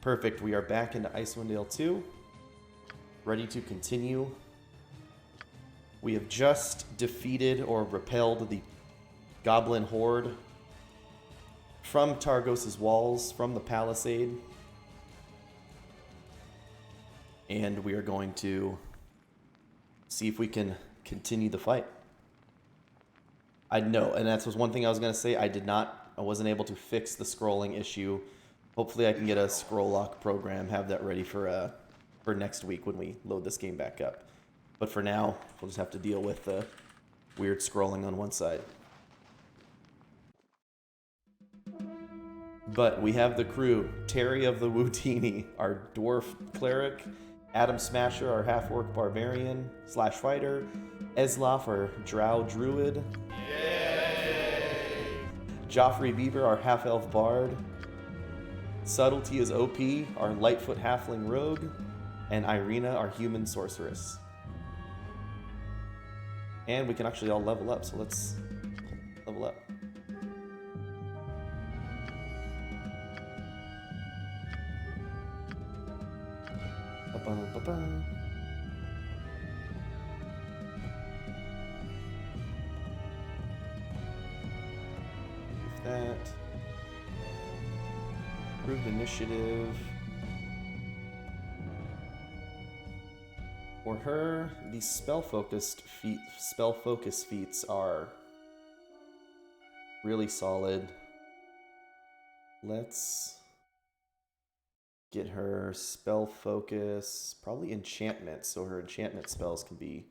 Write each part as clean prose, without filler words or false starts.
Perfect. We are back into Icewind Dale 2. Ready to continue. We have just defeated or repelled the goblin horde from Targos' walls, from the palisade. And we are going to see if we can continue the fight. I know, and that's was one thing I was going to say. I wasn't able to fix the scrolling issue. Hopefully I can get a scroll lock program, have that ready for next week when we load this game back up. But for now, we'll just have to deal with the weird scrolling on one side. But we have the crew. Terry of the Wootini, our dwarf cleric. Adam Smasher, our half-orc barbarian / fighter. Eslaf, our drow druid. Yay! Joffrey Bieber, our half-elf bard. Subtlety is OP, our Lightfoot halfling rogue. And Irina, our human sorceress. And we can actually all level up, so let's level up. Ba-ba-ba-ba. That. Improved initiative. For her, the spell focus feats are really solid. Let's get her spell focus, probably enchantment, so her enchantment spells can be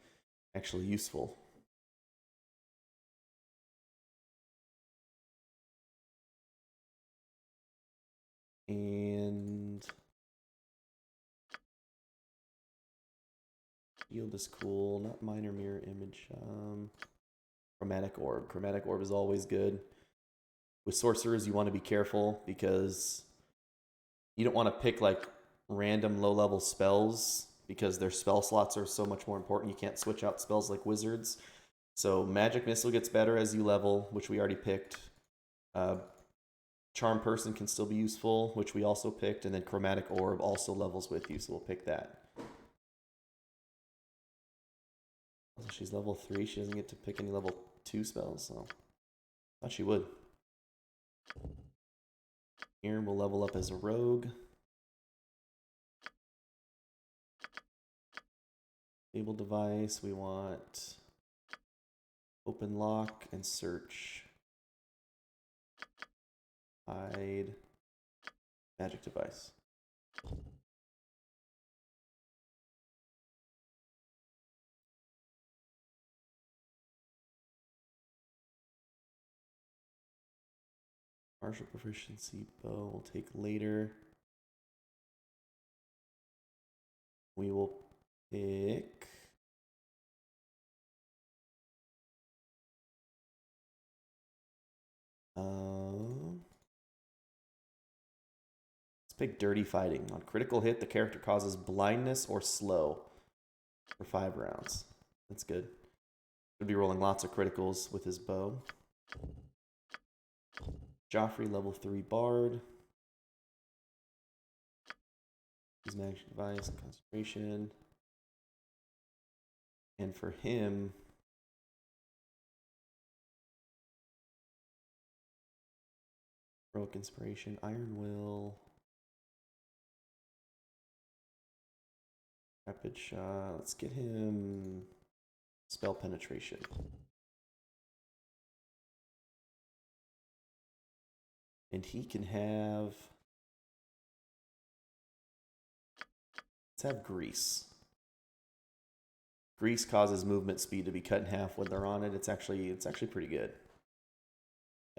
actually useful. And shield is cool, not minor mirror image. Chromatic orb. Chromatic orb is always good. With sorcerers, you want to be careful because you don't want to pick like random low-level spells because their spell slots are so much more important. You can't switch out spells like wizards. So magic missile gets better as you level, which we already picked. Charm person can still be useful, which we also picked, and then chromatic orb also levels with you, so we'll pick that. She's level 3. She doesn't get to pick any level 2 spells, so I thought she would. Here we'll level up as a rogue. Stable device, we want open lock and search. Hide. Magic device. Martial proficiency bow we'll take later. We will pick let's pick dirty fighting. On critical hit, the character causes blindness or slow for 5 rounds. That's good. Should be rolling lots of criticals with his bow. Joffrey, level 3 bard. Use magic device, concentration. And for him, heroic inspiration, iron will, rapid shot. Let's get him spell penetration. And he can have, let's have grease. Grease causes movement speed to be cut in half when they're on it. It's actually pretty good.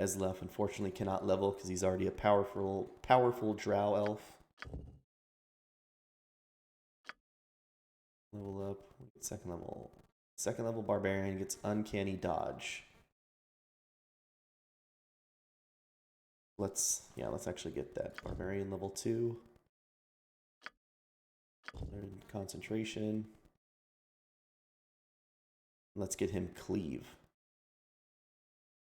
Eslef unfortunately cannot level because he's already a powerful drow elf. Level up, second level. Second level barbarian gets uncanny dodge. Let's actually get that. Barbarian level 2. Concentration. Let's get him cleave.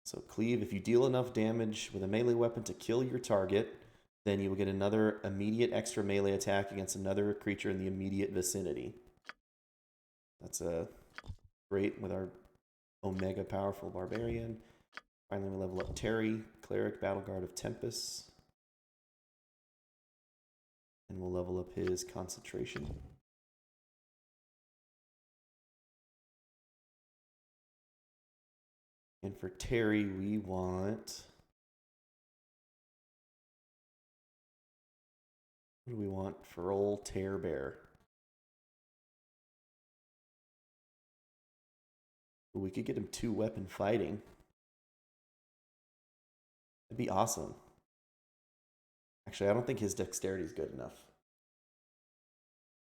So cleave, if you deal enough damage with a melee weapon to kill your target, then you will get another immediate extra melee attack against another creature in the immediate vicinity. That's great with our Omega powerful barbarian. Finally, we level up Terry, cleric, battle guard of Tempest, and we'll level up his concentration. And for Terry, we want... What do we want for old Tear Bear? We could get him 2-weapon fighting. That'd be awesome. Actually, I don't think his dexterity is good enough.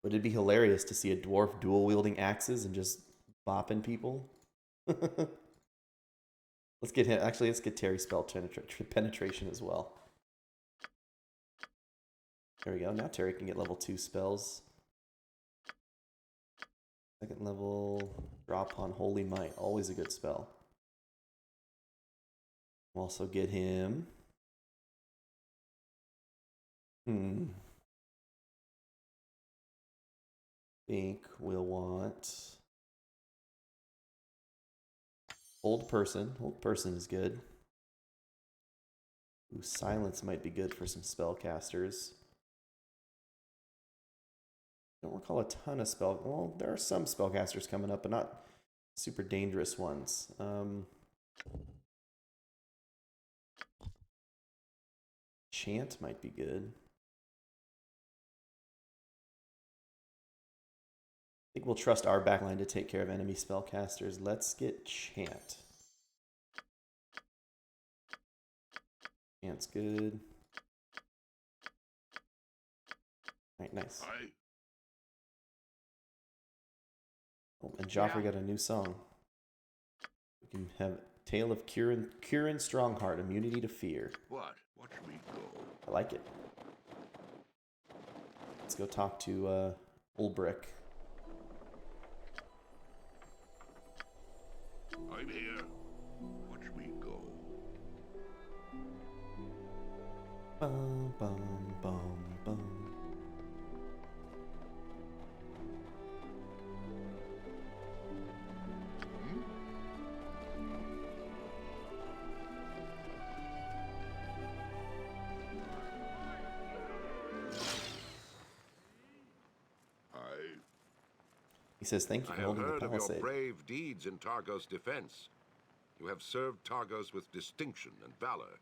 But it'd be hilarious to see a dwarf dual-wielding axes and just bopping people. Let's get him. Actually, let's get Terry spell penetration as well. There we go. Now Terry can get level 2 spells. Second level, drop on Holy Might. Always a good spell. We'll also get him. Think we'll want Hold Person. Hold Person is good. Ooh, Silence might be good for some spellcasters. Don't recall a ton of spell. Well, there are some spellcasters coming up, but not super dangerous ones. Chant might be good. I think we'll trust our backline to take care of enemy spellcasters. Let's get Chant. Chant's good. Alright, nice. Oh, and Joffrey got a new song. We can have Tale of Kieran Strongheart, Immunity to Fear. What? Watch me go. I like it. Let's go talk to Ulbrich. I'm here. Watch me go. Bum, bum, bum, bum. He says, thank you for holding the palisade. I have heard of your brave deeds in Targos' defense. You have served Targos with distinction and valor,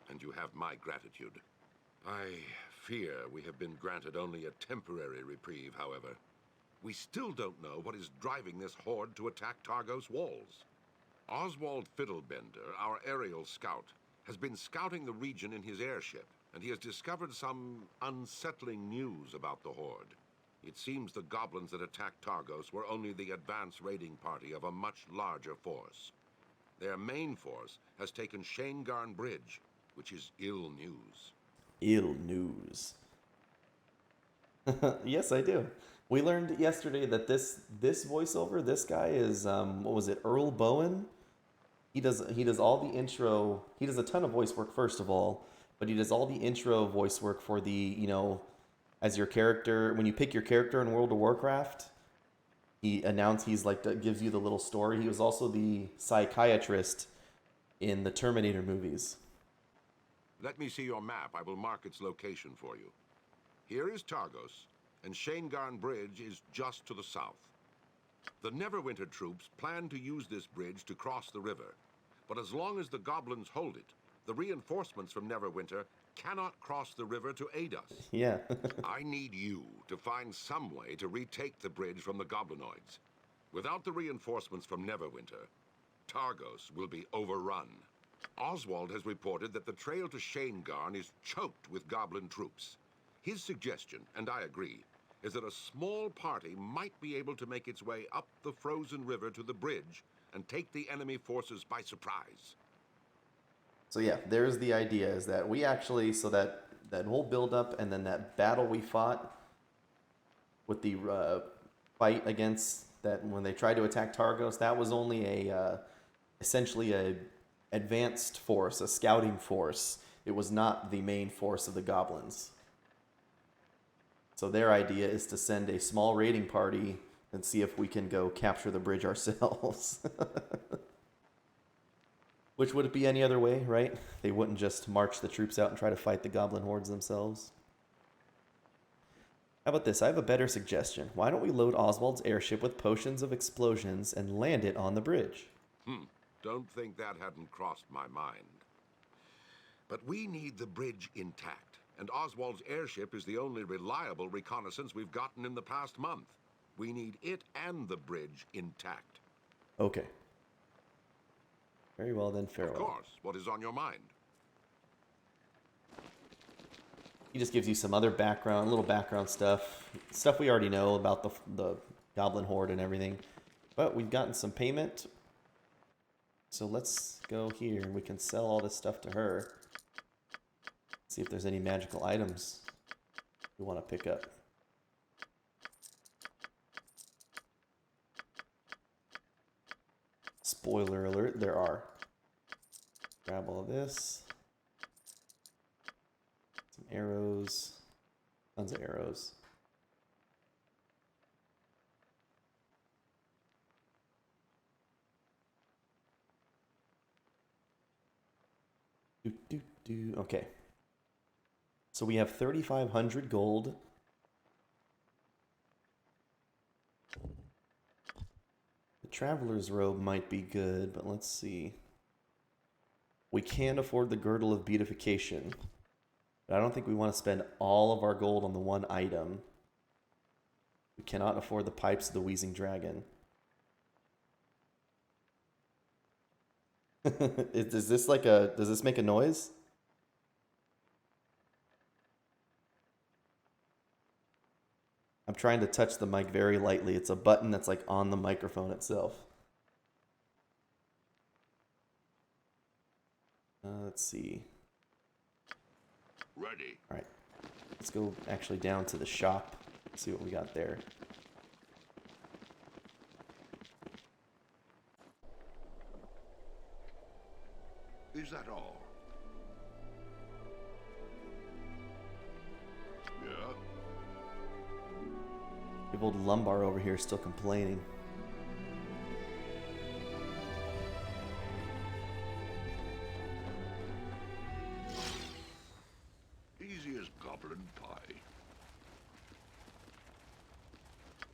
and you have my gratitude. I fear we have been granted only a temporary reprieve, however. We still don't know what is driving this horde to attack Targos' walls. Oswald Fiddlebender, our aerial scout, has been scouting the region in his airship, and he has discovered some unsettling news about the horde. It seems the goblins that attacked Targos were only the advance raiding party of a much larger force. Their main force has taken Shaengarne Bridge, which is ill news. Ill news. Yes, I do. We learned yesterday that this voiceover, this guy is what was it, Earl Bowen? He does all the intro. He does a ton of voice work first of all, but he does all the intro voice work for the, you know, as your character, when you pick your character in World of Warcraft, he's like, gives you the little story. He was also the psychiatrist in the Terminator movies. Let me see your map. I will mark its location for you. Here is Targos, and Shaengarne Bridge is just to the south. The Neverwinter troops plan to use this bridge to cross the river, but as long as the goblins hold it, the reinforcements from Neverwinter cannot cross the river to aid us. Yeah. I need you to find some way to retake the bridge from the goblinoids. Without the reinforcements from Neverwinter, Targos will be overrun. Oswald has reported that the trail to Shaengarne is choked with goblin troops. His suggestion, and I agree, is that a small party might be able to make its way up the frozen river to the bridge and take the enemy forces by surprise. So yeah, there's the idea, is that we actually, so that whole build-up and then that battle we fought with the fight against that when they tried to attack Targos, that was only essentially a advanced force, a scouting force. it was not the main force of the goblins. So their idea is to send a small raiding party and see if we can go capture the bridge ourselves. Which would it be any other way, right? They wouldn't just march the troops out and try to fight the goblin hordes themselves. How about this? I have a better suggestion. Why don't we load Oswald's airship with potions of explosions and land it on the bridge? Don't think that hadn't crossed my mind. But we need the bridge intact, and Oswald's airship is the only reliable reconnaissance we've gotten in the past month. We need it and the bridge intact. Okay. Very well then, farewell. Of course. What is on your mind? He just gives you some other background, little background stuff. Stuff we already know about the goblin horde and everything. But we've gotten some payment. So let's go here and we can sell all this stuff to her. See if there's any magical items we want to pick up. Spoiler alert, there are. Grab all of this. Some arrows. Tons of arrows. Okay. So we have 3,500 gold. The Traveler's Robe might be good, but let's see. We can afford the Girdle of Beatification. But I don't think we want to spend all of our gold on the one item. We cannot afford the Pipes of the Wheezing Dragon. Does this make a noise? I'm trying to touch the mic very lightly. It's a button that's like on the microphone itself. Let's see. Ready. All right. Let's go actually down to the shop. See what we got there. Is that all? Yeah? We have old Lumbar over here still complaining. Easy as goblin pie.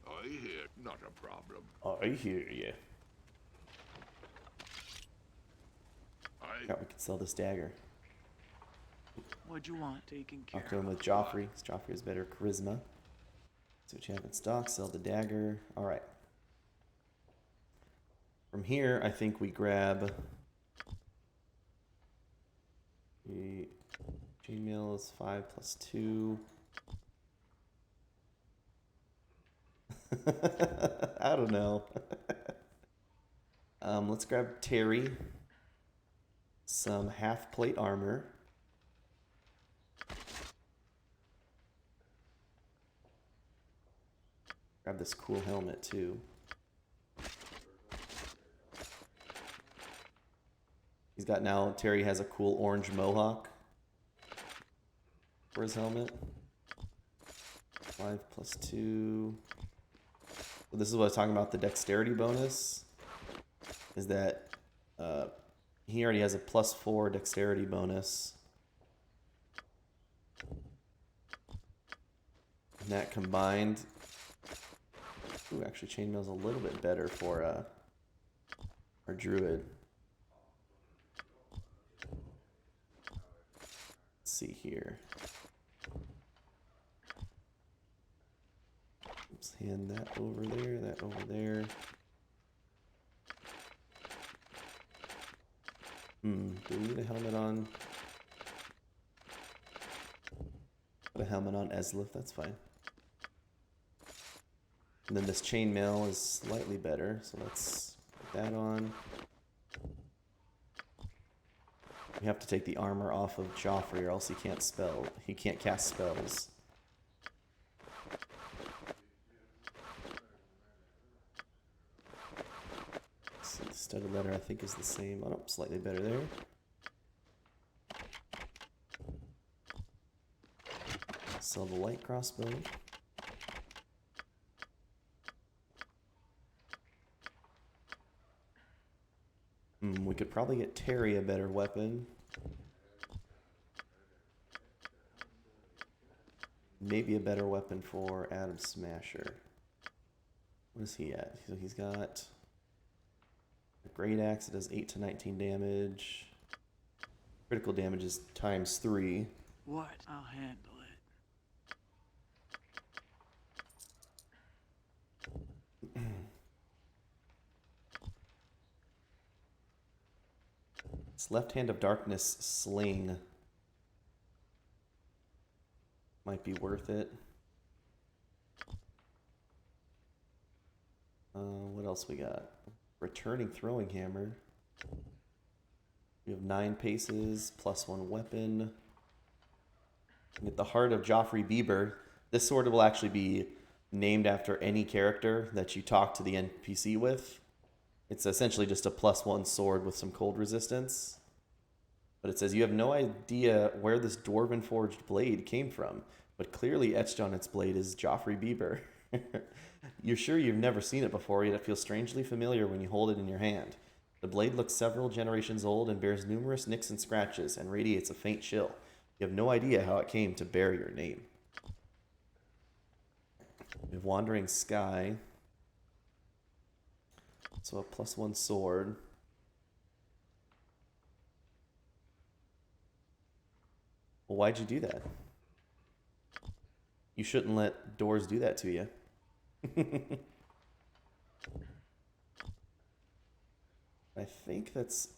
I hear not a problem. I hear you. Forgot we could sell this dagger. What'd you want taken care I'll go in with Joffrey, because Joffrey has better charisma. See what you have in stock. Sell the dagger. All right. From here, I think we grab the chainmail is 5 + 2. I don't know. Let's grab Terry. Some half plate armor. Grab this cool helmet too. He's got now, Terry has a cool orange mohawk for his helmet. 5 + 2. So this is what I was talking about, the dexterity bonus. Is that he already has a +4 dexterity bonus. And that combined... Ooh, actually chainmail's a little bit better for our druid. Let's see here. Let's hand that over there, that over there. Do we need a helmet on? Put a helmet on Eslith, that's fine. And then this chainmail is slightly better, so let's put that on. We have to take the armor off of Joffrey, or else he can't cast spells. So the studded leather I think is the same. Oh, no, slightly better there. Sell the light crossbow. We could probably get Terry a better weapon. Maybe a better weapon for Adam Smasher. What is he at? So he's got a great axe that does 8 to 19 damage. Critical damage is ×3. What? I'll handle it. It's Left Hand of Darkness Sling. Might be worth it. What else we got? Returning Throwing Hammer. We have 9 paces, +1 weapon. We get the Heart of Joffrey Bieber. This sword will actually be named after any character that you talk to the NPC with. It's essentially just a +1 sword with some cold resistance. But it says you have no idea where this dwarven forged blade came from, but clearly etched on its blade is Joffrey Bieber. You're sure you've never seen it before, yet it feels strangely familiar when you hold it in your hand. The blade looks several generations old and bears numerous nicks and scratches and radiates a faint chill. You have no idea how it came to bear your name. We have Wandering Sky. So a +1 sword. Well, why'd you do that? You shouldn't let doors do that to you. I think that's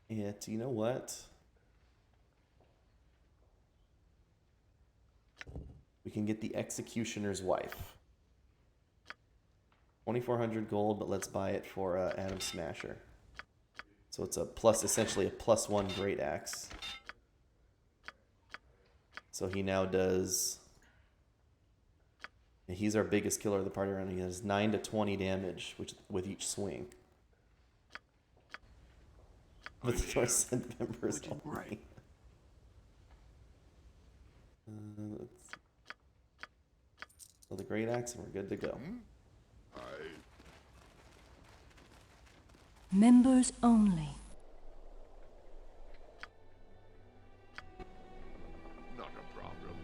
it. You know what? We can get the Executioner's Wife. 2,400 gold, but let's buy it for Adam Smasher. So it's a essentially a +1 great axe. So he now does. He's our biggest killer of the party round. He has 9 to 20 damage, with each swing. With your send members only. Right. So the great axe, and we're good to go. Members only. Not a problem.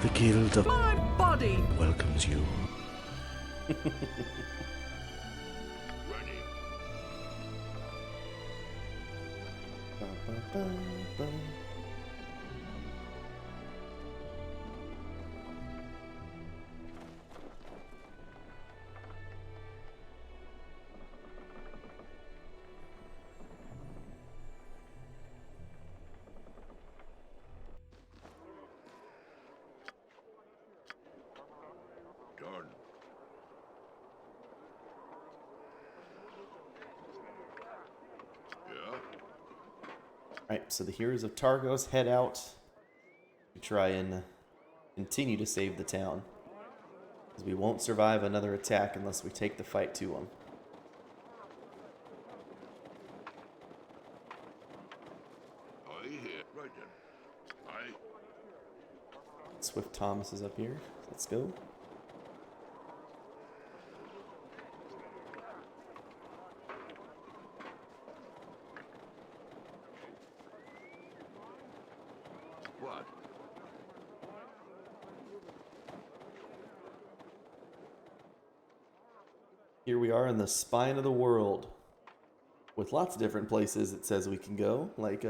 The Guild of My body! welcomes you. Ready. Done. Yeah? Alright, so the heroes of Targos head out to try and continue to save the town. Because we won't survive another attack unless we take the fight to them. I hear. Right then. I. Swift Thomas is up here. Let's go. What? Here we are in the spine of the world. With lots of different places it says we can go. Like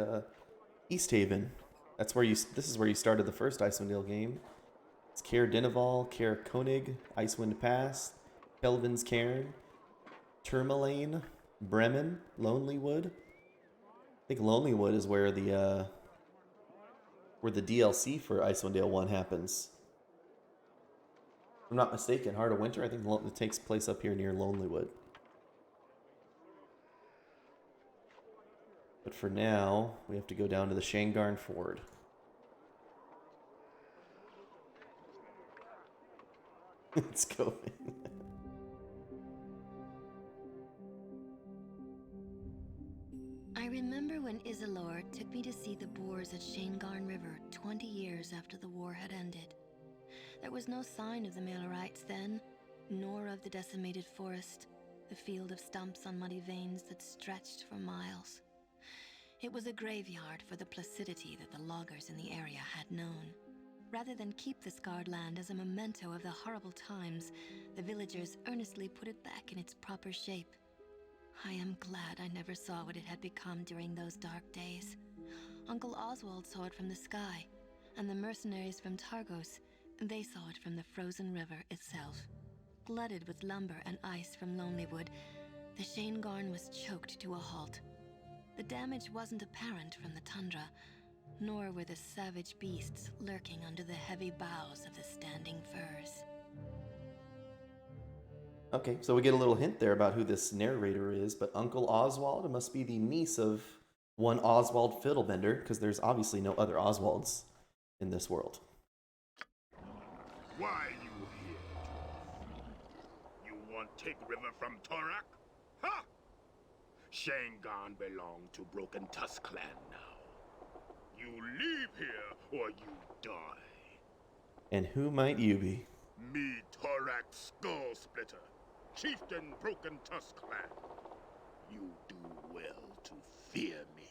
East Haven. That's where this is where you started the first Icewind Dale game. It's Caer Dineval, Caer Konig, Icewind Pass, Kelvin's Cairn, Tourmaline, Bremen, Lonelywood. I think Lonelywood is where the DLC for Icewind Dale 1 happens. If I'm not mistaken, Heart of Winter, I think it takes place up here near Lonelywood. But for now, we have to go down to the Shaengarne Ford. Let's go. I remember when Isilor took me to see the boars at Shaengarne River 20 years after the war had ended. There was no sign of the Malorites then, nor of the decimated forest, the field of stumps on muddy veins that stretched for miles. It was a graveyard for the placidity that the loggers in the area had known. Rather than keep the scarred land as a memento of the horrible times, the villagers earnestly put it back in its proper shape. I am glad I never saw what it had become during those dark days. Uncle Oswald saw it from the sky, and the mercenaries from Targos, they saw it from the frozen river itself. Glutted with lumber and ice from Lonelywood, the Shaengarne was choked to a halt. The damage wasn't apparent from the tundra, nor were the savage beasts lurking under the heavy boughs of the standing firs. Okay, so we get a little hint there about who this narrator is, but Uncle Oswald must be the niece of one Oswald Fiddlebender, because there's obviously no other Oswalds in this world. Why you here? You want take river from Torak? Ha! Shaengarne belong to Broken Tusk clan now. You leave here or you die. And who might you be? Me, Torak Skull Splitter, Chieftain Broken Tusk clan. You do well to fear me.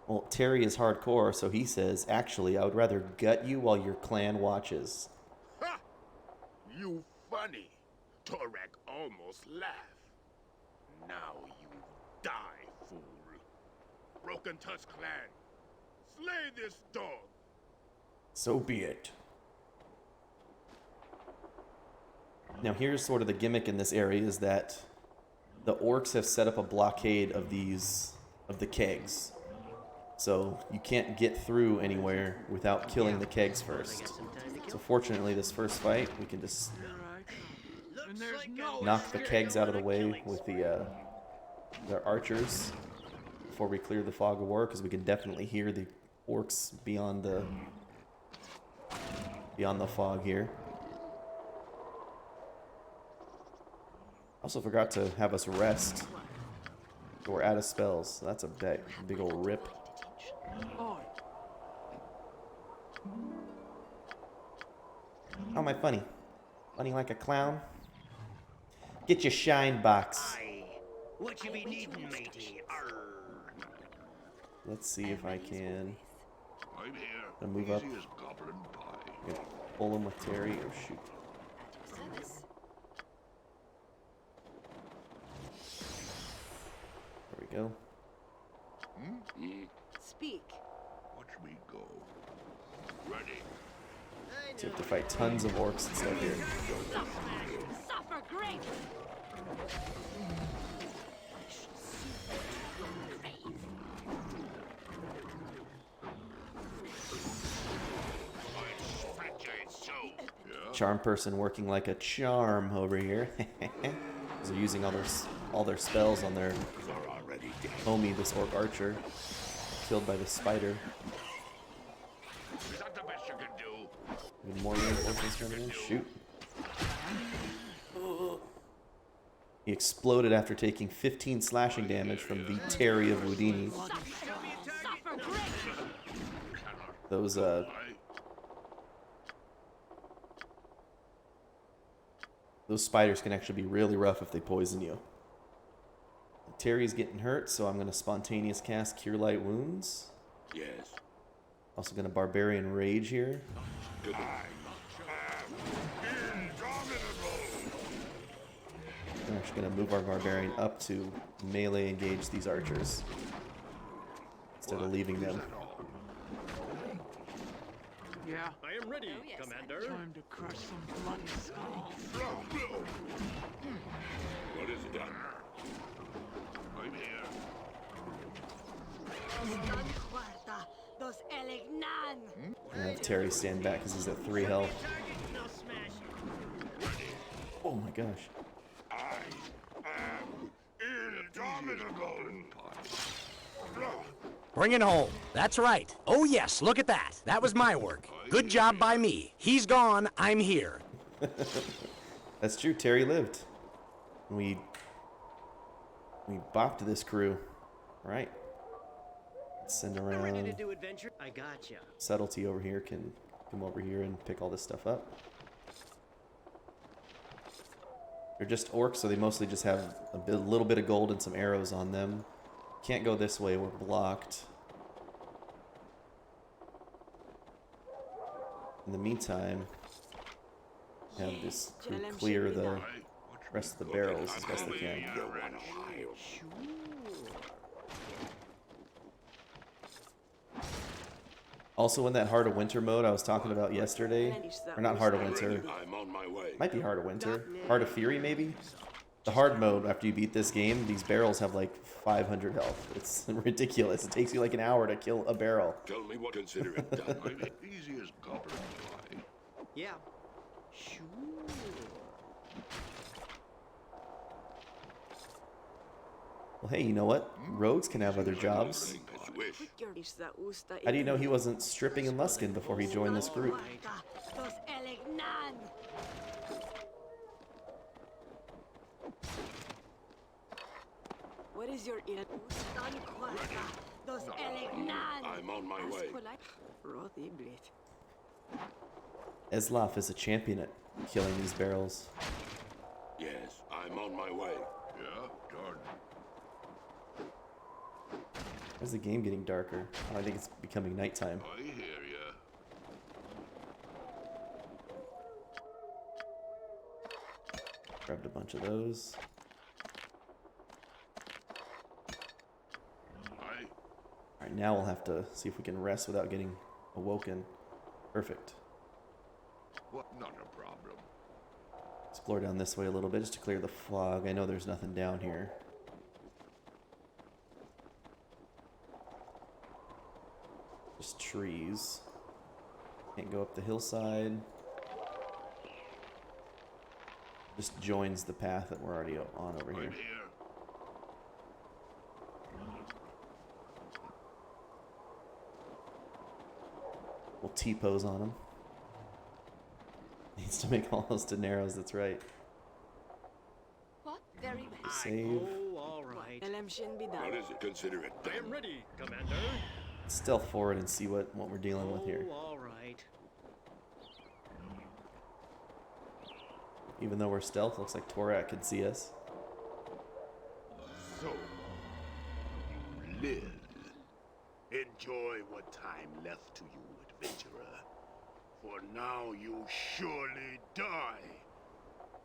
Well, Terry is hardcore, so he says, actually, I would rather gut you while your clan watches. Ha! You funny. Torak almost laughed. Now you die, fool. Broken Tusk clan, slay this dog. So be it. Now here's sort of the gimmick in this area is that the orcs have set up a blockade of the kegs. So you can't get through anywhere without killing the kegs first. So fortunately this first fight we can just And there's no knock the kegs out of the way with their archers before we clear the fog of war, because we can definitely hear the orcs beyond the fog here. Also forgot to have us rest. We're out of spells. So that's a big old rip. Oi. How am I funny? Funny like a clown? Get your shine box. Aye. What you be needin', matey? Arr. Let's see if I can I'm here. I'll move up. Easy as goblin pie. Yeah, pull him with Terry. Oh shoot. There we go. Speak. Watch me go. Ready. So you have to fight tons of orcs and stuff here. Suffer great. Charm person working like a charm over here. They're using all their spells on their homie, this orc archer, killed by the spider. Is that the best you can do? Even more reinforcements coming in. Shoot. He exploded after taking 15 slashing damage from the Terry of Houdini. Suffer great. Those spiders can actually be really rough if they poison you. Terry's getting hurt, so I'm going to spontaneous cast Cure Light Wounds. Yes. Also going to Barbarian Rage here. Good. I'm actually going to move our Barbarian up to melee engage these archers instead of leaving them. Yeah. I am ready, Commander. Time to crush some bloody skulls. What is done? I'm here. Dos elignan. I'm going to have Terry stand back because he's at 3 health. Oh my gosh. I am indomitable. Bring it home. That's right. Oh, yes, look at that. That was my work. Good job by me. He's gone. I'm here. That's true. Terry lived. We We bopped this crew. Right. Send I'm ready to around. do adventure. I gotcha. Subtlety over here can come over here and pick all this stuff up. They're just orcs, so they mostly just have a little bit of gold and some arrows on them. Can't go this way, we're blocked. In the meantime, have this crew clear the rest of the barrels as best they can. Also in that Heart of Winter mode I was talking about yesterday, or not Heart of Winter, I'm on my way. might be Heart of Winter, Heart of Fury maybe? The hard mode, after you beat this game, these barrels have like 500 health. It's ridiculous. It takes you like an hour to kill a barrel. Tell me what consider it done. Easy as gobbling pie. Yeah. Sure. Well, hey, you know what? Rogues can have other jobs. As you wish. How do you know he wasn't stripping and lusking before he joined this group? What is your I'm on my way. Eslaf is a champion at killing these barrels. Yes, I'm on my way. Yeah, done. Why is the game getting darker? Oh, I think it's becoming nighttime. I hear ya. Grabbed a bunch of those. Alright, now we'll have to see if we can rest without getting awoken. Perfect. What? Not a problem. Explore down this way a little bit just to clear the fog. I know there's nothing down here. Just trees. Can't go up the hillside. Just joins the path that we're already on over here. I'm here. We'll T-pose on him. Needs to make all those Daenerys, that's right. What? Very well. Save. Oh, all right. What is it? Consider it I am done. ready, Commander. Stealth forward and see what we're dealing with here. Oh, all right. Even though we're stealth, looks like Torak can see us. So, you live. Enjoy what time left to you, adventurer. For now you surely die.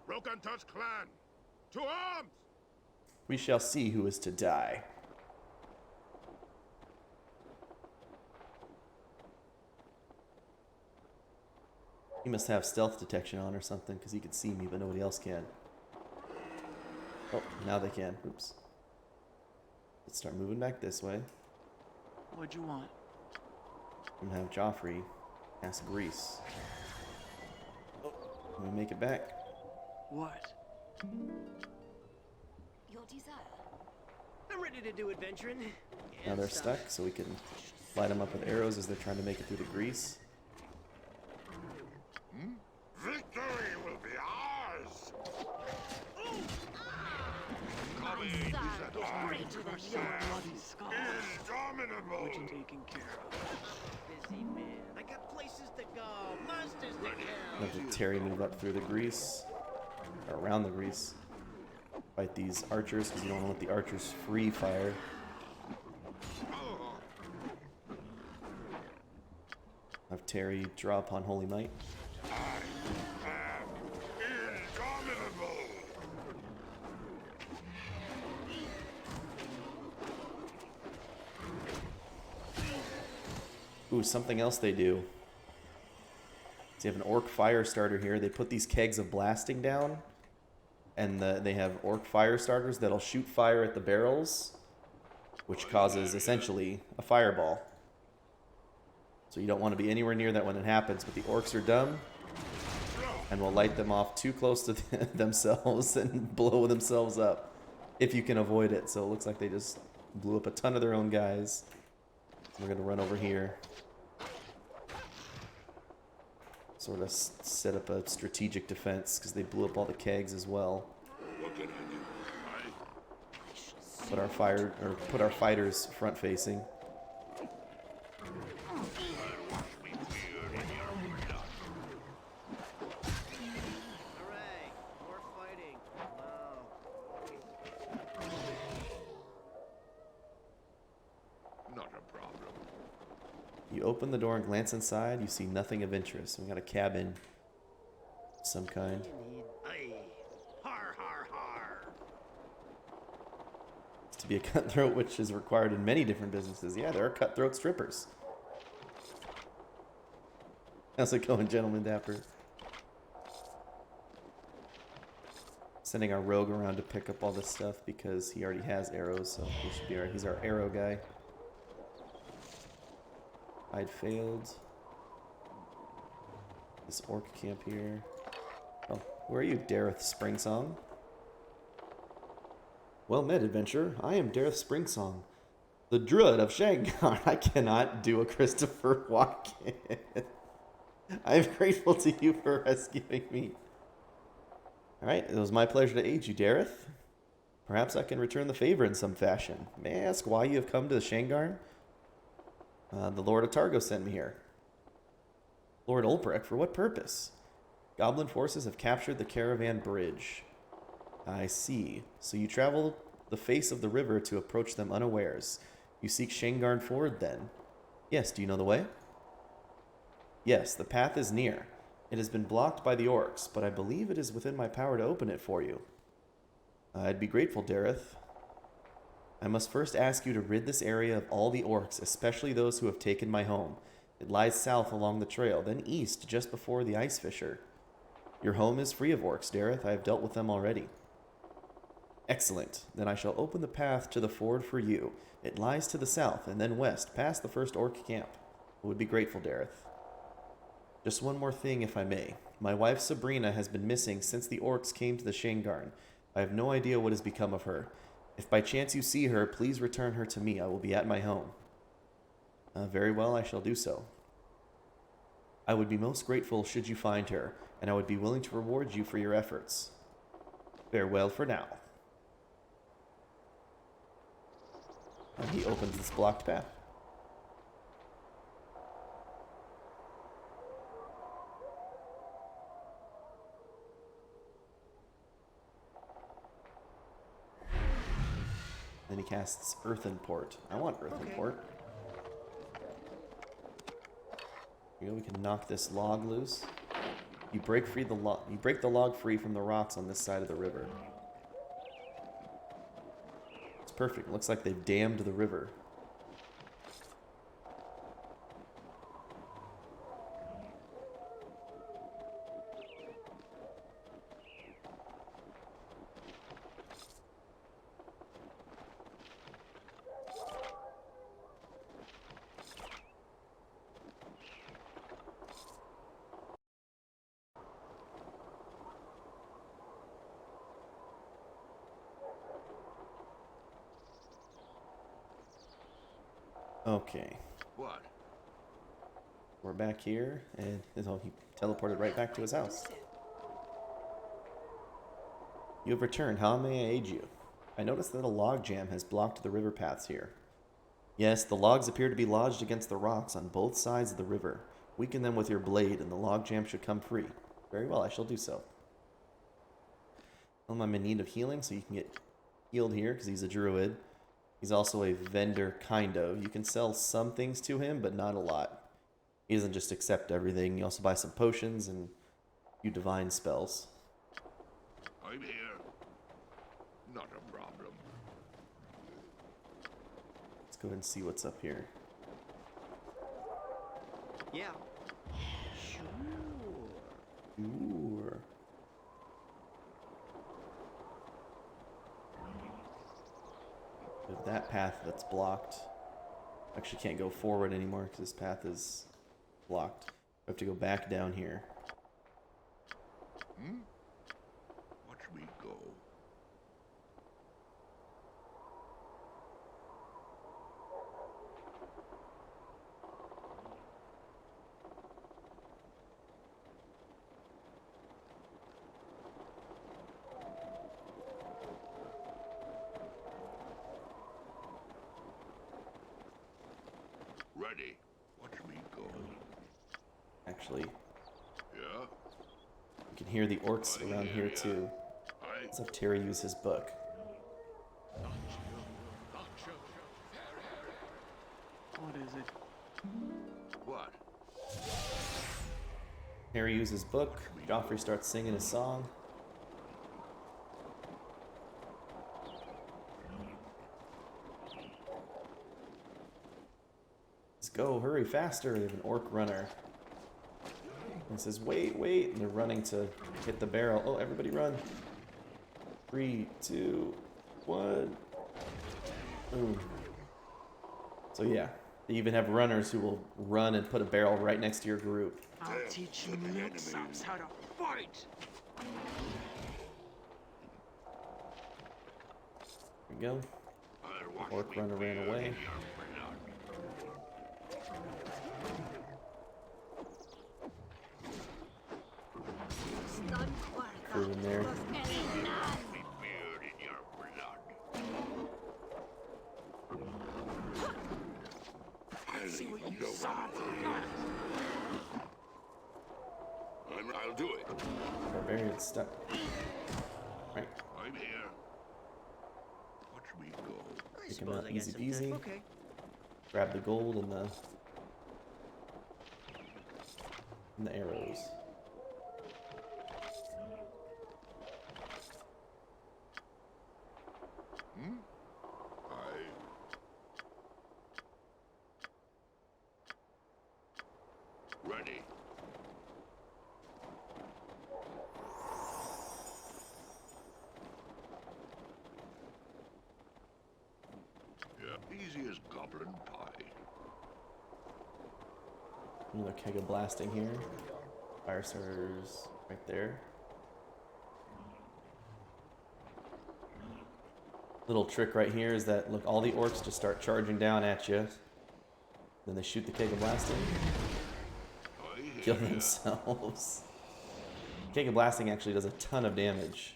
Broken Touch Clan, to arms! We shall see who is to die. He must have stealth detection on or something, because he can see me, but nobody else can. Oh, now they can. Oops. Let's start moving back this way. What'd you want? I'm gonna have Joffrey cast Grease. Oh, let me make it back. What? Your desire. I'm ready to do adventuring. Now they're And stuck, so we can light them up with arrows as they're trying to make it through the grease. Victory will be ours! My son is greater than yours. Bloody skull. Indomitable! Taken care of. busy man. I got places to go, monsters to kill. Have to Terry move up through the grease, or around the grease. Fight these archers, because you don't want to let the archers free fire. Have Terry draw upon Holy Might. Indomitable! Ooh, something else they do. So you have an orc fire starter here. They put these kegs of blasting down, and they have orc fire starters that'll shoot fire at the barrels, which causes essentially a fireball. So you don't want to be anywhere near that when it happens, but the orcs are dumb and will light them off too close to themselves and blow themselves up if you can avoid it. So it looks like they just blew up a ton of their own guys. We're going to run over here. Sort of set up a strategic defense because they blew up all the kegs as well. What can I do? put our fighters front facing. Hooray! More fighting. Wow. Not a problem. You open the door and glance inside. You see nothing of interest. We got a cabin of some kind. Aye. Har har har. To be a cutthroat, which is required in many different businesses. Yeah, there are cutthroat strippers. How's it going, Gentleman Dapper? Sending our rogue around to pick up all this stuff because he already has arrows, so he should be alright. He's our arrow guy. I'd failed. This orc camp here. Oh, where are you, Dareth Springsong? Well met, adventurer. I am Dareth Springsong, the Druid of Shaengarne. I cannot do a Christopher Walken. I am grateful to you for rescuing me. Alright, it was my pleasure to aid you, Dareth. Perhaps I can return the favor in some fashion. May I ask why you have come to the Shaengarne? The Lord of Targos sent me here. Lord Ulbrich, for what purpose? Goblin forces have captured the caravan bridge. I see. So you travel the face of the river to approach them unawares. You seek Shaengarne Ford, then? Yes, do you know the way? Yes, the path is near. It has been blocked by the orcs, but I believe it is within my power to open it for you. I'd be grateful, Dareth. I must first ask you to rid this area of all the orcs, especially those who have taken my home. It lies south along the trail, then east just before the Ice Fissure. Your home is free of orcs, Dareth. I have dealt with them already. Excellent. Then I shall open the path to the ford for you. It lies to the south and then west, past the first orc camp. I would be grateful, Dareth. Just one more thing, if I may. My wife Sabrina has been missing since the orcs came to the Shaengarne. I have no idea what has become of her. If by chance you see her, please return her to me. I will be at my home. Very well, I shall do so. I would be most grateful should you find her, and I would be willing to reward you for your efforts. Farewell for now. And he opens this blocked path. Then he casts Earthen Port. I want Earthen Port. Here we go. We can knock this log loose. You break the log free from the rocks on this side of the river. It's perfect. Looks like they've dammed the river. Okay. What? We're back here, and he teleported right back to his house. You have returned. How may I aid you? I noticed that a log jam has blocked the river paths here. Yes, the logs appear to be lodged against the rocks on both sides of the river. Weaken them with your blade, and the log jam should come free. Very well, I shall do so. I'm in need of healing, so you can get healed here, because he's a druid. He's also a vendor, kind of. You can sell some things to him, but not a lot. He doesn't just accept everything. You also buy some potions and a few divine spells. I'm here. Not a problem. Let's go ahead and see what's up here. Yeah. Sure. Ooh. There's that path that's blocked. Actually can't go forward anymore because this path is blocked. We have to go back down here. Watch me go. Ready. Watch me go. Actually, Yeah? you can hear the orcs around here too. Let's have Terry use his book. What is it? What? Terry uses his book. Joffrey starts singing his song. Let's go, hurry, faster. They have an orc runner. He says, wait, wait. And they're running to hit the barrel. Oh, everybody run. 3, 2, 1. Boom. So yeah, they even have runners who will run and put a barrel right next to your group. I'll teach you milksops how to fight. There we go. The orc runner ran away. Crew in there. See what you saw. I'll do it. Barbarian's stuck. Right. I'm here. Watch me go. I Pick him suppose up I got easy some peasy. time. Okay. Grab the gold and the arrows. Ready. Yeah, easy as goblin pie. Another keg of blasting here. Fire starters right there. Little trick right here is that, look, all the orcs just start charging down at you. Then they shoot the keg of blasting. Kill themselves. Keg of blasting actually does a ton of damage.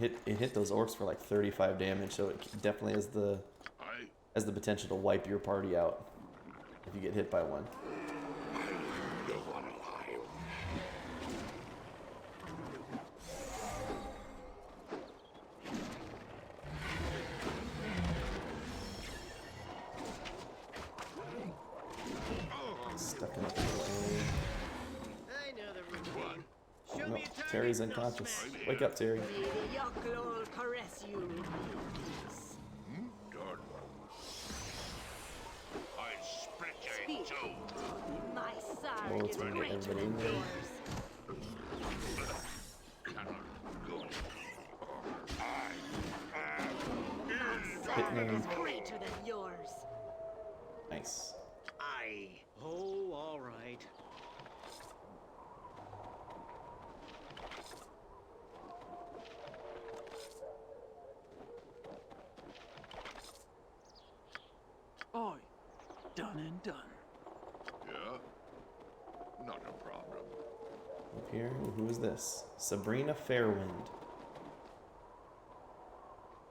It hit those orcs for like 35 damage, so it definitely has the potential to wipe your party out if you get hit by one. Stuck in a little area. I know the routine. Show No, me a target, Terry's and I'll unconscious. smash it. Wake up, Terry. May the Yochlol caress you. Done. I split you in Speak. two. My Oh, side it's is gonna get greater everybody than in there. yours. Cannot go. My Hit side me. is greater than yours. Nice. Aye. Oh, all right. Oi, done and done. Yeah? Not a problem. Up here, who is this? Sabrina Fairwind.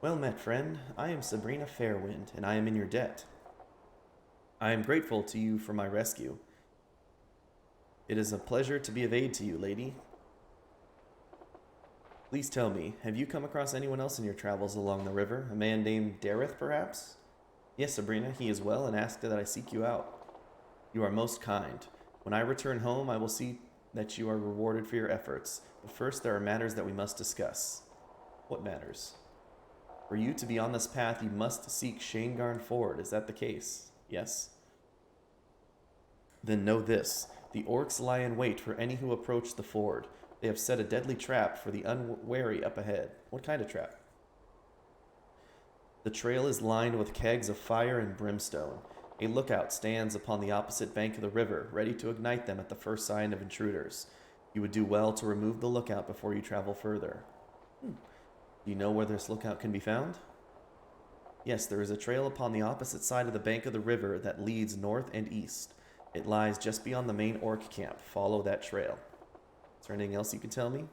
Well met, friend. I am Sabrina Fairwind, and I am in your debt. I am grateful to you for my rescue. It is a pleasure to be of aid to you, lady. Please tell me, have you come across anyone else in your travels along the river? A man named Dareth, perhaps? Yes, Sabrina, he is well and asked that I seek you out. You are most kind. When I return home, I will see that you are rewarded for your efforts. But first, there are matters that we must discuss. What matters? For you to be on this path, you must seek Shaengarne Ford. Is that the case? Yes? Then know this. The orcs lie in wait for any who approach the ford. They have set a deadly trap for the unwary up ahead. What kind of trap? The trail is lined with kegs of fire and brimstone. A lookout stands upon the opposite bank of the river, ready to ignite them at the first sign of intruders. You would do well to remove the lookout before you travel further. Do you know where this lookout can be found? Yes, there is a trail upon the opposite side of the bank of the river that leads north and east. It lies just beyond the main orc camp. Follow that trail. Is there anything else you can tell me?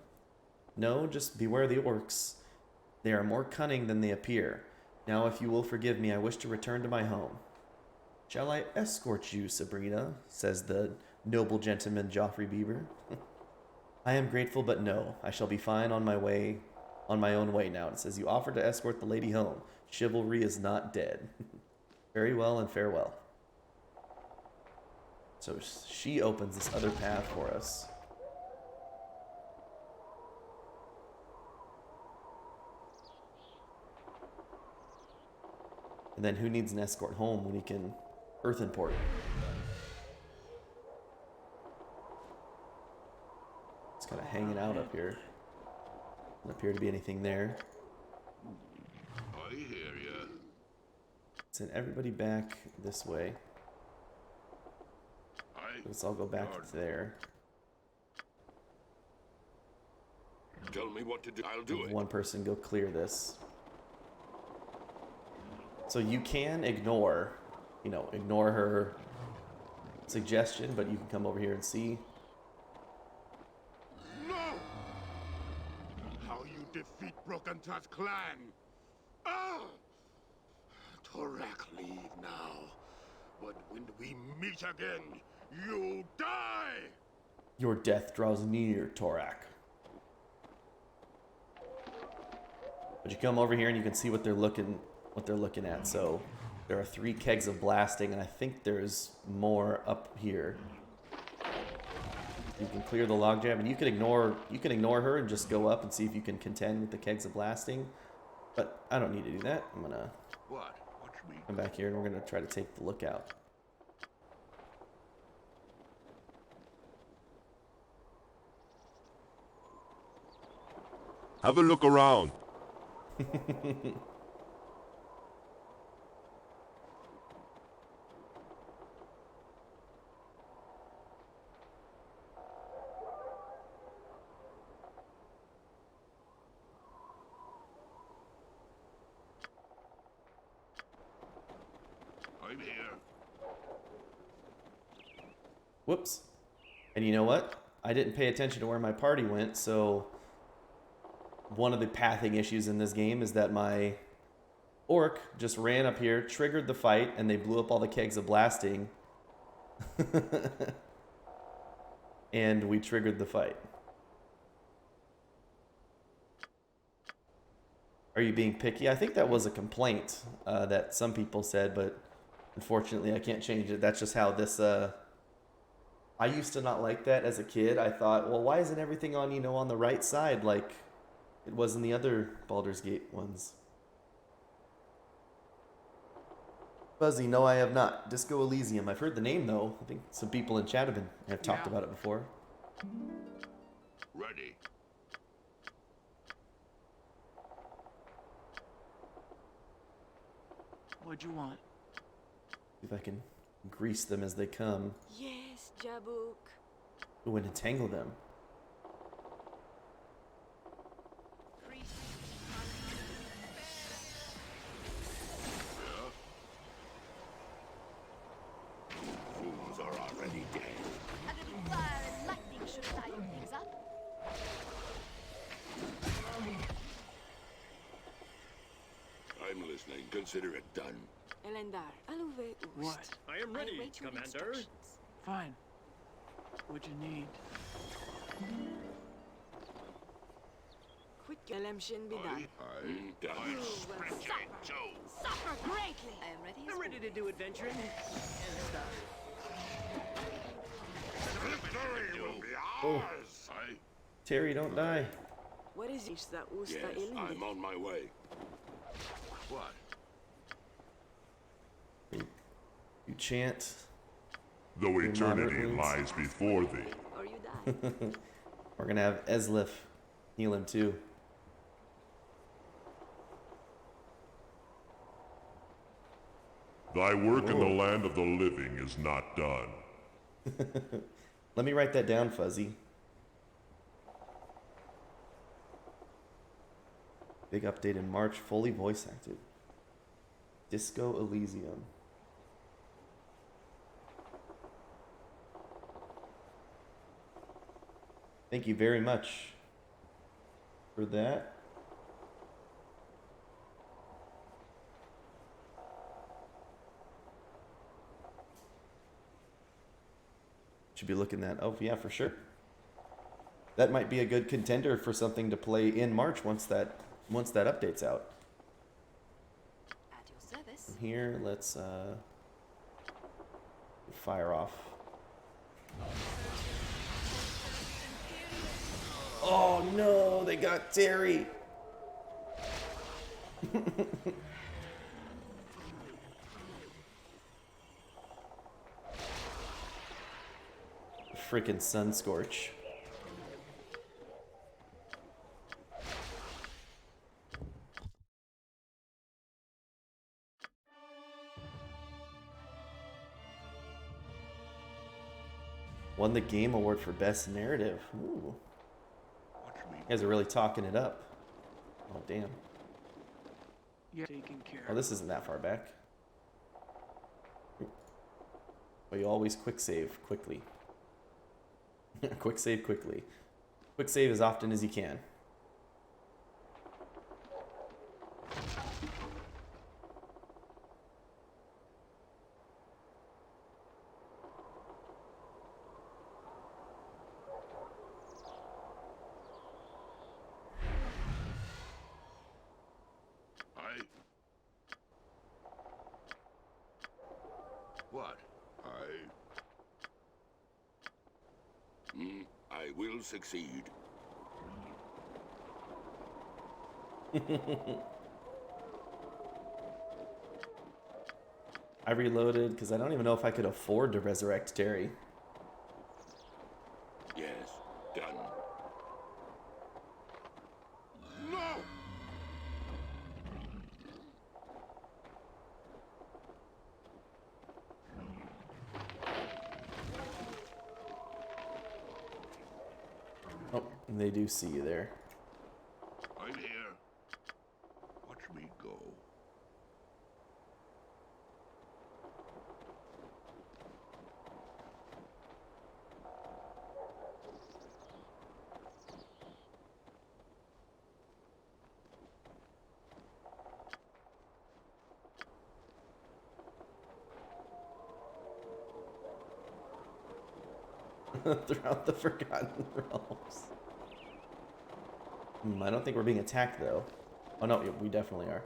No, just beware the orcs. They are more cunning than they appear. Now, if you will forgive me, I wish to return to my home. Shall I escort you, Sabrina? Says the noble gentleman Joffrey Beaver. I am grateful, but no. I shall be fine on my way, on my own way now. It says you offered to escort the lady home. Chivalry is not dead. Very well and farewell. So she opens this other path for us. And then who needs an escort home when he can earth import? It's kind of hanging out up here. Doesn't appear to be anything there. I hear ya. Send everybody back this way. Let's all go back there. Tell me what to do. I'll do it. One person go clear this. So you can ignore, ignore her suggestion, but you can come over here and see. No! How you defeat Broken Tusk clan? Ah! Torak, leave now. But when we meet again, you'll die! Your death draws near, Torak. But you come over here and you can see what they're looking at. So there are 3 kegs of blasting, and I think there's more up here. You can clear the logjam, and you can ignore her and just go up and see if you can contend with the kegs of blasting. But I don't need to do that. I'm gonna come back here and we're gonna try to take the lookout. Have a look around. I'm here. Whoops. And you know what? I didn't pay attention to where my party went, so one of the pathing issues in this game is that my orc just ran up here, triggered the fight, and they blew up all the kegs of blasting. And we triggered the fight. Are you being picky? I think that was a complaint that some people said, but unfortunately I can't change it. That's just how this... I used to not like that as a kid. I thought, well, why isn't everything on, on the right side like it was in the other Baldur's Gate ones? Fuzzy, no, I have not. Disco Elysium. I've heard the name, though. I think some people in chat have talked about it before. Ready. What'd you want? See if I can grease them as they come. Yes, Jabuk. Ooh, and entangle them. Fools are already dead. A little fire and lightning should lighten things up. I'm listening. Consider it done. Elendar, Aluve Ust. What? I am ready, I await your Commander. instructions. Fine. What'd you need? Quick Elemshin be done. I'm done. You will suffer greatly. I am ready. I'm ready to do adventuring and stuff. Victory will be Oh. ours! Terry, don't die. What is this that Usta Yes, I'm on my way. What? You chant. Though Your eternity moderate wounds. lies before thee. or you die? We're going to have Eslif heal him, too. Thy work in the Whoa. land of the living is not done. Let me write that down, Fuzzy. Big update in March, fully voice acted. Disco Elysium. Thank you very much for that. should be looking that. Oh yeah, for sure. That might be a good contender for something to play in March once that update's out. At your service. From here, let's fire off. Oh no, they got Terry. Freaking sun scorch. Won the Game Award for Best Narrative. Ooh. You guys are really talking it up. Oh, damn. You're taken care Oh, this isn't that far back. But you always quick save quickly. Quick save quickly. Quick save as often as you can. What? I will succeed. I reloaded because I don't even know if I could afford to resurrect Terry. Yes, done. No! Oh, and they do see you there. I'm here. Watch me go. Throughout the Forgotten Realms. I don't think we're being attacked though. Oh no, we definitely are.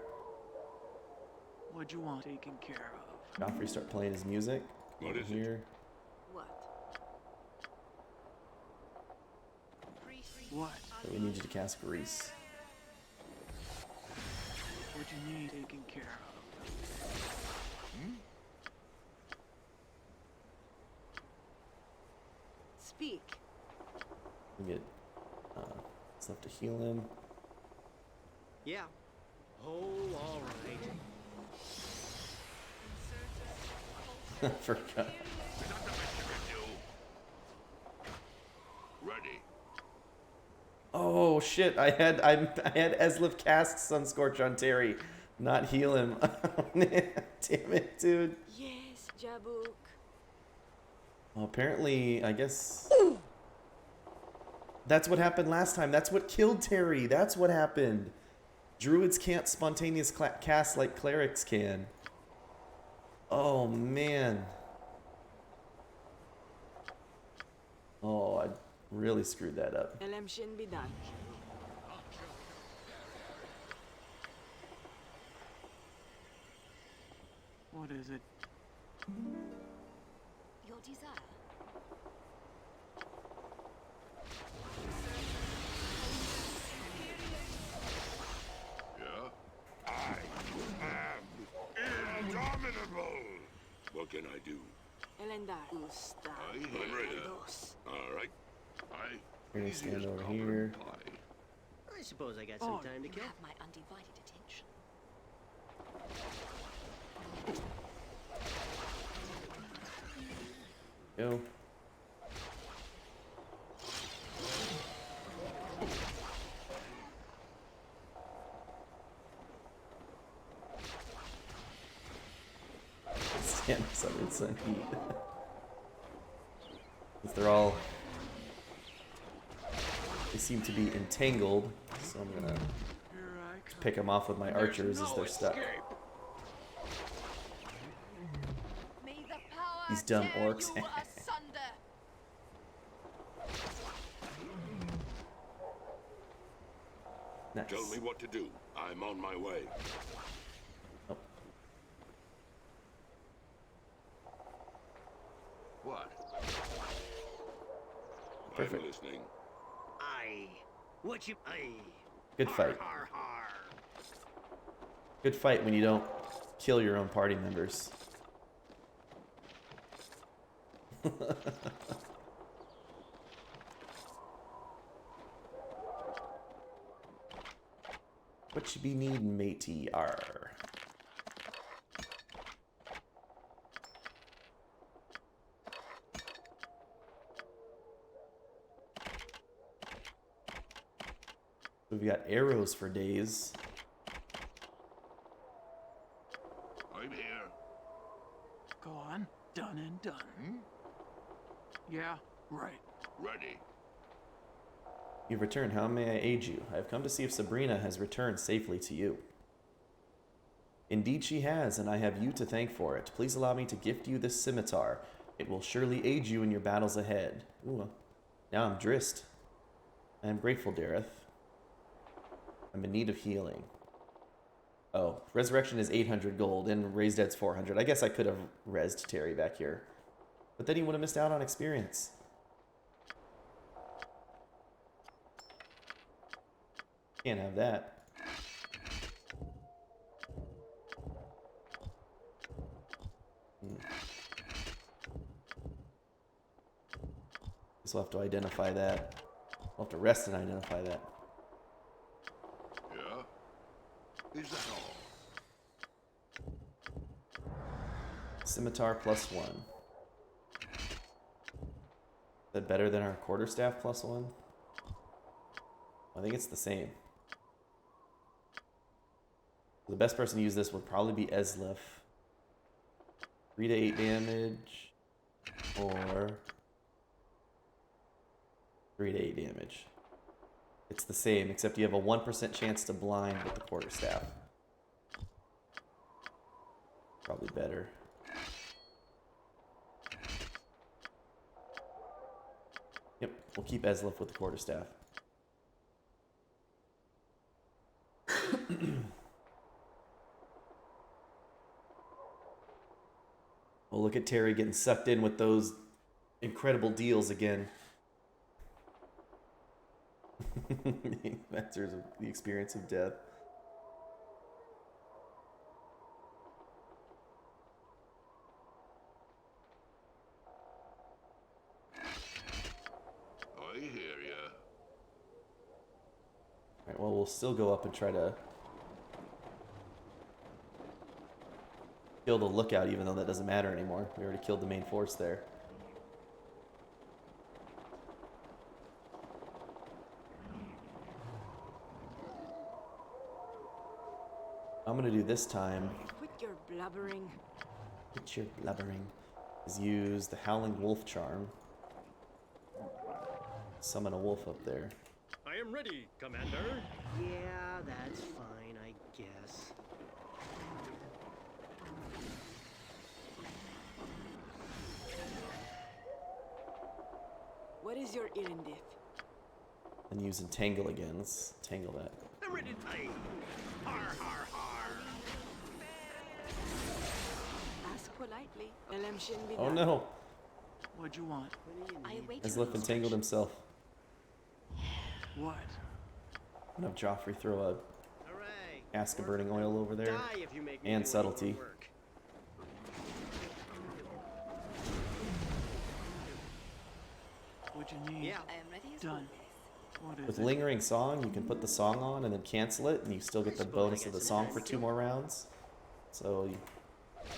What'd you want taken care of? Godfrey start playing his music. What is it? Here. What? What? So we need you to cast Grease. What you need taken care of? Speak. We get stuff to heal him. Yeah. Oh, all right. Forgot. Ready. Oh shit! I had Eslif cast Sunscorch on Terry, not heal him. Damn it, dude. Yes, Jabuk. Well, apparently, I guess that's what happened last time. That's what killed Terry. That's what happened. Druids can't spontaneous cast like clerics can. Oh man. Oh, I really screwed that up. What is it? Your desire. Yeah? I am indomitable! What can I do? I'm ready. All right. We're gonna stand over here. I suppose I got some time to You kill. have my undivided attention. Go. Stand Southern Sun Heat. Because they're all... They seem to be entangled, so I'm gonna pick them off with my archers as they're stuck. May the power These dumb tear orcs. you asunder. Nice. Tell me what to do. I'm on my way. Oh. What? Perfect. I'm listening. What you... Good fight. Har, har. Good fight when you don't kill your own party members. What you be needin', matey? R. We've got arrows for days. I'm here. Go on. Done and done. Yeah, right. Ready. You've returned. How may I aid you? I have come to see if Sabrina has returned safely to you. Indeed she has, and I have you to thank for it. Please allow me to gift you this scimitar. It will surely aid you in your battles ahead. Ooh, now I'm drist. I am grateful, Dareth. I'm in need of healing. Oh, resurrection is 800 gold, and raised dead's 400. I guess I could have rezzed Terry back here. But then he would have missed out on experience. Can't have that. Guess we'll have to identify that. We'll have to rest and identify that. Yeah? Is that all? Scimitar +1. Is that better than our quarterstaff +1? I think it's the same. The best person to use this would probably be Eslif. 3 to 8 damage, or 3 to 8 damage. It's the same, except you have a 1% chance to blind with the quarterstaff. Probably better. Yep, we'll keep Eslif with the quarterstaff. Well, look at Terry getting sucked in with those incredible deals again. The masters of the experience of death. I hear ya. Alright, well, we'll still go up and try to kill the lookout, even though that doesn't matter anymore. We already killed the main force there. I'm gonna do this time. Quit your blubbering. Quit your blubbering. Is use the Howling Wolf charm. Summon a wolf up there. I am ready, Commander. Yeah, that's fine, I guess. What is your errand? And use Entangle again. Let's tangle that. I'm ready to play. Har, har, har. Ask politely. Oh no! What'd you want? Eslif entangled himself. What? I'm gonna have Joffrey throw a Ask a Burning Oil over there. And Subtlety. What'd you need? Yeah. I am ready as Done. What is With it? Lingering Song, you can put the song on and then cancel it, and you still get the bonus of the song for 2 more rounds. So,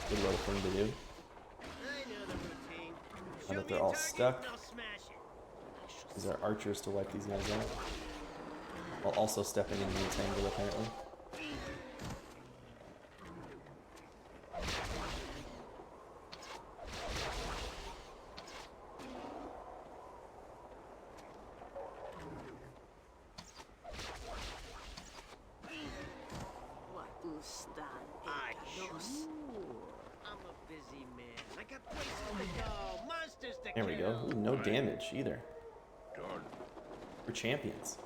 good little thing to do. I know the routine. Now that Show they're me a all target stuck, and I'll smash it. these are archers to wipe these guys out. While also stepping into the Entangle, apparently. I'm a busy man. I got places to go, monsters to There we go. kill. Ooh, no damage either. Done. We're champions.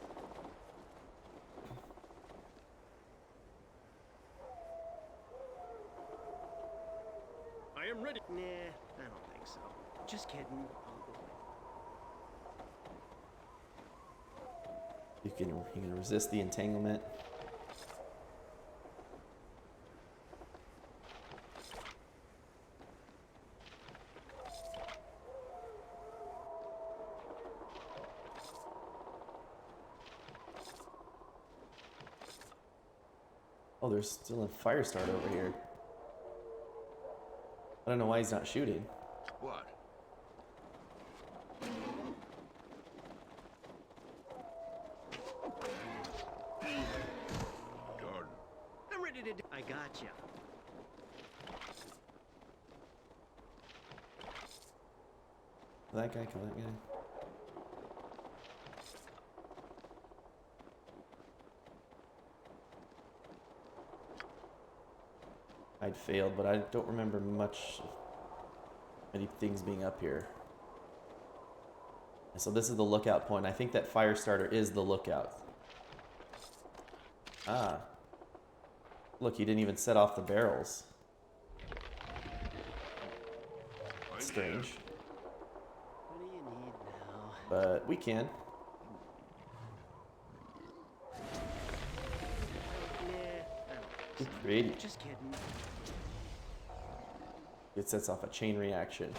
am ready. Nah, I don't think so. Just kidding. I'll go in. You can resist the entanglement. Oh, there's still a fire start over here. I don't know why he's not shooting. What? Jordan. I'm ready to do. I gotcha. Kill that guy, kill that guy. I'd failed, but I don't remember much of many things being up here. And so this is the lookout point. I think that fire starter is the lookout. Ah. Look, he didn't even set off the barrels. Strange. What do you need now? But we can. Nah, I don't think so. Pretty. Just kidding. It sets off a chain reaction.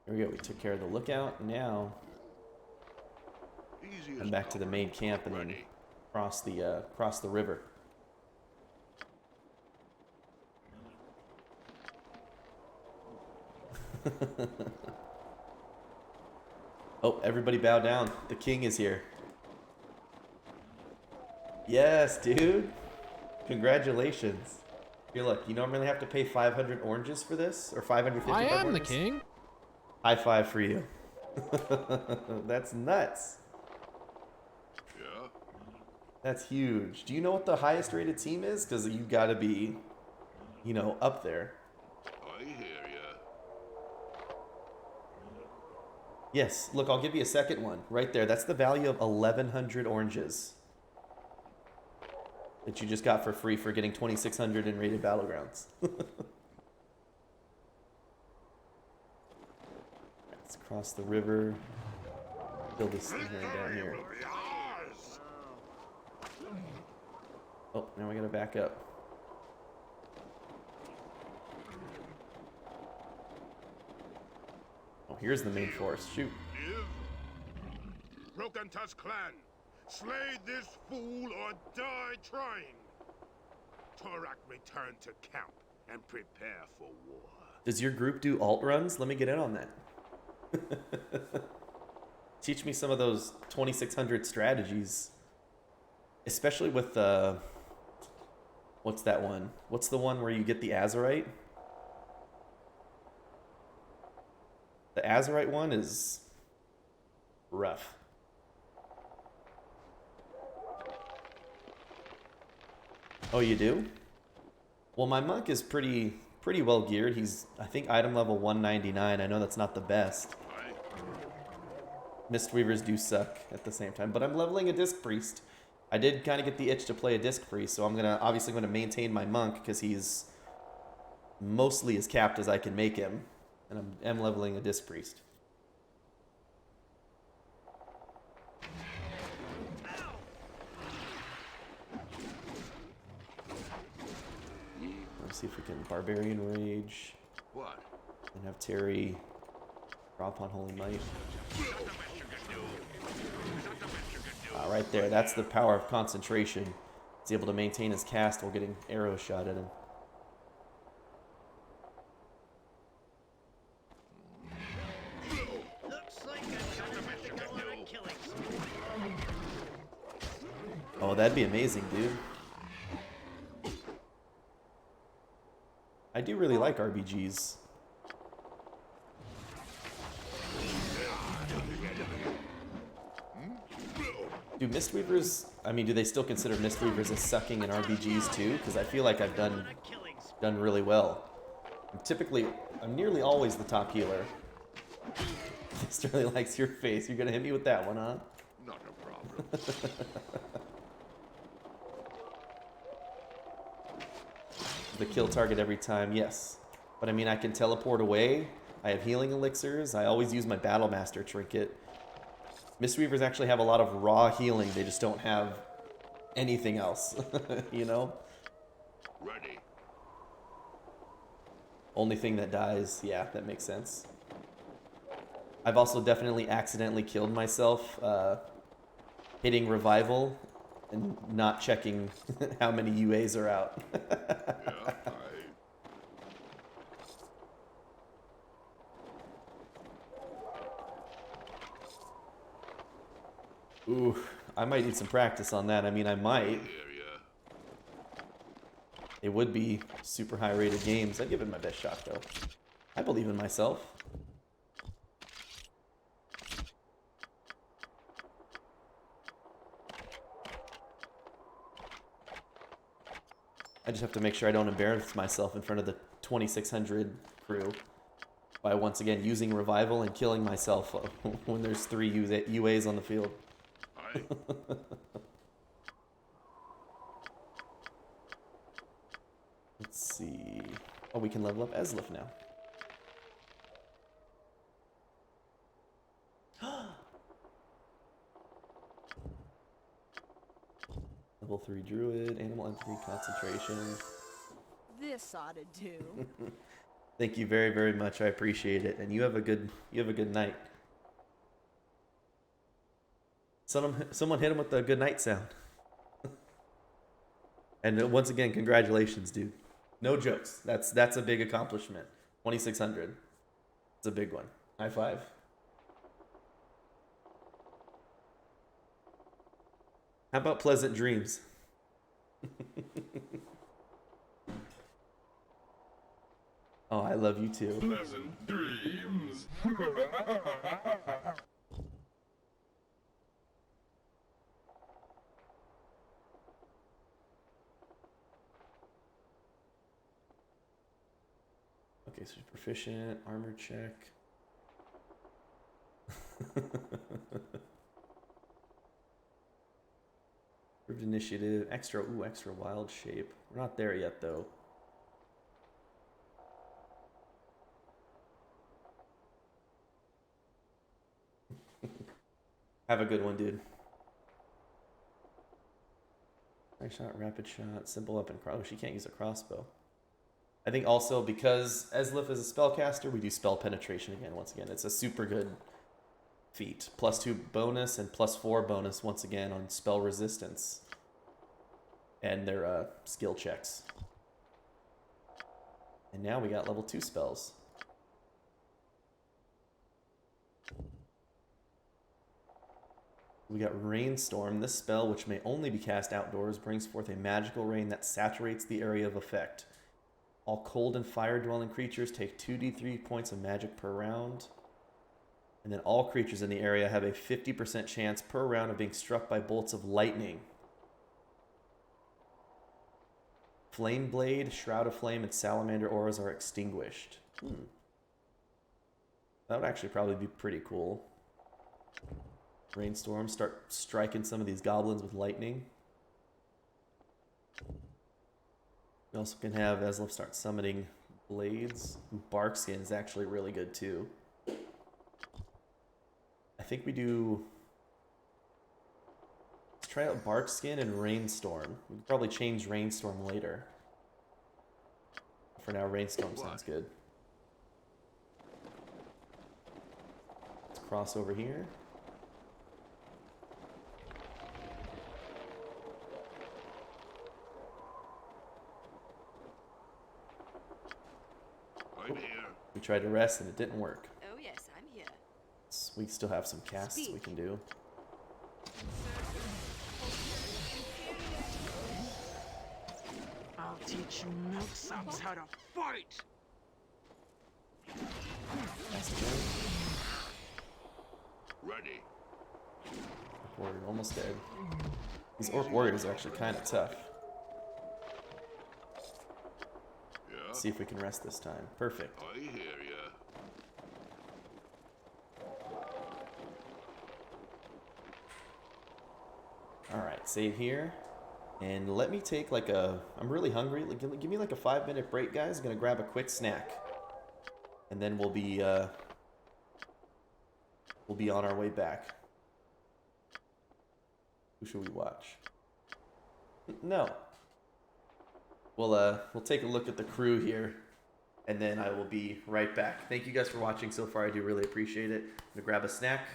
There we go. We took care of the lookout. Now Easy I'm as back to the main camp and then cross the river. Oh, everybody bow down. The king is here. Yes, dude. Congratulations. Here, look. You normally have to pay 500 oranges for this, or 550. I am oranges. the king. High five for you. That's nuts. Yeah. That's huge. Do you know what the highest rated team is? Because you got to be, you know, up there. I hear ya. Yes. Look, I'll give you a second one. Right there. That's the value of 1,100 oranges. That you just got for free for getting 2,600 in rated battlegrounds. Let's cross the river. Build this thing right down here. Oh, now we gotta back up. Oh, here's the main force. Shoot. Live. Broken Tusk Clan, slay this fool or die trying. Torak return to camp and prepare for war. Does your group do alt runs? Let me get in on that. Teach me some of those 2,600 strategies. Especially with what's that one? What's the one where you get the Azerite? The Azerite one is rough. Oh, you do? Well, my monk is pretty well geared. He's, I think, item level 199. I know that's not the best. Mistweavers do suck at the same time, but I'm leveling a Disc Priest. I did kind of get the itch to play a Disc Priest, so I'm obviously gonna maintain my monk because he's mostly as capped as I can make him, and I'm leveling a Disc Priest. Let's see if we can Barbarian Rage. What? And have Terry drop on Holy Might. Right there, that's the power of concentration. He's able to maintain his cast while getting arrows shot at him. Looks like I'm going on a killing spree. Oh, that'd be amazing, dude. I do really like RBGs. Do Mistweavers, I mean, do they still consider Mistweavers as sucking in RBGs too? Because I feel like I've done really well. I'm nearly always the top healer. Fist really likes your face. You're gonna hit me with that one, huh? Not a problem. The kill target every time, yes. But I mean, I can teleport away. I have healing elixirs. I always use my Battle Master trinket. Mistweavers actually have a lot of raw healing. They just don't have anything else, you know? Ready. Only thing that dies, yeah, that makes sense. I've also definitely accidentally killed myself hitting revival and not checking how many UAs are out. Yeah, Ooh, I might need some practice on that. I mean, I might. hear ya. It would be super high rated games. I'd give it my best shot though. I believe in myself. I just have to make sure I don't embarrass myself in front of the 2600 crew by once again using revival and killing myself when there's 3 UAs on the field. Aye. Let's see. Oh, we can level up Eslif now. Level 3 Druid, Animal Empathy, Concentration. This ought to do. Thank you very, very much. I appreciate it. And you have a good night. Someone hit him with the good night sound. And once again, congratulations, dude. No jokes. That's a big accomplishment. 2600. It's a big one. High five. How about pleasant dreams? Oh, I love you too. Pleasant dreams. Okay, so proficient, armor check. Improved initiative, extra wild shape. We're not there yet though. Have a good one, dude. Nice shot, rapid shot, simple up and cross. Oh, she can't use a crossbow. I think also because Eslif is a spellcaster, we do spell penetration again. Once again, it's a super good feat. +2 bonus and +4 bonus once again on spell resistance and their skill checks. And now we got level 2 spells. We got Rainstorm. This spell, which may only be cast outdoors, brings forth a magical rain that saturates the area of effect. All cold and fire-dwelling creatures take 2d3 points of magic per round. And then all creatures in the area have a 50% chance per round of being struck by bolts of lightning. Flame Blade, Shroud of Flame, and Salamander auras are extinguished. That would actually probably be pretty cool. Rainstorm, start striking some of these goblins with lightning. We also can have Eslif start summoning blades. Barkskin is actually really good too. I think we do... Let's try out Barkskin and Rainstorm. We can probably change Rainstorm later. For now, Rainstorm sounds good. Let's cross over here. I'm here. We tried to rest and it didn't work. Oh yes, I'm here. We still have some casts we can do. I'll teach you milksops how to fight! Ready. Warrior almost dead. These Orc warriors are actually kind of tough. Yeah. Let's see if we can rest this time. Perfect. I hear ya. save here. And let me take like a... I'm really hungry. Give me like a 5-minute break, guys. I'm gonna grab a quick snack. And then we'll be on our way back. Who should we watch? No. We'll take a look at the crew here, and then I will be right back. Thank you guys for watching so far. I do really appreciate it. I'm gonna grab a snack.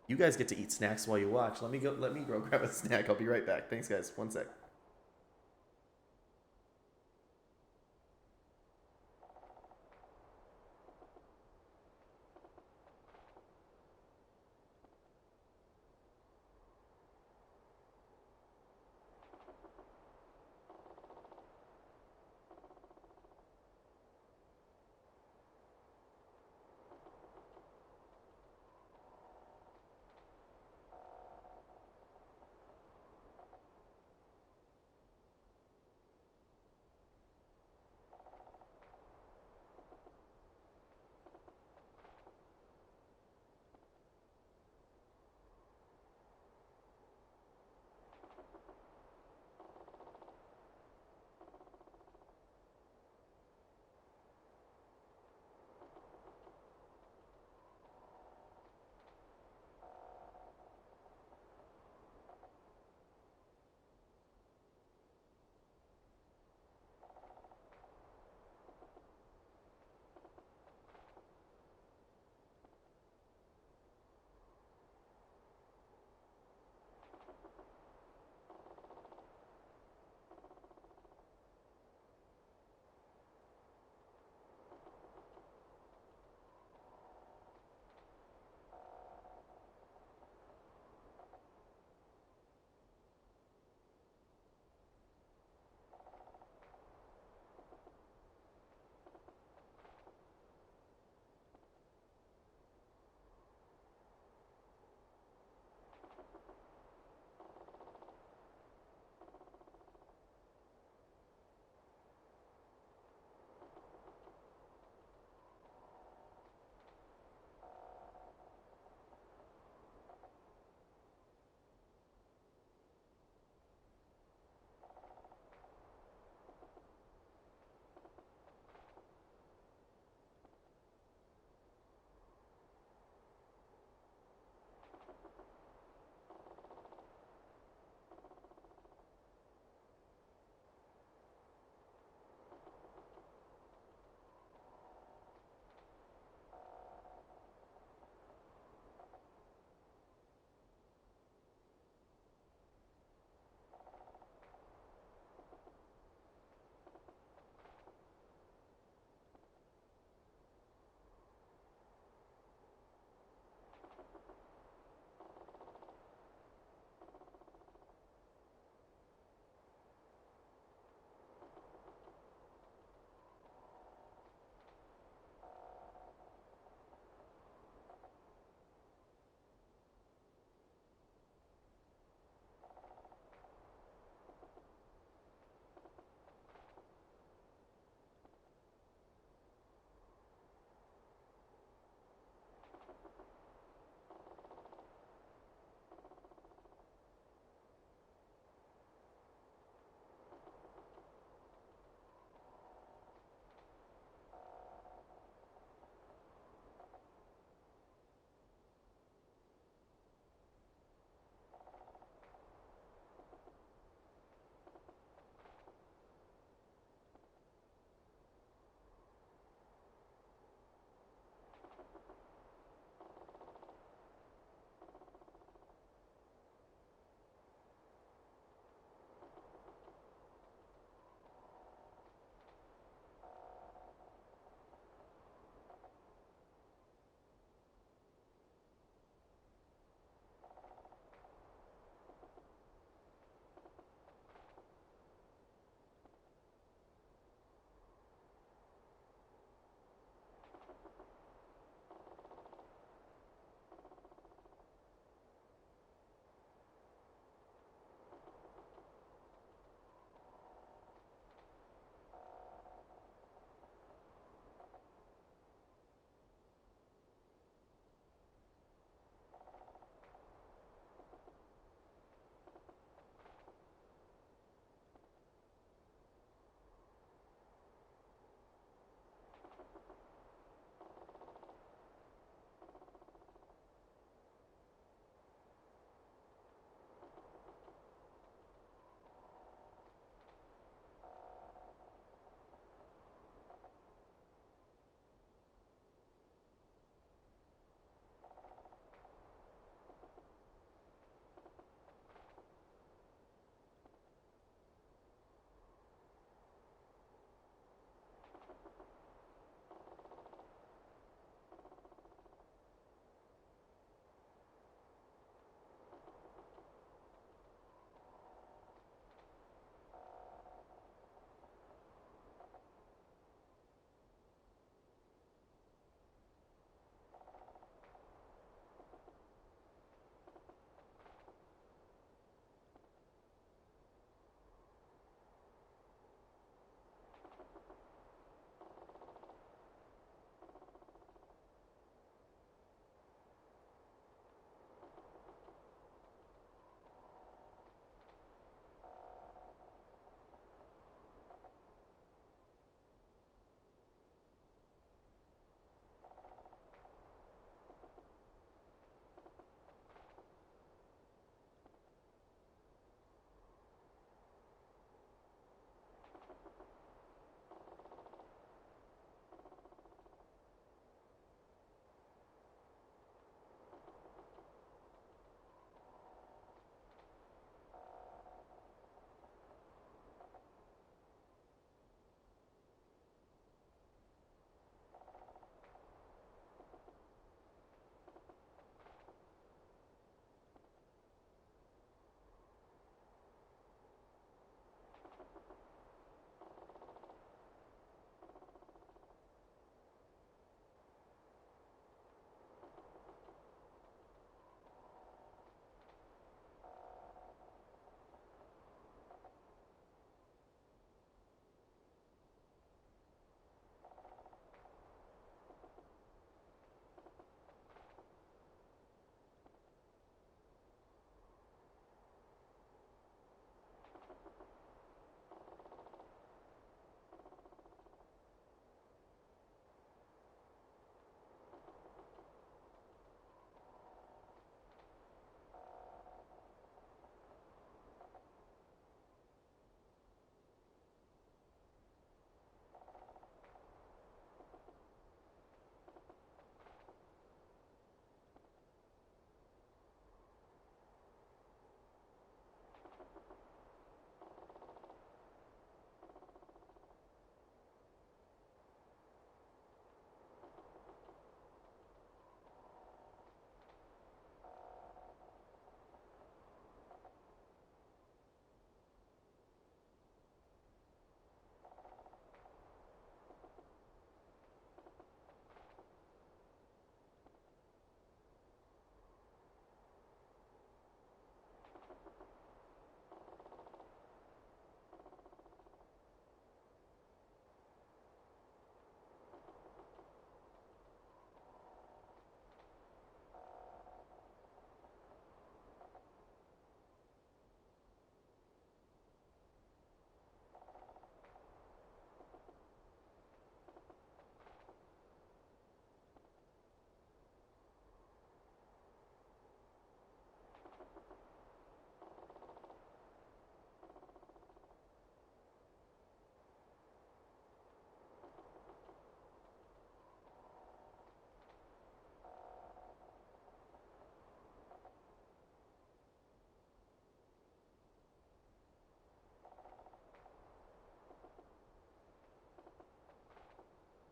You guys get to eat snacks while you watch. Let me go grab a snack. I'll be right back. Thanks, guys. One sec.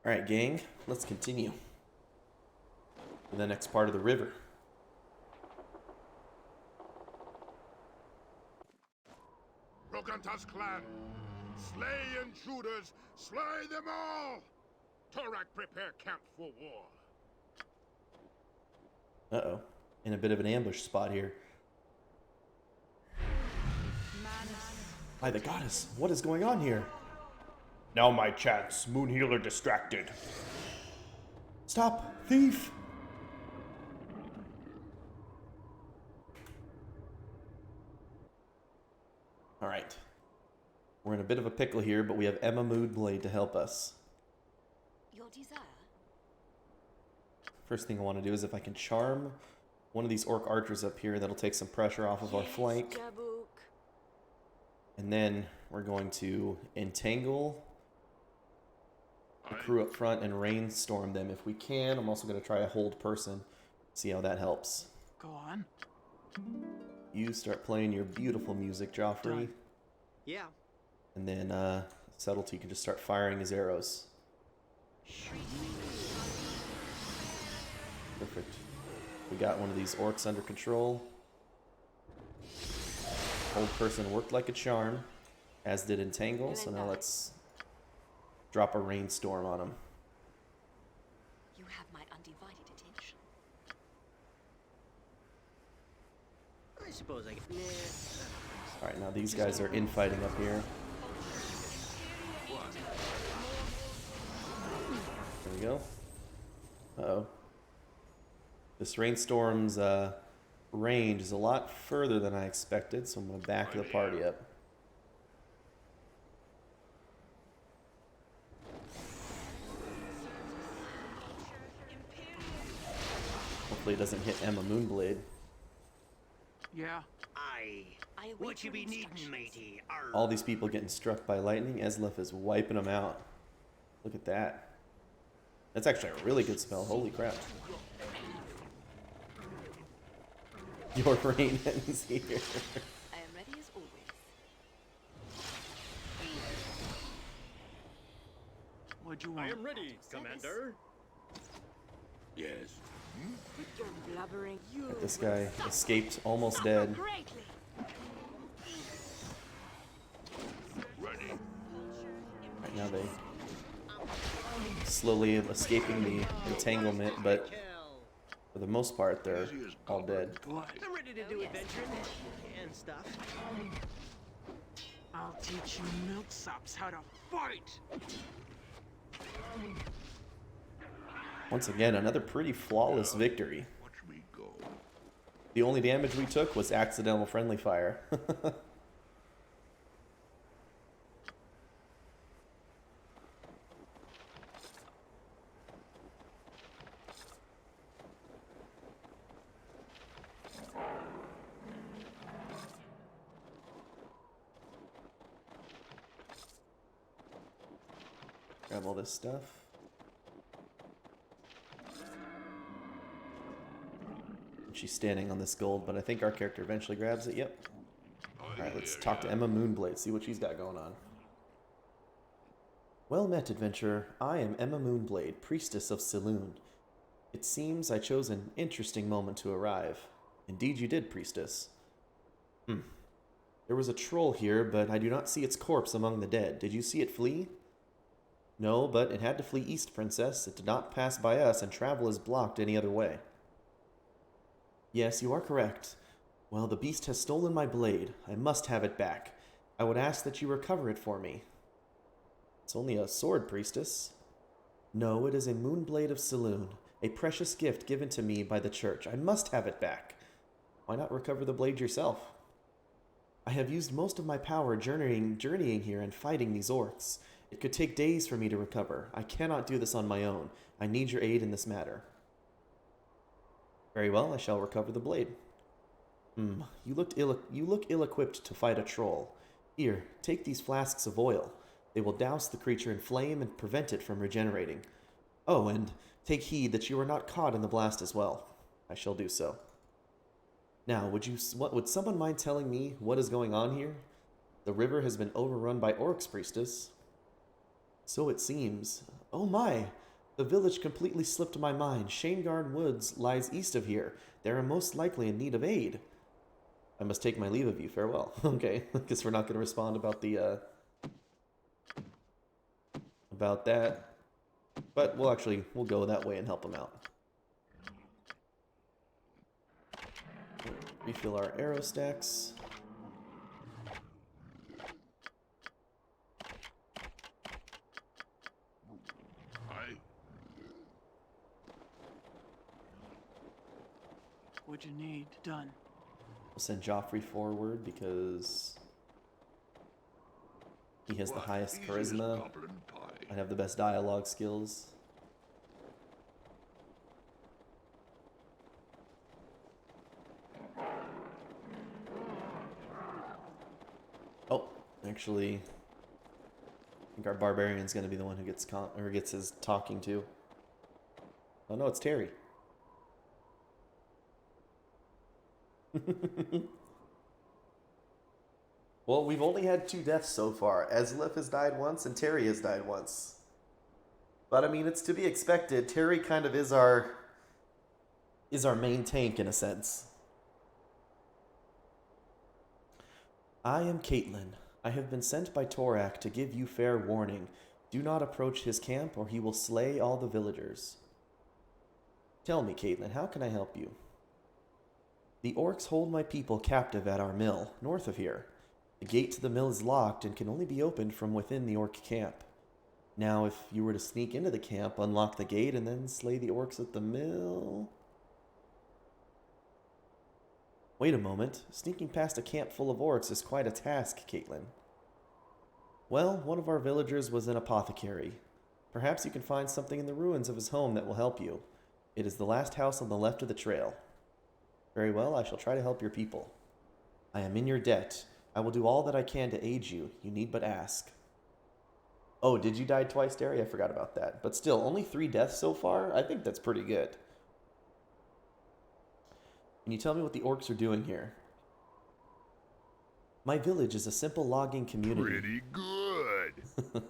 Alright, gang, let's continue to the next part of the river. Broken Tusk clan! Slay intruders! Slay them all! Torak, prepare camp for war. Uh-oh. In a bit of an ambush spot here. By the goddess, what is going on here? Now my chance. Moonhealer distracted. Stop! Thief! Alright. We're in a bit of a pickle here, but we have Emma Moonblade to help us. Your desire? First thing I want to do is if I can charm one of these orc archers up here, that'll take some pressure off of our flank. And then we're going to entangle the crew up front and rainstorm them if we can. I'm also going to try a hold person, see how that helps. Go on. You start playing your beautiful music, Joffrey. Done. Yeah. And then Subtlety can just start firing his arrows. Perfect. We got one of these orcs under control. Hold person worked like a charm, as did Entangle, so now let's drop a rainstorm on him. You have my undivided attention. I suppose I can. Alright, now these guys are infighting up here. There we go. Uh-oh. This rainstorm's range is a lot further than I expected, so I'm going to back the party up. Hopefully it doesn't hit Emma Moonblade. Yeah. What you be needing, matey? All these people getting struck by lightning. Eslef is wiping them out. Look at that. That's actually a really good spell. Holy crap. Your reign ends here. I am ready as always. What'd you I want? am ready, Commander. Yes. With your blubbering, you This guy escaped almost dead. greatly. Ready. Right now they slowly escaping the entanglement, but for the most part they're all dead. Good. I'm ready to do adventuring and stuff. I'll teach you milksops how to fight. Once again, another pretty flawless victory. Watch me go. The only damage we took was accidental friendly fire. Grab all this stuff. She's standing on this gold, but I think our character eventually grabs it. Yep. Alright, let's talk to Emma Moonblade, see what she's got going on. Well met, adventurer. I am Emma Moonblade, priestess of Saloon. It seems I chose an interesting moment to arrive. Indeed you did, priestess. There was a troll here, but I do not see its corpse among the dead. Did you see it flee? No, but it had to flee east, princess. It did not pass by us, and travel is blocked any other way. Yes, you are correct. Well, the beast has stolen my blade. I must have it back. I would ask that you recover it for me. It's only a sword, priestess. No, it is a moonblade of Saloon, a precious gift given to me by the church. I must have it back. Why not recover the blade yourself? I have used most of my power journeying here and fighting these orcs. It could take days for me to recover. I cannot do this on my own. I need your aid in this matter. Very well, I shall recover the blade. You look ill-equipped to fight a troll. Here, take these flasks of oil. They will douse the creature in flame and prevent it from regenerating. Oh, and take heed that you are not caught in the blast as well. I shall do so. Now, would someone mind telling me what is going on here? The river has been overrun by orcs, priestess. So it seems. Oh my! The village completely slipped my mind. Shaengarne Woods lies east of here. They are most likely in need of aid. I must take my leave of you. Farewell. Okay, I guess we're not going to respond about the, about that. But we'll go that way and help them out. Refill our arrow stacks. What you need done. We'll send Joffrey forward because he has the highest charisma. I have the best dialogue skills. Oh, actually, I think our barbarian's going to be the one who gets his talking to. Oh no, it's Terry. Well, we've only had 2 deaths so far. Ezlith has died once and Terry has died once. But I mean, it's to be expected. Terry kind of is our main tank in a sense. I am Caitlin. I have been sent by Torak to give you fair warning. Do not approach his camp or he will slay all the villagers. Tell me, Caitlin, how can I help you? The orcs hold my people captive at our mill, north of here. The gate to the mill is locked and can only be opened from within the orc camp. Now, if you were to sneak into the camp, unlock the gate, and then slay the orcs at the mill... Wait a moment. Sneaking past a camp full of orcs is quite a task, Caitlin. Well, one of our villagers was an apothecary. Perhaps you can find something in the ruins of his home that will help you. It is the last house on the left of the trail. Very well, I shall try to help your people. I am in your debt. I will do all that I can to aid you. You need but ask. Oh, did you die twice, Derry? I forgot about that. But still, only 3 deaths so far? I think that's pretty good. Can you tell me what the orcs are doing here? My village is a simple logging community. Pretty good.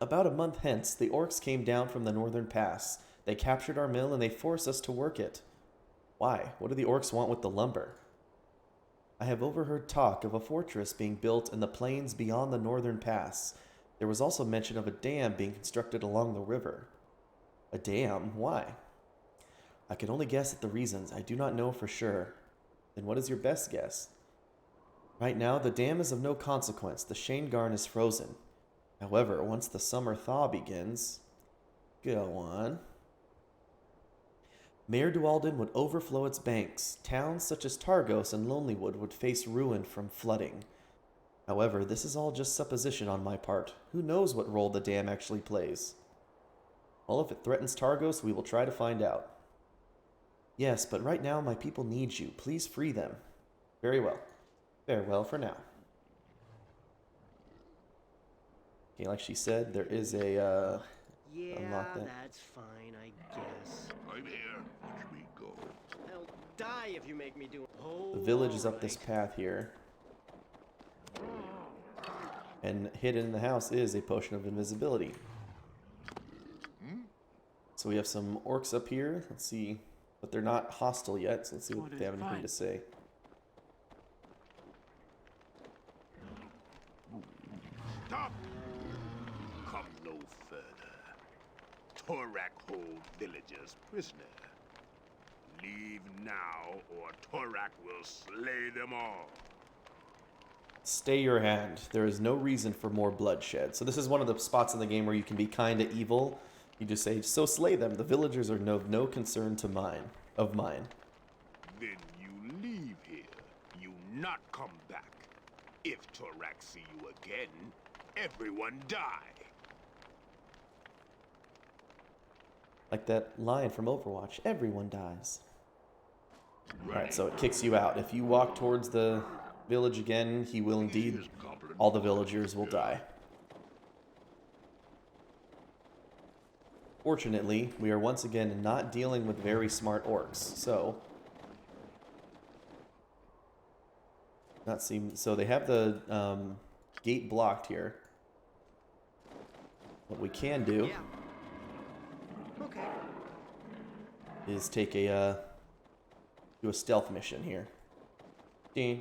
About a month hence, the orcs came down from the northern pass. They captured our mill and they forced us to work it. Why? What do the orcs want with the lumber? I have overheard talk of a fortress being built in the plains beyond the northern pass. There was also mention of a dam being constructed along the river. A dam? Why? I can only guess at the reasons. I do not know for sure. Then what is your best guess? Right now, the dam is of no consequence. The Shaengarne is frozen. However, once the summer thaw begins... Go on. Mare Dualden would overflow its banks. Towns such as Targos and Lonelywood would face ruin from flooding. However, this is all just supposition on my part. Who knows what role the dam actually plays? Well, if it threatens Targos, we will try to find out. Yes, but right now my people need you. Please free them. Very well. Farewell for now. Okay, like she said, there is a, Yeah, unlock that. that's fine, I guess. I'm here. Watch me go. I'll die if you make me do it. Oh, The village is up this path here. And hidden in the house is a potion of invisibility. So we have some orcs up here. Let's see. But they're not hostile yet, so let's see what they have anything to say. Stop! Come no further. Torak hold villagers prisoner. Leave now, or Torak will slay them all. Stay your hand. There is no reason for more bloodshed. So this is one of the spots in the game where you can be kind of evil. You just say, so slay them. The villagers are no concern to mine. Then you leave here. You not come back. If Torak see you again, everyone die. Like that line from Overwatch, everyone dies. Alright, so it kicks you out. If you walk towards the village again, he will indeed, all the villagers will die. Fortunately, we are once again not dealing with very smart orcs, so... So they have the gate blocked here. What we can do Okay. is take a do a stealth mission here. As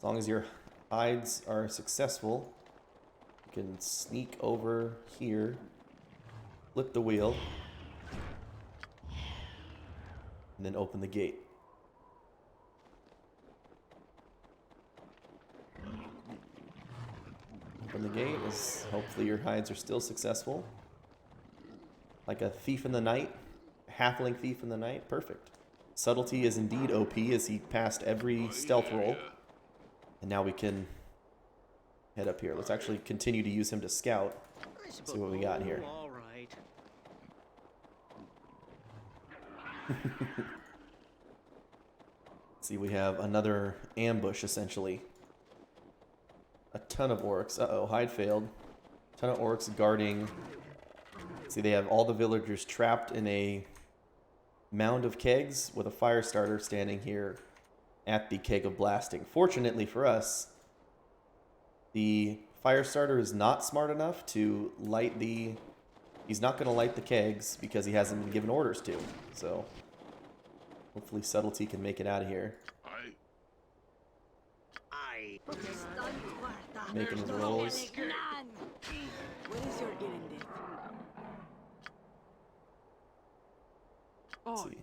long as your hides are successful, you can sneak over here, flip the wheel, and then open the gate. Open the gate as hopefully your hides are still successful. Like a thief in the night, a halfling thief in the night, perfect. Subtlety is indeed OP as he passed every stealth roll. And now we can head up here. Let's actually continue to use him to scout. See what we got here. All right. See, we have another ambush essentially. A ton of orcs. Uh-oh, hide failed. A ton of orcs guarding. See, they have all the villagers trapped in a mound of kegs with a fire starter standing here at the keg of blasting. Fortunately for us, the fire starter is not smart enough to light the... He's not going to light the kegs because he hasn't been given orders to. So, hopefully Subtlety can make it out of here. Making his rolls. What is your errand? Let's see.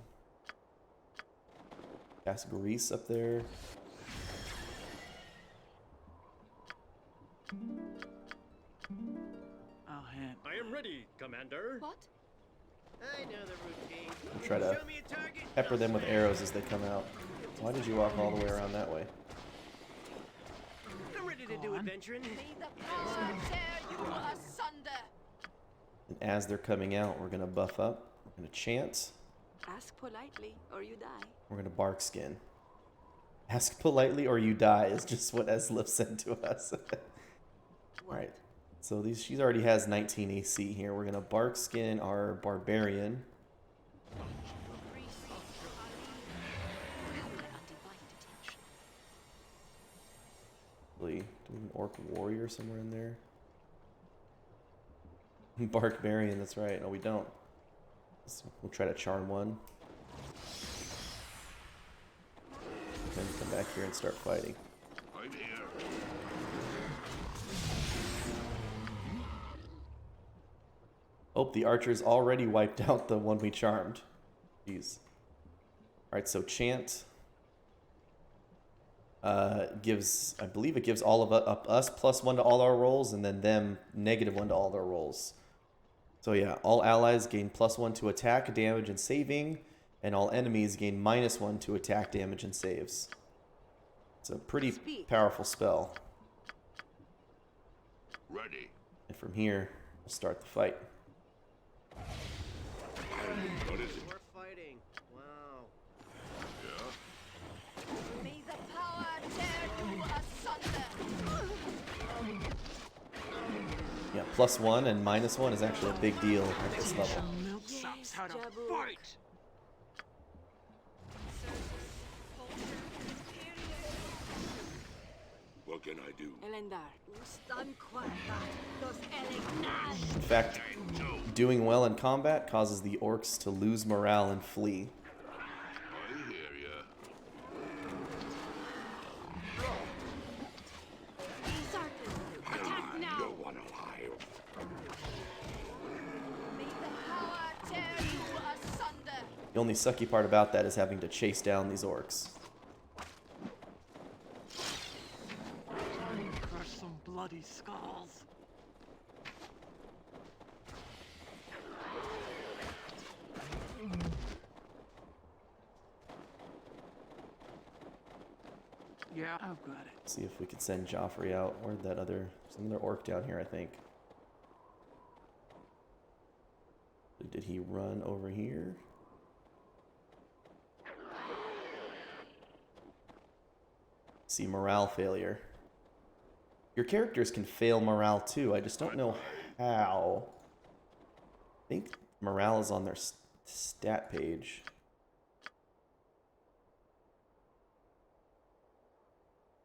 Cast grease up there. I'll hand. I am ready, Commander. What? I know the routine. Try to Show me a target. pepper them with arrows as they come out. Why did you walk all the way around that way? I'm ready to do adventuring. May the power tear you asunder. And as they're coming out, we're going to buff up. We're going to chant. Ask politely, or you die. We're going to bark skin. Ask politely or you die is just what Eslif said to us. Alright. So she already has 19 AC here. We're going to bark skin our barbarian. Do we have an orc warrior somewhere in there? Barbarian, that's right. No, we don't. So we'll try to charm one. Then come back here and start fighting. I'm here. Oh, the archer's already wiped out the one we charmed. Jeez. Alright, so chant gives, I believe it gives all of us +1 to all our rolls, and then them -1 to all their rolls. So yeah, all allies gain +1 to attack, damage, and saving, and all enemies gain -1 to attack, damage, and saves. It's a pretty powerful spell. Ready. And from here, we'll start the fight. What is it? We're fighting. Wow. Yeah? May the power tear you asunder. Yeah, +1 and -1 is actually a big deal at this level. Milksops how to fight. What can I do? Elendar. In fact, doing well in combat causes the orcs to lose morale and flee. I hear ya. No one alive. May the power tear you asunder. The only sucky part about that is having to chase down these orcs. Crush some bloody skulls. Yeah, I've got it. See if we could send Joffrey out. Where'd that some other orc down here, I think. Did he run over here? See, morale failure. Your characters can fail morale too. I just don't know how. I think morale is on their stat page.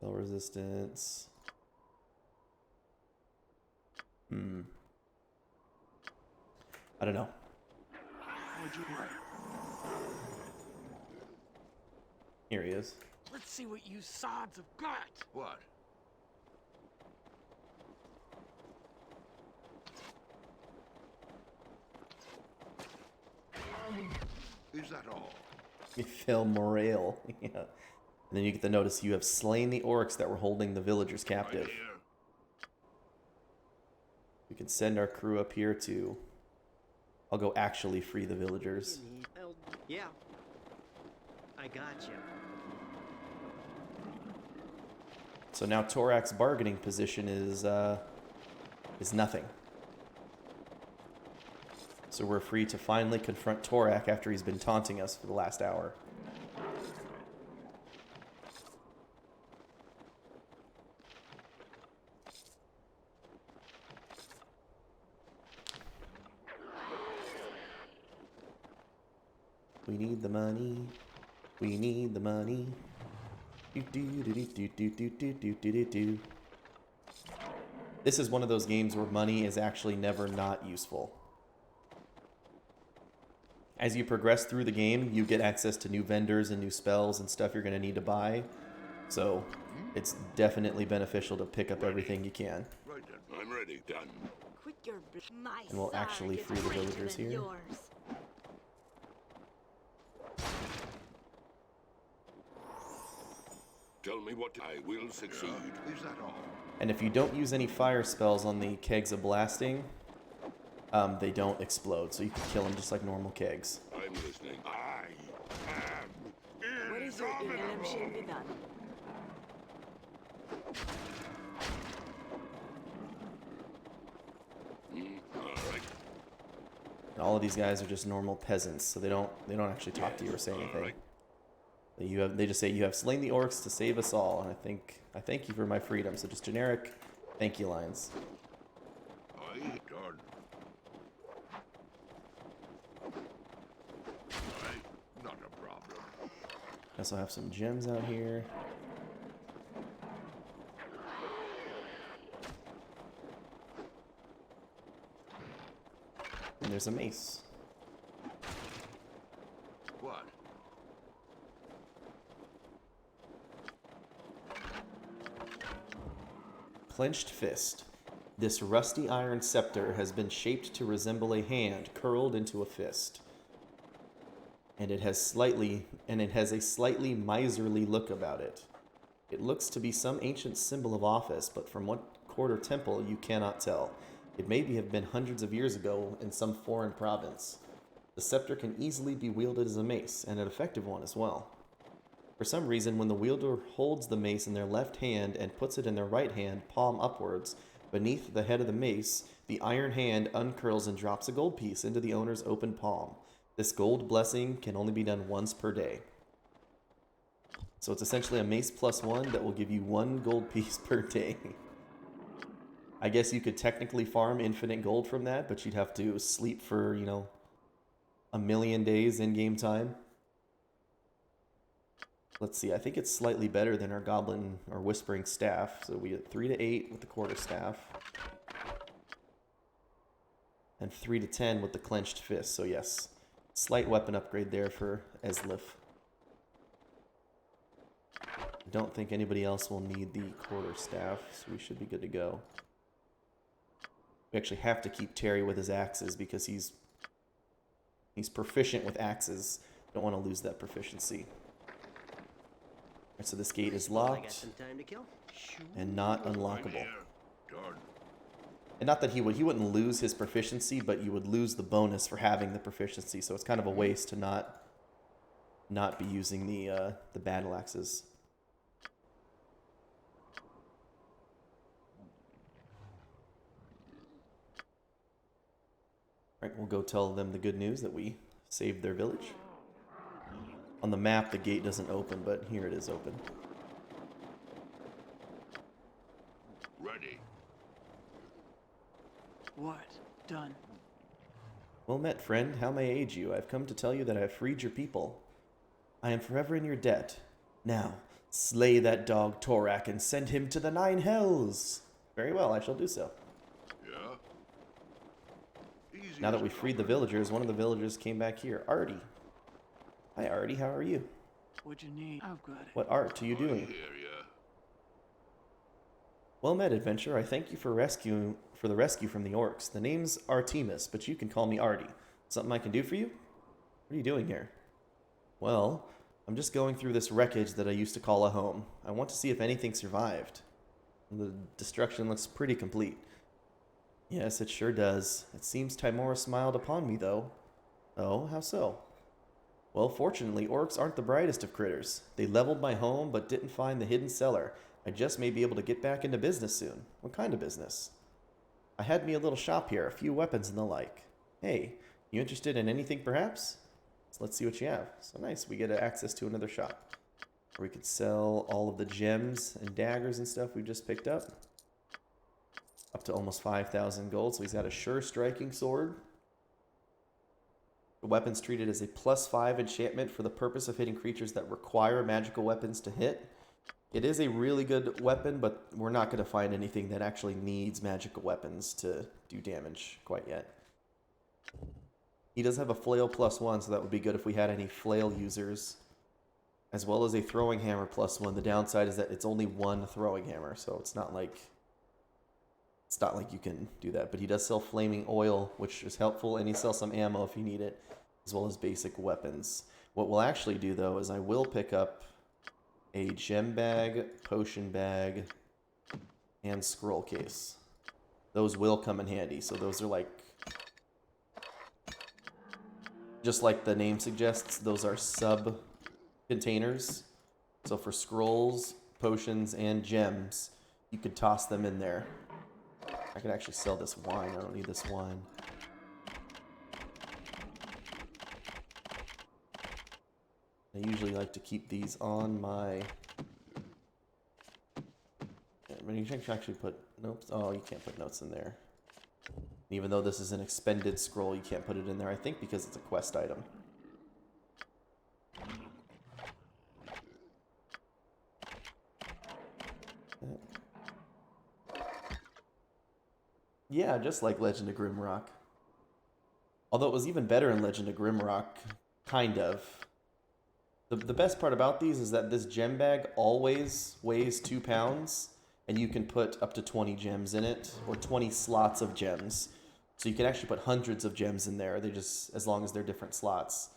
Spell resistance. I don't know. What'd you write? Here he is. Let's see what you sods have got. What? Is that all? You fail morale. Yeah. And then you get the notice you have slain the orcs that were holding the villagers captive. Right here. We can send our crew up here to... I'll go actually free the villagers. Yeah. I got you. So now Torak's bargaining position is nothing. So we're free to finally confront Torak after he's been taunting us for the last hour. We need the money. We need the money. Do. This is one of those games where money is actually never not useful. As you progress through the game, you get access to new vendors and new spells and stuff you're going to need to buy. So it's definitely beneficial to pick up everything you can. Right then. I'm ready. Done. Quit your My And we'll actually free the villagers here. Yours. Tell me what I will succeed. Is that all? And if you don't use any fire spells on the kegs of blasting, they don't explode. So you can kill them just like normal kegs. I'm listening. I am What is your inelem shall be done? all right. And all of these guys are just normal peasants, so they don't actually talk to you or say anything. Right. They just say you have slain the orcs to save us all, and I thank you for my freedom. So just generic thank you lines. I done. Not a problem. I also have some gems out here. And there's a mace. What? Clenched fist. This rusty iron scepter has been shaped to resemble a hand curled into a fist. And it has a slightly miserly look about it. It looks to be some ancient symbol of office, but from what court or temple you cannot tell. It may have been hundreds of years ago in some foreign province. The scepter can easily be wielded as a mace, and an effective one as well. For some reason, when the wielder holds the mace in their left hand and puts it in their right hand, palm upwards, beneath the head of the mace, the iron hand uncurls and drops a gold piece into the owner's open palm. This gold blessing can only be done once per day. So it's essentially a mace +1 that will give you 1 gold piece per day. I guess you could technically farm infinite gold from that, but you'd have to sleep for, 1,000,000 days in game time. Let's see, I think it's slightly better than our goblin or whispering staff. So we get 3 to 8 with the quarterstaff. And 3 to 10 with the clenched fist. So yes, slight weapon upgrade there for Eslif. I don't think anybody else will need the quarterstaff, so we should be good to go. We actually have to keep Terry with his axes because he's proficient with axes. Don't want to lose that proficiency. Alright, so this gate is I got locked some time to kill. and not unlockable. Done. And not that he wouldn't lose his proficiency, but you would lose the bonus for having the proficiency. So it's kind of a waste to not be using the battle axes. Alright, we'll go tell them the good news that we saved their village. On the map, the gate doesn't open, but here it is open. Ready. What? Done. Well met, friend. How may I aid you? I've come to tell you that I have freed your people. I am forever in your debt. Now, Slay that dog Torak and send him to the 9 hells. Very well, I shall do so. Yeah? Easy Now that as we freed the villagers, one of the villagers came back here. Artie. Hi, Artie. How are you? What you need? I've got it. What art are you doing? Here. Well met, adventurer. I thank you for the rescue from the orcs. The name's Artemis, but you can call me Artie. Something I can do for you? What are you doing here? Well, I'm just going through this wreckage that I used to call a home. I want to see if anything survived. The destruction looks pretty complete. Yes, it sure does. It seems Timora smiled upon me, though. Oh, how so? Well, fortunately, orcs aren't the brightest of critters. They leveled my home, but didn't find the hidden cellar. I just may be able to get back into business soon. What kind of business? I had me a little shop here, a few weapons and the like. Hey, you interested in anything, perhaps? So let's see what you have. So nice, we get access to another shop. Where we could sell all of the gems and daggers and stuff we just picked up. Up to almost 5,000 gold, so he's got a sure striking sword. The weapon's treated as a +5 enchantment for the purpose of hitting creatures that require magical weapons to hit. It is a really good weapon, but we're not going to find anything that actually needs magical weapons to do damage quite yet. He does have a flail +1, so that would be good if we had any flail users. As well as a throwing hammer +1. The downside is that it's only one throwing hammer, so it's not like you can do that. But he does sell flaming oil, which is helpful, and he sells some ammo if you need it, as well as basic weapons. What we'll actually do, though, is I will pick up a gem bag, potion bag, and scroll case. Those will come in handy. So those are like, just like the name suggests, those are sub containers. So for scrolls, potions, and gems, you could toss them in there. I could actually sell this wine. I don't need this wine. I usually like to keep these on my... I mean, you can actually put notes. Oh, you can't put notes in there. Even though this is an expended scroll, you can't put it in there, I think, because it's a quest item. Yeah, just like Legend of Grimrock. Although it was even better in Legend of Grimrock, kind of. The best part about these is that this gem bag always weighs 2 pounds, and you can put up to 20 gems in it, or 20 slots of gems. So you can actually put hundreds of gems in there, they just, as long as they're different slots.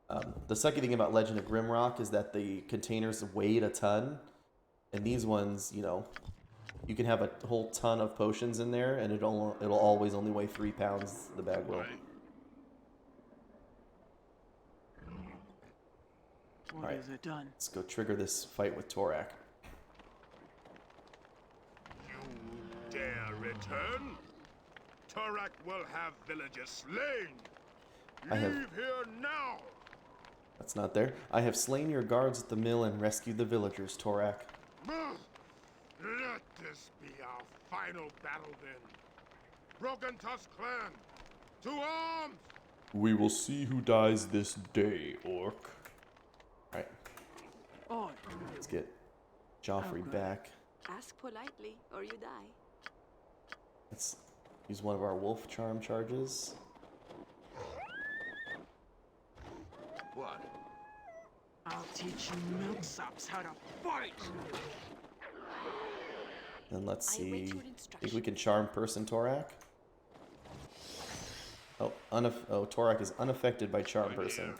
The sucky thing about Legend of Grimrock is that the containers weighed a ton, and these ones, you know, you can have a whole ton of potions in there, and it'll always only weigh 3 pounds, the bag will. What is it done? Let's go trigger this fight with Torak. You dare return? Torak will have villagers slain. Leave here now. That's not there. I have slain your guards at the mill and rescued the villagers, Torak. Let this be our final battle then. Broken Tusk Clan, to arms! We will see who dies this day, Orc. Alright. Oh, Let's get Joffrey back. Ask politely, or you die. Let's use one of our wolf charm charges. What? I'll teach you milksops how to fight. And let's see. Think we can charm person Torak? Oh, Torak is unaffected by charm person.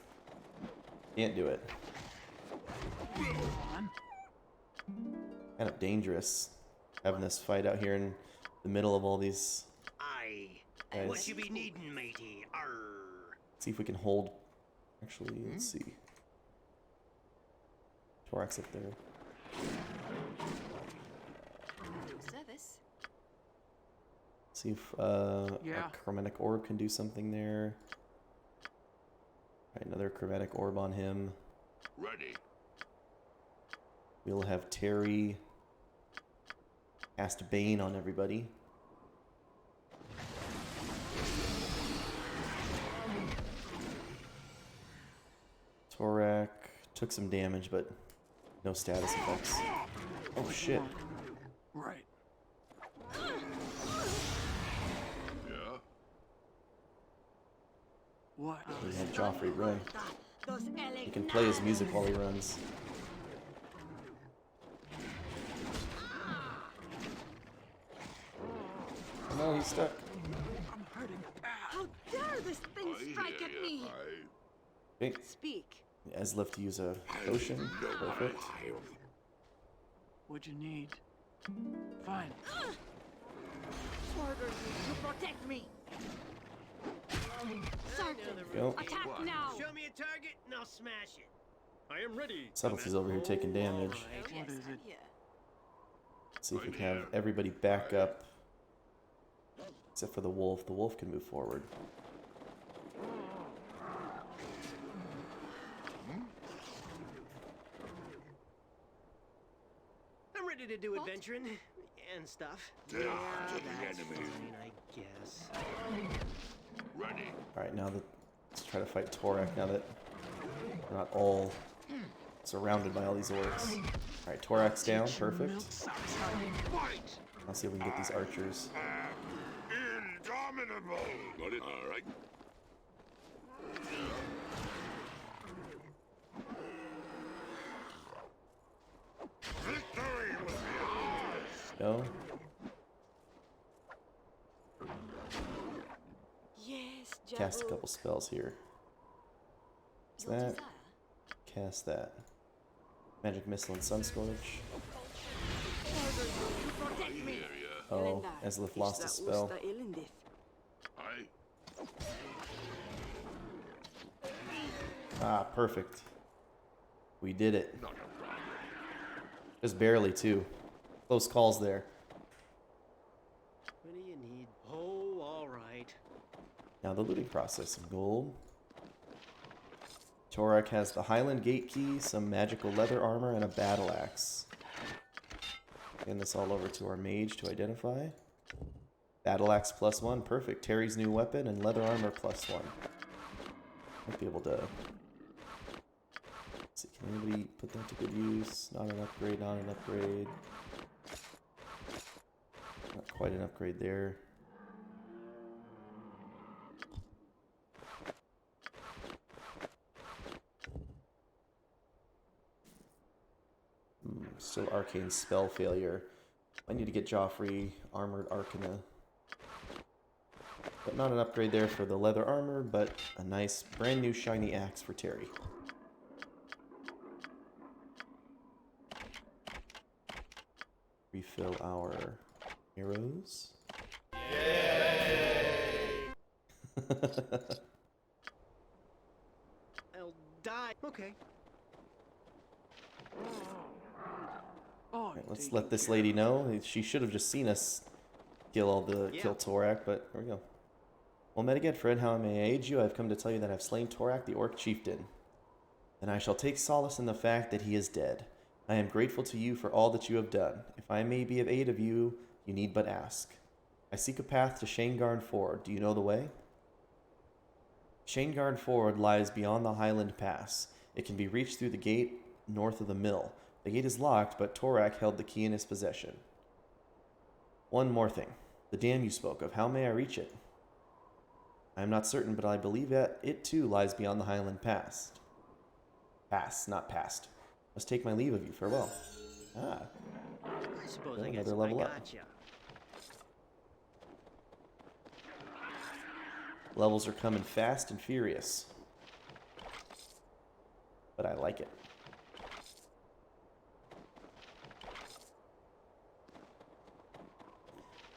Can't do it. Kind of dangerous having this fight out here in the middle of all these guys. What you be needin', matey? Arr. See if we can hold. Actually, let's see. Torak's up there. Service. See if a chromatic orb can do something there. Right, another chromatic orb on him. Ready. We'll have Terry cast Bane on everybody. Torak took some damage, but No status effects. Oh shit. Right. Yeah? What? We have Joffrey run. He can play his music while he runs. No, he's stuck. I'm hurting. How dare this thing strike at me? Okay. Speak. Ezlif to use a potion. Perfect. What'd you need? Fine. Order you to protect me. Sergeant, Go. attack now. Show me a target and I'll smash it. I am ready. Subtlety's over here taking damage. Oh, yes, What is I'm it? here. See if we can have everybody back up. Except for the wolf. The wolf can move forward. I'm ready to do adventuring and stuff. Yeah, that's the enemy. fine, I guess. Ready. Alright, now that let's try to fight Torak now that we're not all surrounded by all these orcs. Alright, Torak's down, perfect. Let's see if we can get these archers. Indomitable! Got it? Alright. Victory will be ours! Go. Yes, Cast a Jabu. couple spells here. What's that? Cast that. Magic Missile and Sun Scorch. Order you to protect me. Oh, Ezlif lost a spell. Aye. Ah, perfect. We did it. Not a problem. Just barely, too. Close calls there. What do you need? Oh, all right. Now the looting process. Some gold. Torak has the Highland Gate Key, some magical leather armor, and a battle axe. Hand this all over to our mage to identify. Battle axe +1, perfect. Terry's new weapon and leather armor +1. Might be able to. Let's see, can anybody put that to good use? Not an upgrade, not an upgrade. Not quite an upgrade there. Still arcane spell failure. I need to get Joffrey armored Arcana. But not an upgrade there for the leather armor, but a nice brand new shiny axe for Terry. Refill our arrows. I'll die. Okay. Oh, Right, let's let this lady know. She should have just seen us kill Torak, but there we go. Well, met again, Fred. How may I aid you? I've come to tell you that I've slain Torak, the Orc chieftain. And I shall take solace in the fact that he is dead. I am grateful to you for all that you have done. If I may be of aid of you, you need but ask. I seek a path to Shaengarne Ford. Do you know the way? Shaengarne Ford lies beyond the Highland Pass. It can be reached through the gate north of the mill. The gate is locked, but Torak held the key in his possession. One more thing. The dam you spoke of, how may I reach it? I am not certain, but I believe that it too lies beyond the Highland Pass. Pass, not past. Must take my leave of you. Farewell. Ah. I suppose Well, I guess another level I up. gotcha. Levels are coming fast and furious. But I like it.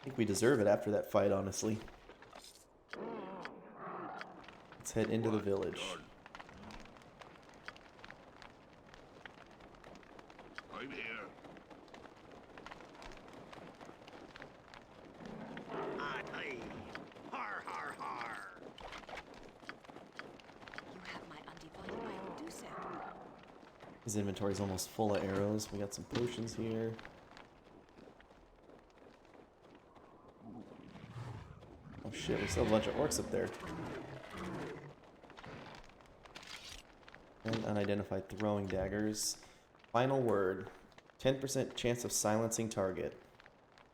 I think we deserve it after that fight, honestly. Let's head into the village. I'm here. Aye. Har, har, har. You have my undivided right. Do so. His inventory's almost full of arrows. We got some potions here. Oh shit, we still have a bunch of orcs up there. And unidentified throwing daggers. Final word. 10% chance of silencing target.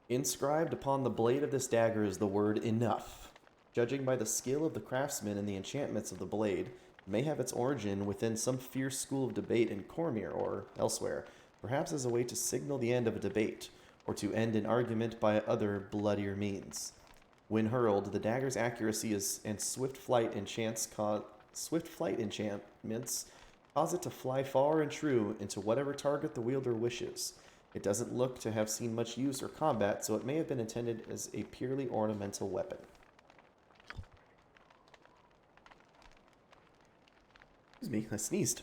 Inscribed upon the blade of this dagger is the word enough. Judging by the skill of the craftsman and the enchantments of the blade, it may have its origin within some fierce school of debate in Cormyr or elsewhere, perhaps as a way to signal the end of a debate, or to end an argument by other bloodier means. When hurled, the dagger's accuracy and swift flight enchantments cause it to fly far and true into whatever target the wielder wishes. It doesn't look to have seen much use or combat, so it may have been intended as a purely ornamental weapon. Excuse me, I sneezed.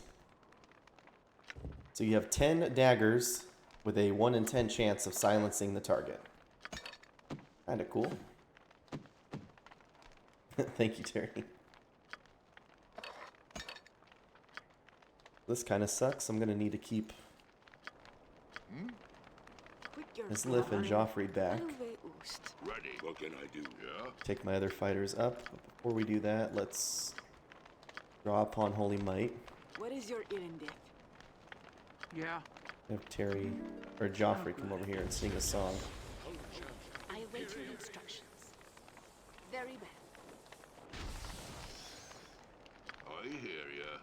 So you have 10 daggers with a 1 in 10 chance of silencing the target. Kinda cool. Thank you, Terry. This kind of sucks. I'm gonna need to keep Islif and Joffrey back. Ready. What can I do? Yeah. Take my other fighters up. But before we do that, let's draw upon Holy Might. What is your errand? Yeah. Have Terry or Joffrey come over here and sing a song. I await your instructions. Very well. I hear ya.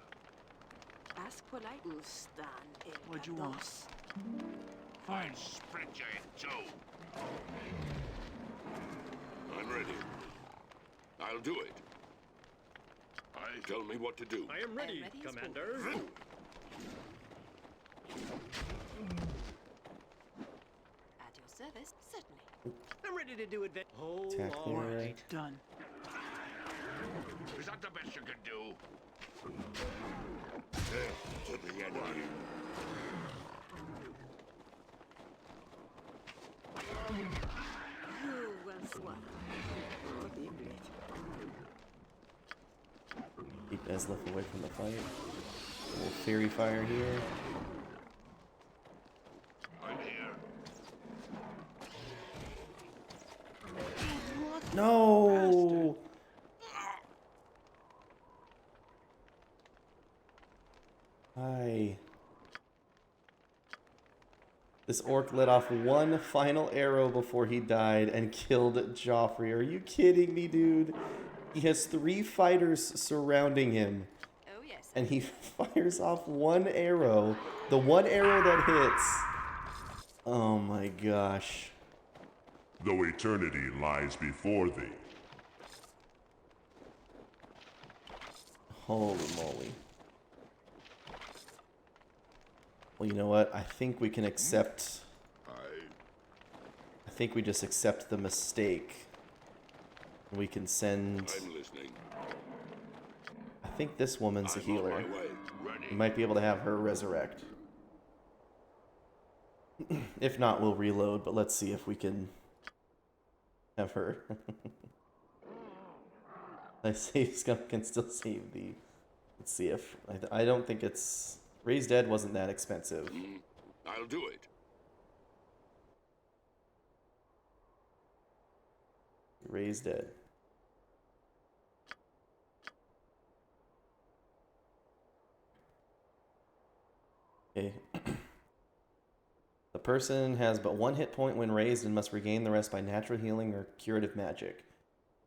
Ask politely. What'd you want? I'll split you in two. I'm ready. I'll do it. Tell me what to do. I am ready, Commander. At your service, certainly. I'm ready to do it. Oh, Attack all there. right. Done. Is that the best you can do? To the enemy. You will swallow. Keep Islif away from the fight. A little fairy fire here. I'm here. No! Hi. This orc let off one final arrow before he died and killed Joffrey. Are you kidding me, dude? He has 3 fighters surrounding him. Oh, yes. And he fires off one arrow. The one arrow that hits. Oh my gosh. Though eternity lies before thee. Holy moly. Well, you know what? I think we can accept... I think we just accept the mistake. We can send... I'm listening. I think this woman's a I'm on healer. my way. Ready. We might be able to have her resurrect. If not, we'll reload, but let's see if we can have her. I save Scum can still save the... Let's see if... I don't think it's... Raised Dead wasn't that expensive. I'll do it. Raised Dead. Okay. The person has but 1 hit point when raised and must regain the rest by natural healing or curative magic.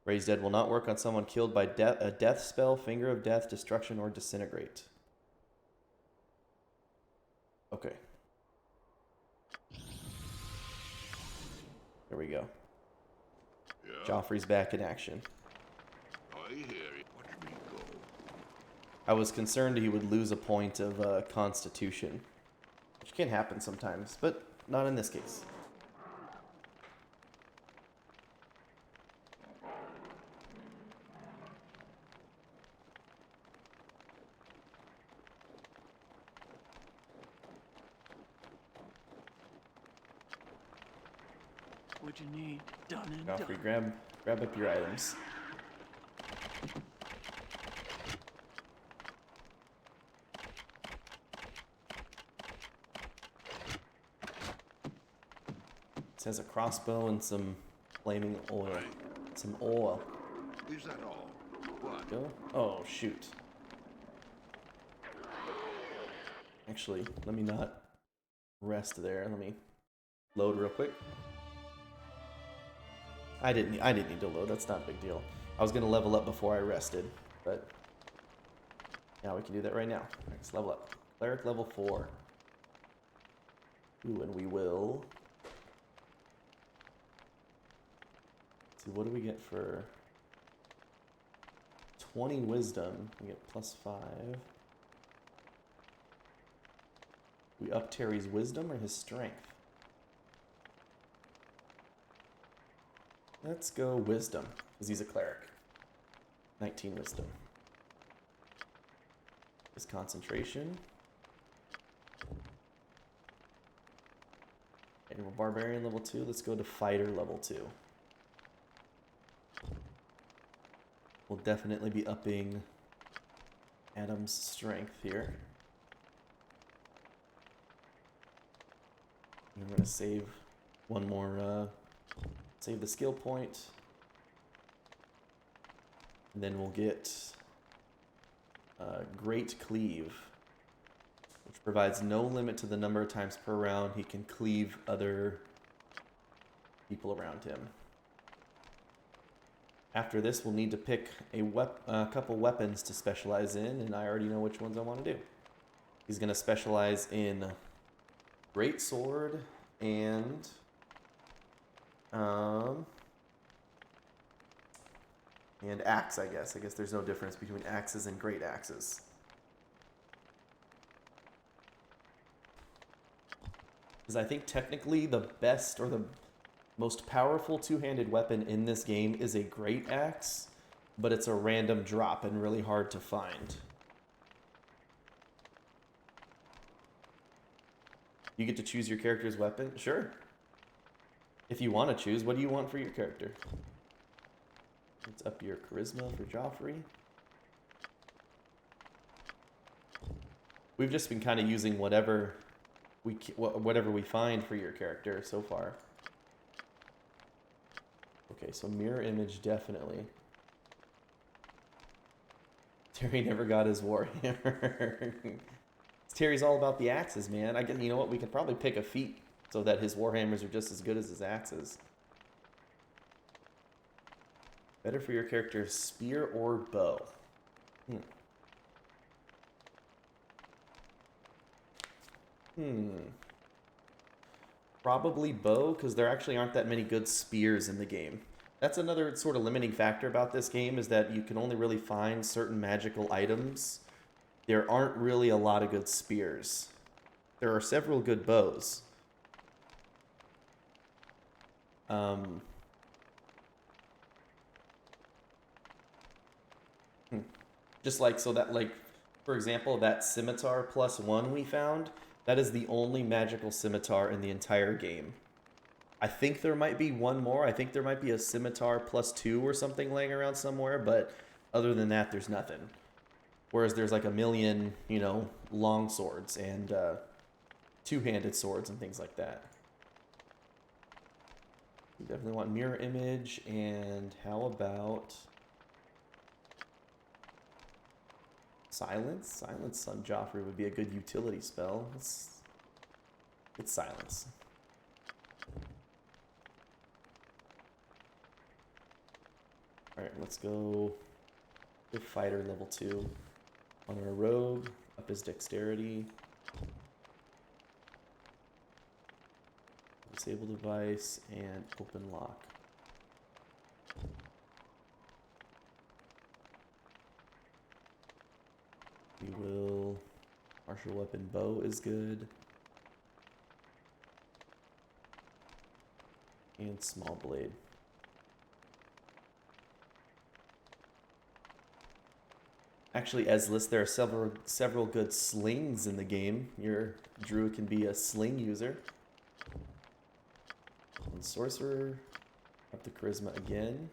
Raised Dead will not work on someone killed by a death spell, Finger of Death, Destruction, or Disintegrate. Okay. There we go. Yeah. Joffrey's back in action. I hear you. Watch me go. I was concerned he would lose a point of Constitution, which can happen sometimes, but not in this case. What you need, done and Joffrey, done. grab up your items. It has a crossbow and some flaming oil. Some oil. Is that all? What? Go? Oh, shoot. Actually, let me not rest there. Let me load real quick. I didn't need to load. That's not a big deal. I was gonna level up before I rested, but now we can do that right now. Let's level up. Cleric level 4. Ooh, and we will. Let's see, what do we get for 20 wisdom? We get +5. We up Terry's wisdom or his strength? Let's go wisdom, because he's a cleric. 19 wisdom. His concentration. And we're barbarian level 2. Let's go to fighter level 2. We'll definitely be upping Adam's strength here. I'm going to save one more, save the skill point. And then we'll get Great Cleave, which provides no limit to the number of times per round he can cleave other people around him. After this, we'll need to pick a couple weapons to specialize in, and I already know which ones I want to do. He's going to specialize in Great Sword and axe, I guess. I guess there's no difference between axes and great axes. Because I think technically the best or the most powerful two-handed weapon in this game is a great axe, but it's a random drop and really hard to find. You get to choose your character's weapon? Sure. If you want to choose, what do you want for your character? Let's up your charisma for Joffrey. We've just been kind of using whatever we find for your character so far. Okay, so mirror image definitely. Terry never got his warhammer. Terry's all about the axes, man. I guess, you know what? We could probably pick a feat so that his warhammers are just as good as his axes. Better for your character, spear or bow? Probably bow, because there actually aren't that many good spears in the game. That's another sort of limiting factor about this game, is that you can only really find certain magical items. There aren't really a lot of good spears. There are several good bows. Just like, so that, like, for example, that scimitar +1 we found, that is the only magical scimitar in the entire game. I think there might be one more. I think there might be a scimitar +2 or something laying around somewhere, but other than that, there's nothing. Whereas there's like a million, you know, long swords and two-handed swords and things like that. You definitely want mirror image, and how about silence? Silence on Joffrey would be a good utility spell. It's silence. Alright, let's go with fighter level 2 on our rogue, up his dexterity. Disable device and open lock. We will, martial weapon bow is good. And small blade. Actually, as list, there are several good slings in the game. Your druid can be a sling user. And sorcerer, up the charisma again.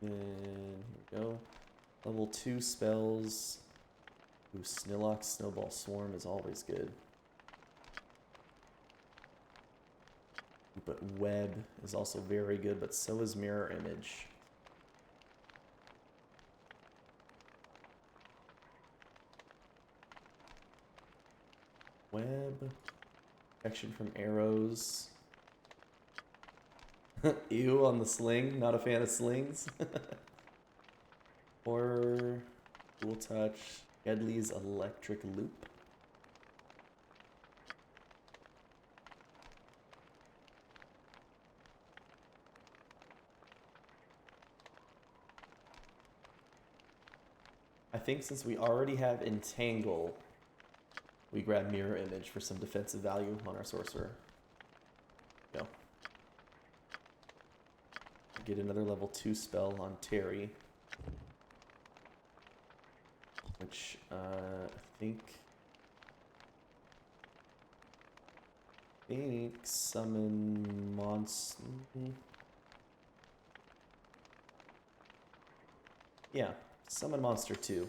And here we go. Level 2 spells. Ooh, Snillock Snowball Swarm is always good. But Web is also very good, but so is Mirror Image. Web. Protection from arrows. Ew on the sling. Not a fan of slings. Horror. Cool touch. Gedley's electric loop. I think since we already have Entangle, we grab Mirror Image for some defensive value on our Sorcerer. Go. Get another level 2 spell on Terry. Which, I think summon monster. Yeah, summon monster 2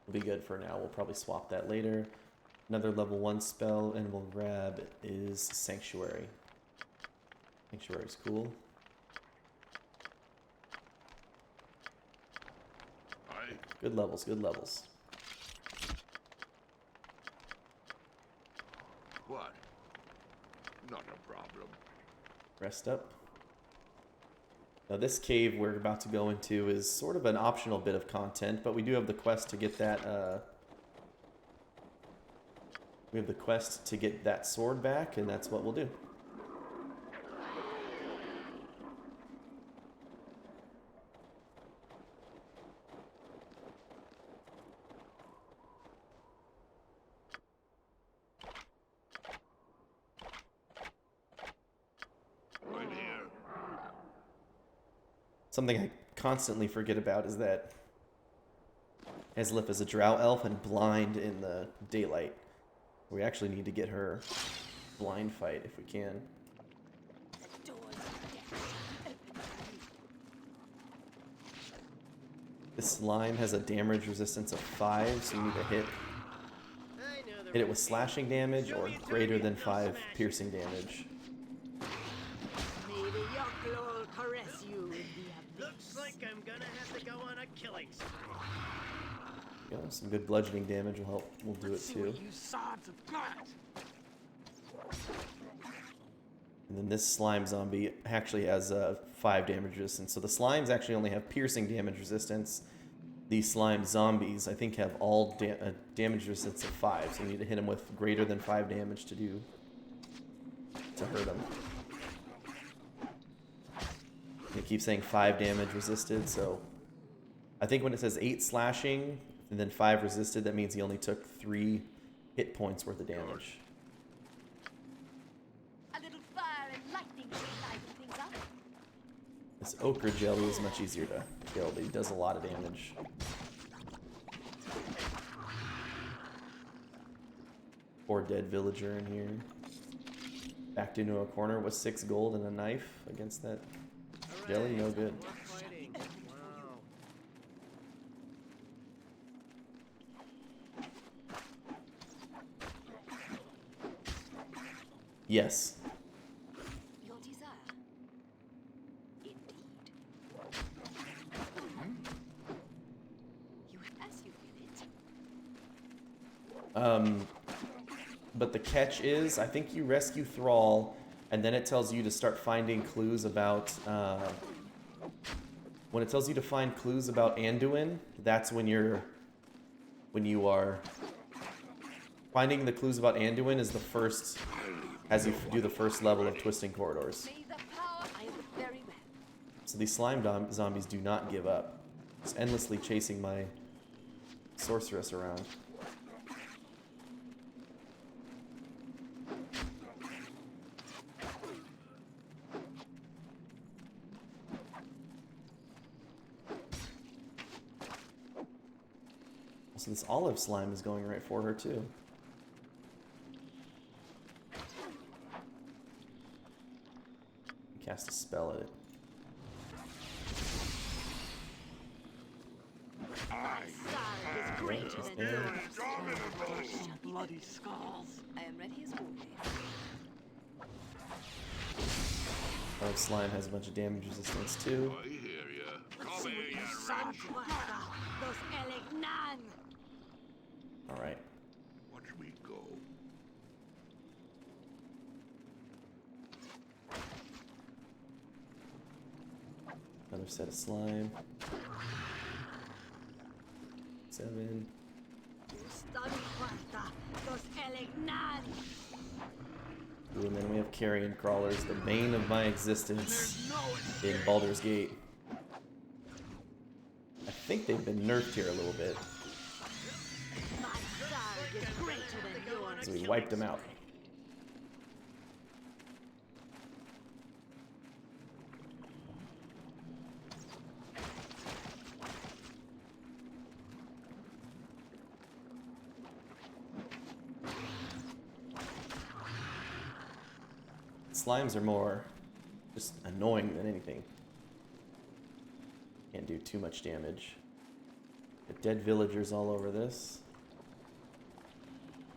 will be good for now. We'll probably swap that later. Another level 1 spell, and we'll grab is Sanctuary. Sanctuary's cool. Good levels, good levels. What? Not a problem. Rest up. Now this cave we're about to go into is sort of an optional bit of content, but we do have the quest to get that, we have the quest to get that sword back, and that's what we'll do. Something I constantly forget about is that Eslif is a drow elf and blind in the daylight. We actually need to get her blind fight if we can. This slime has a damage resistance of 5, so you need to hit it with slashing damage or greater than 5 piercing damage. Looks like I'm gonna have to go on a killing spree. Yeah, some good bludgeoning damage will help. We'll do it too. And then this slime zombie actually has 5 damage resistance. So the slimes actually only have piercing damage resistance. These slime zombies, I think, have all damage resistance of 5. So you need to hit them with greater than 5 damage to hurt them. It keeps saying 5 damage resisted, so I think when it says 8 slashing and then 5 resisted, that means he only took 3 hit points worth of damage. A little fire and lightning should liven things up. This ochre jelly is much easier to kill, but he does a lot of damage. Poor dead villager in here. Backed into a corner with 6 gold and a knife against that jelly, no good. Yes. Your desire. Indeed. You as you will it. But the catch is, I think you rescue Thrall, and then it tells you to start finding clues about, when it tells you to find clues about Anduin, that's when you are, finding the clues about Anduin is the first, as you do the first level of Twisting Corridors. So these slime zombies do not give up. Just endlessly chasing my sorceress around. So this olive slime is going right for her too. Cast a spell at it. Bloody skulls. I am ready as always. Olive slime has a bunch of damage resistance too. I hear ya. Come here, you Those Elegnan. All right. Watch me go. Another set of slime. 7. Ooh, and then we have carrion crawlers, the bane of my existence in Baldur's Gate. I think they've been nerfed here a little bit. So we wiped them out. Slimes are more just annoying than anything. Can't do too much damage. Got dead villagers all over this.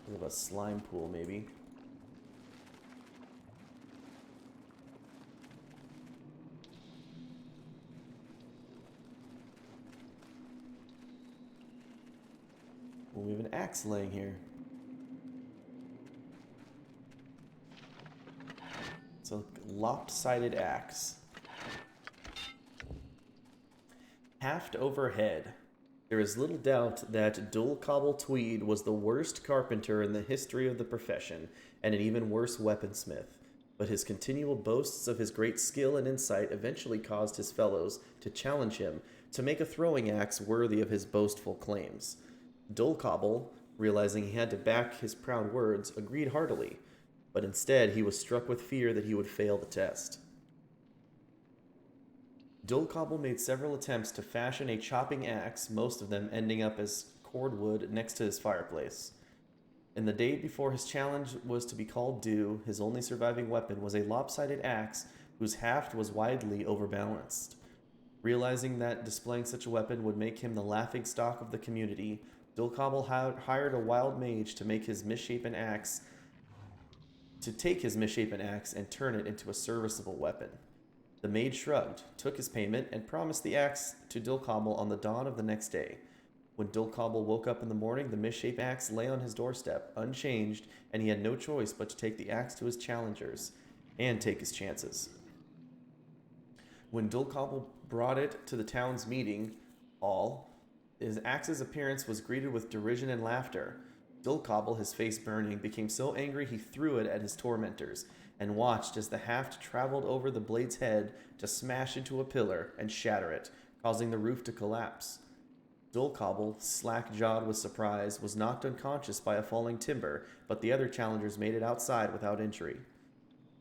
We have a slime pool, maybe. Well, we have an axe laying here. It's a lopsided axe. Haft overhead. There is little doubt that Dul Cobble Tweed was the worst carpenter in the history of the profession, and an even worse weaponsmith. But his continual boasts of his great skill and insight eventually caused his fellows to challenge him to make a throwing axe worthy of his boastful claims. Dul Cobble, realizing he had to back his proud words, agreed heartily, but instead he was struck with fear that he would fail the test. Dul Cobble made several attempts to fashion a chopping axe, most of them ending up as cordwood next to his fireplace. In the day before his challenge was to be called due, his only surviving weapon was a lopsided axe whose haft was widely overbalanced. Realizing that displaying such a weapon would make him the laughingstock of the community, Dul Cobble hired a wild mage to take his misshapen axe and turn it into a serviceable weapon. The mage shrugged, took his payment, and promised the axe to Dul Cobble on the dawn of the next day. When Dul Cobble woke up in the morning, the misshapen axe lay on his doorstep, unchanged, and he had no choice but to take the axe to his challengers and take his chances. When Dul Cobble brought it to the town's meeting hall, his axe's appearance was greeted with derision and laughter. Dul Cobble, his face burning, became so angry he threw it at his tormentors, and watched as the haft traveled over the blade's head to smash into a pillar and shatter it, causing the roof to collapse. Dul Cobble, slack-jawed with surprise, was knocked unconscious by a falling timber, but the other challengers made it outside without injury.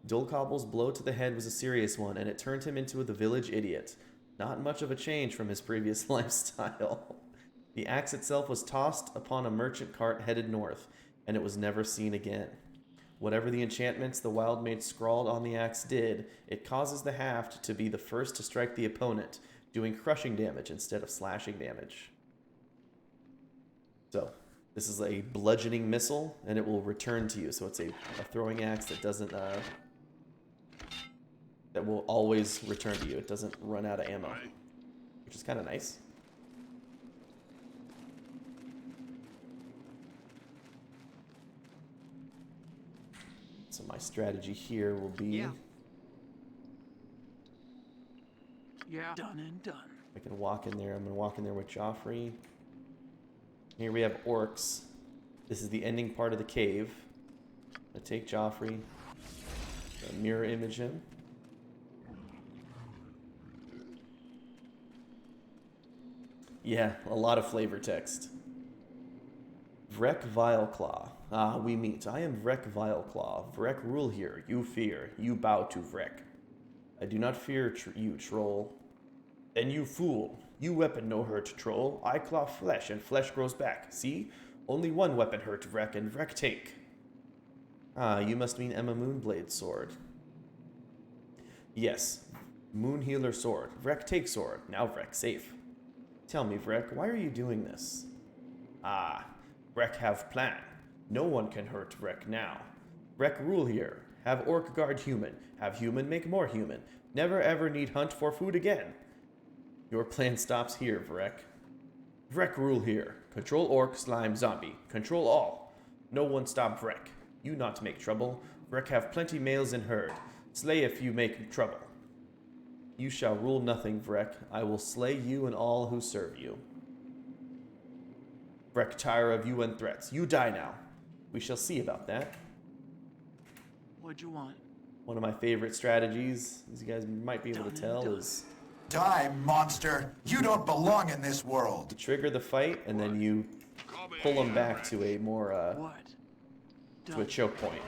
Dul Cobble's blow to the head was a serious one, and it turned him into the village idiot. Not much of a change from his previous lifestyle. The axe itself was tossed upon a merchant cart headed north, and it was never seen again. Whatever the enchantments the wild mage scrawled on the axe did, it causes the haft to be the first to strike the opponent, doing crushing damage instead of slashing damage. So, this is a bludgeoning missile, and it will return to you. So it's a throwing axe that doesn't, that will always return to you. It doesn't run out of ammo, which is kind of nice. So my strategy here will be... Yeah. Done and done. I can walk in there. I'm going to walk in there with Joffrey. Here we have orcs. This is the ending part of the cave. I'm going to take Joffrey. Mirror image him. Yeah, a lot of flavor text. Vrek Vileclaw. Ah, we meet. I am Vrek Vileclaw. Vrek rule here. You fear. You bow to Vrek. I do not fear you, troll. Then you fool. You weapon no hurt, troll. I claw flesh, and flesh grows back. See? Only one weapon hurt Vrek, and Vrek take. Ah, you must mean Emma Moonblade's sword. Yes. Moonhealer sword. Vrek take sword. Now Vrek safe. Tell me, Vrek, why are you doing this? Ah, Vrek have plan. No one can hurt Vrek now. Vrek rule here. Have orc guard human. Have human make more human. Never ever need hunt for food again. Your plan stops here, Vrek. Vrek rule here. Control orc, slime, zombie. Control all. No one stop Vrek. You not make trouble. Vrek have plenty males in herd. Slay if you make trouble. You shall rule nothing, Vrek. I will slay you and all who serve you. Vrek, tire of you and threats. You die now. We shall see about that. What'd you want? One of my favorite strategies, as you guys might be able to tell, is Die, monster! You don't belong in this world! you trigger the fight, and then you pull them back to a more, to a choke point.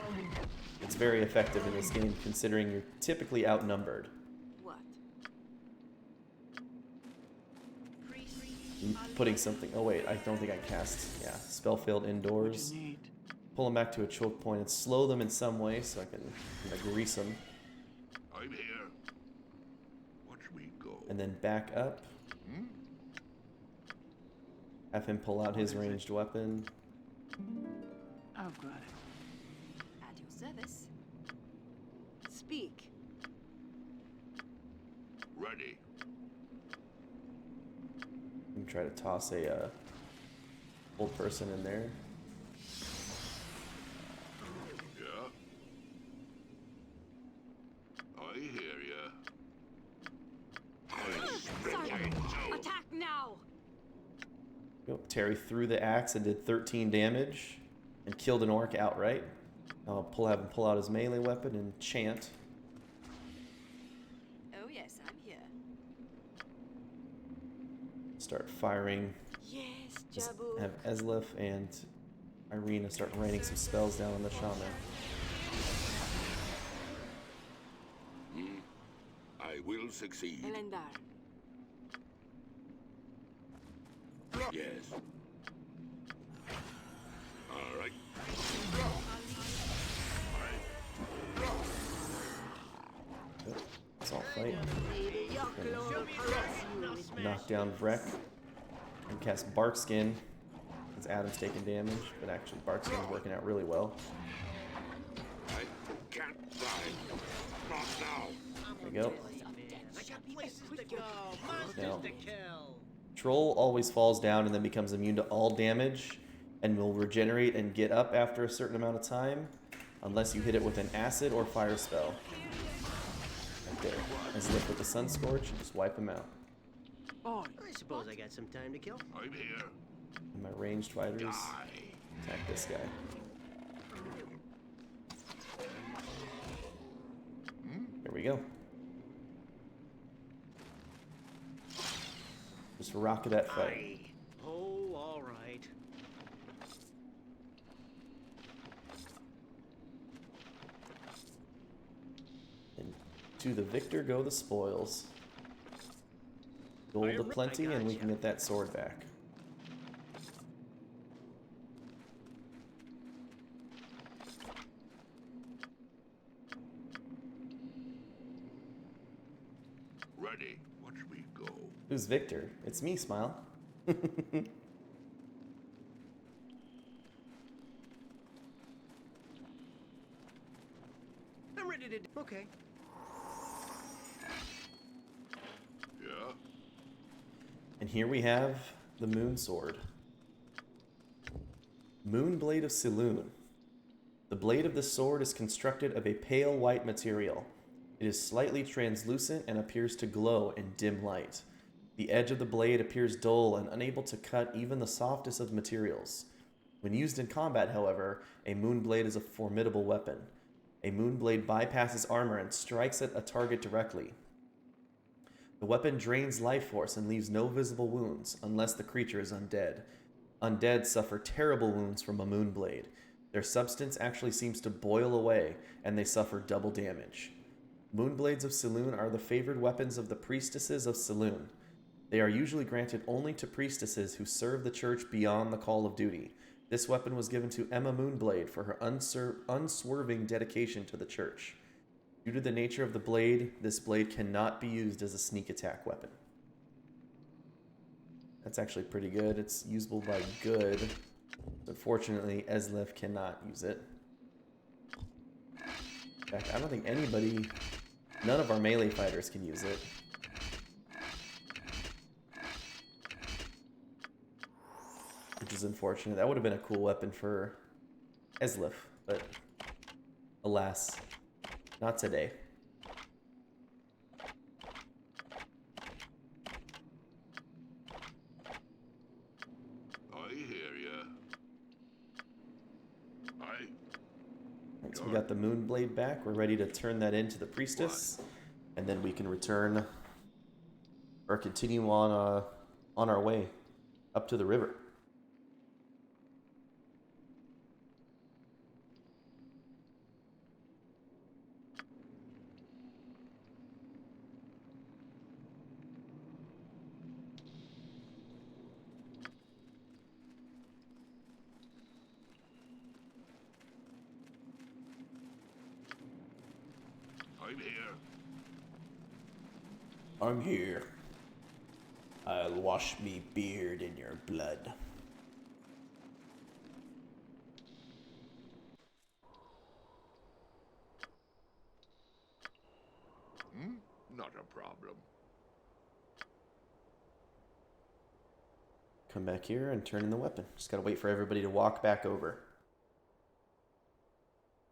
It's very effective in this game, considering you're typically outnumbered. What? Putting something, oh wait, I don't think I can cast, yeah, spell failed indoors. Pull them back to a choke point and slow them in some way so I can grease them. I'm here. Watch me go. And then back up. Have him pull out his ranged weapon. I've got it. At your service. Speak. Ready. And try to toss a old person in there. Yeah. I hear ya. Attack now! Yep, Terry threw the axe and did 13 damage and killed an orc outright. I'll have him pull out his melee weapon and chant. Oh yes, I'm here. Start firing. Yes, Jabu. Have Eslif and Irina start raining some spells down on the shaman. I will succeed. Elendar. Yes. All right. It's all fight. Knock down Vrek. And cast Barkskin. Because Adam's taking damage, but actually Barkskin's working out really well. I can't die. Not now. There you go. I got places to go, monsters Now, to kill. Troll always falls down and then becomes immune to all damage and will regenerate and get up after a certain amount of time unless you hit it with an acid or fire spell. Right there. As if with the Sun Scorch, you just wipe him out. Oh, I suppose I got some time to kill. I'm here. And my ranged fighters attack this guy. There we go. Just rocket that fight. Oh, all right. And to the victor go the spoils. Gold aplenty, and we can get that sword back. Ready. Watch me go. Who's Victor? It's me, Smile. I'm ready to. Okay. Yeah. And here we have the Moon Sword. Moon Blade of Saloon. The blade of the sword is constructed of a pale white material. It is slightly translucent and appears to glow in dim light. The edge of the blade appears dull and unable to cut even the softest of materials. When used in combat, however, a moon blade is a formidable weapon. A moon blade bypasses armor and strikes at a target directly. The weapon drains life force and leaves no visible wounds, unless the creature is undead. Undead suffer terrible wounds from a moon blade. Their substance actually seems to boil away, and they suffer double damage. Moonblades of Saloon are the favored weapons of the priestesses of Saloon. They are usually granted only to priestesses who serve the church beyond the call of duty. This weapon was given to Emma Moonblade for her unswerving dedication to the church. Due to the nature of the blade, this blade cannot be used as a sneak attack weapon. That's actually pretty good. It's usable by good. Unfortunately, Eslif cannot use it. In fact, I don't think anybody, none of our melee fighters can use it. Which is unfortunate. That would have been a cool weapon for Eslif, but alas, not today. Right, so we got the moon blade back. We're ready to turn that into the priestess, and then we can return or continue on our way up to the river. I'm here. I'm here. I'll wash me beard in your blood. Not a problem. Come back here and turn in the weapon. Just gotta wait for everybody to walk back over.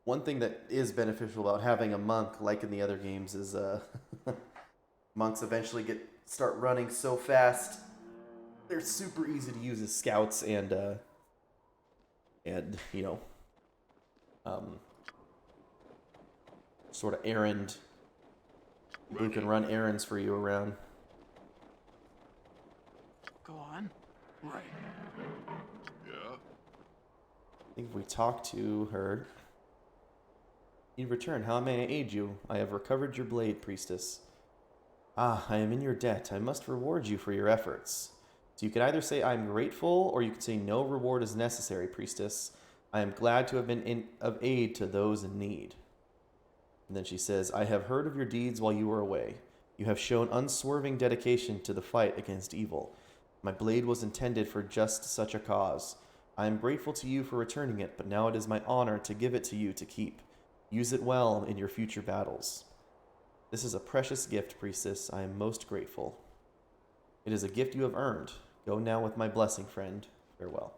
One thing that is beneficial about having a monk, like in the other games, is monks eventually start running so fast. They're super easy to use as scouts and you know, sort of errand. Who can run errands for you around. Go on. Right. Yeah? I think if we talk to her... In return, how may I aid you? I have recovered your blade, priestess. Ah, I am in your debt. I must reward you for your efforts. So you can either say I am grateful, or you can say no reward is necessary, priestess. I am glad to have been of aid to those in need. And then she says, I have heard of your deeds while you were away. You have shown unswerving dedication to the fight against evil. My blade was intended for just such a cause. I am grateful to you for returning it, but now it is my honor to give it to you to keep. Use it well in your future battles. This is a precious gift, priestess. I am most grateful. It is a gift you have earned. Go now with my blessing, friend. Farewell.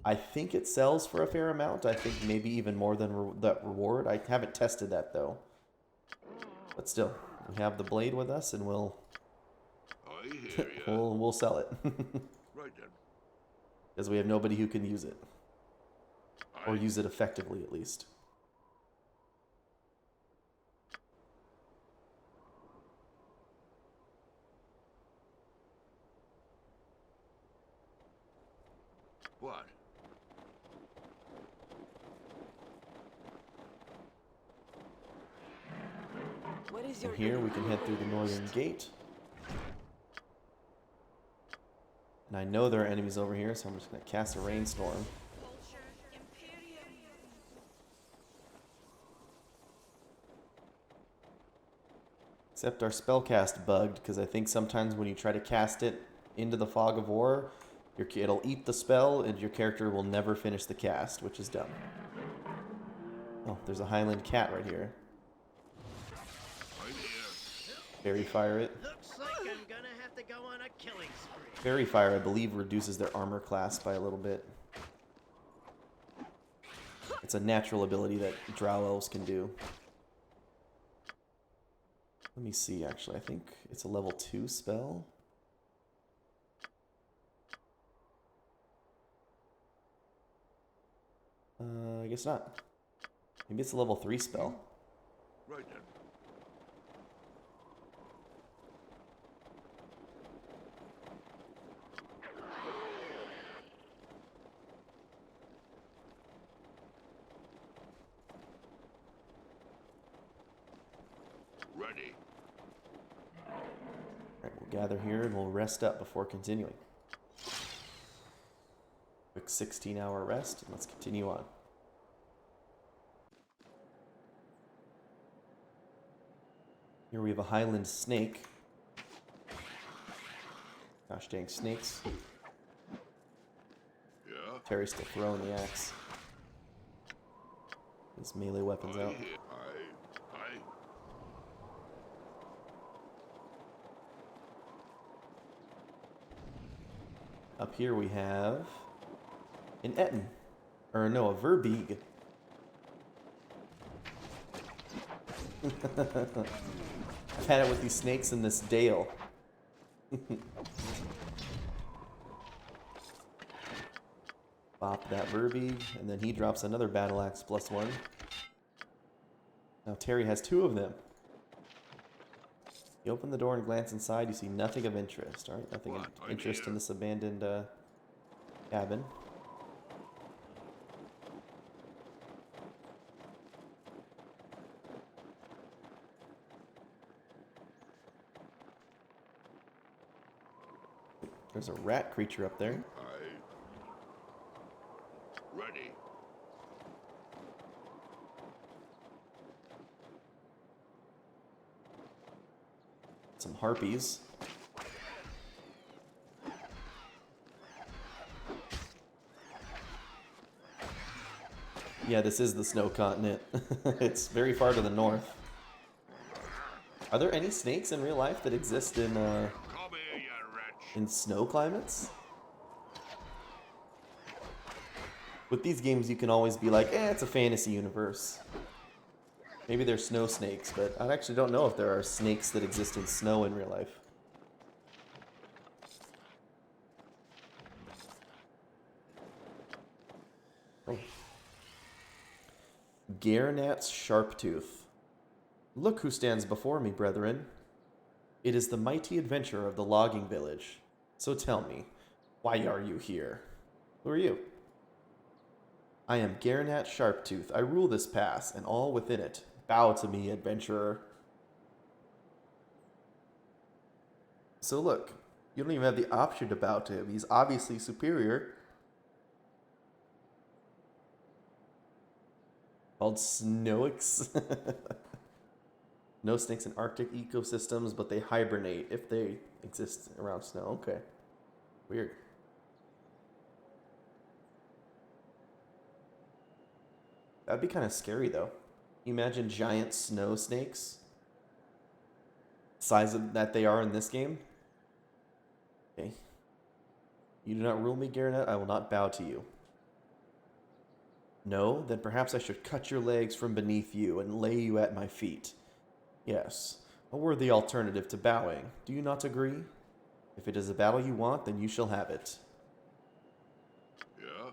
I think it sells for a fair amount. I think maybe even more than that reward. I haven't tested that, though. But still, we have the blade with us, and we'll we'll sell it. Right then. Because we have nobody who can use it. Or use it effectively, at least. What? And here we can head through the northern gate. And I know there are enemies over here, so I'm just going to cast a rainstorm. Except our spellcast bugged, because I think sometimes when you try to cast it into the fog of war, it'll eat the spell, and your character will never finish the cast, which is dumb. Oh, there's a Highland cat right here. Fairy fire it. Looks like I'm gonna have to go on a killing spree. Fairy fire, I believe, reduces their armor class by a little bit. It's a natural ability that drow elves can do. Let me see, actually. I think it's a level 2 spell. I guess not. Maybe it's a level 3 spell. Right then. Ready. Alright, we'll gather here and we'll rest up before continuing. Quick 16-hour rest, and let's continue on. Here we have a Highland snake. Gosh dang snakes. Yeah? Terry's still throwing the axe. His melee weapons out. Up here we have an Etten. Or no, a Verbeeg. I've had it with these snakes in this dale. Pop that verbiage, and then he drops another battle axe +1. Now Terry has 2 of them. You open the door and glance inside, you see nothing of interest. Alright, nothing of interest in this abandoned cabin. There's a rat creature up there. Ready. Some harpies. Yeah, this is the snow continent. It's very far to the north. Are there any snakes in real life that exist in snow climates? With these games, you can always be like, it's a fantasy universe. Maybe they're snow snakes, but I actually don't know if there are snakes that exist in snow in real life. Oh. Garnat's Sharptooth. Look who stands before me, brethren. It is the mighty adventurer of the logging village. So tell me, why are you here? Who are you? I am Garnat Sharptooth. I rule this pass and all within it. Bow to me, adventurer. So look, you don't even have the option to bow to him. He's obviously superior. Called Snoix. No snakes in Arctic ecosystems, but they hibernate if they exist around snow. Okay. Weird. That'd be kind of scary, though. You imagine giant snow snakes? Size of that they are in this game? Okay. You do not rule me, Garnet. I will not bow to you. No? Then perhaps I should cut your legs from beneath you and lay you at my feet. Yes, a worthy alternative to bowing. Do you not agree? If it is a battle you want, then you shall have it. Yeah?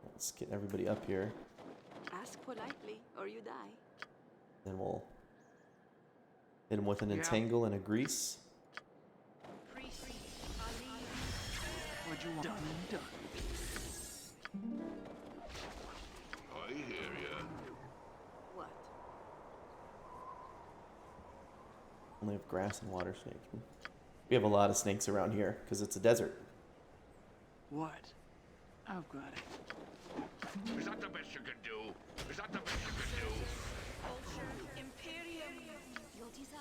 Let's get everybody up here. Ask politely, or you die. Then we'll hit him with an entangle and a grease. What you want done and done. I hear ya. What? Only have grass and water snakes. We have a lot of snakes around here because it's a desert. What? I've got it. Is that the best you can do? Is that the best you can do? Culture, Imperium, your desire.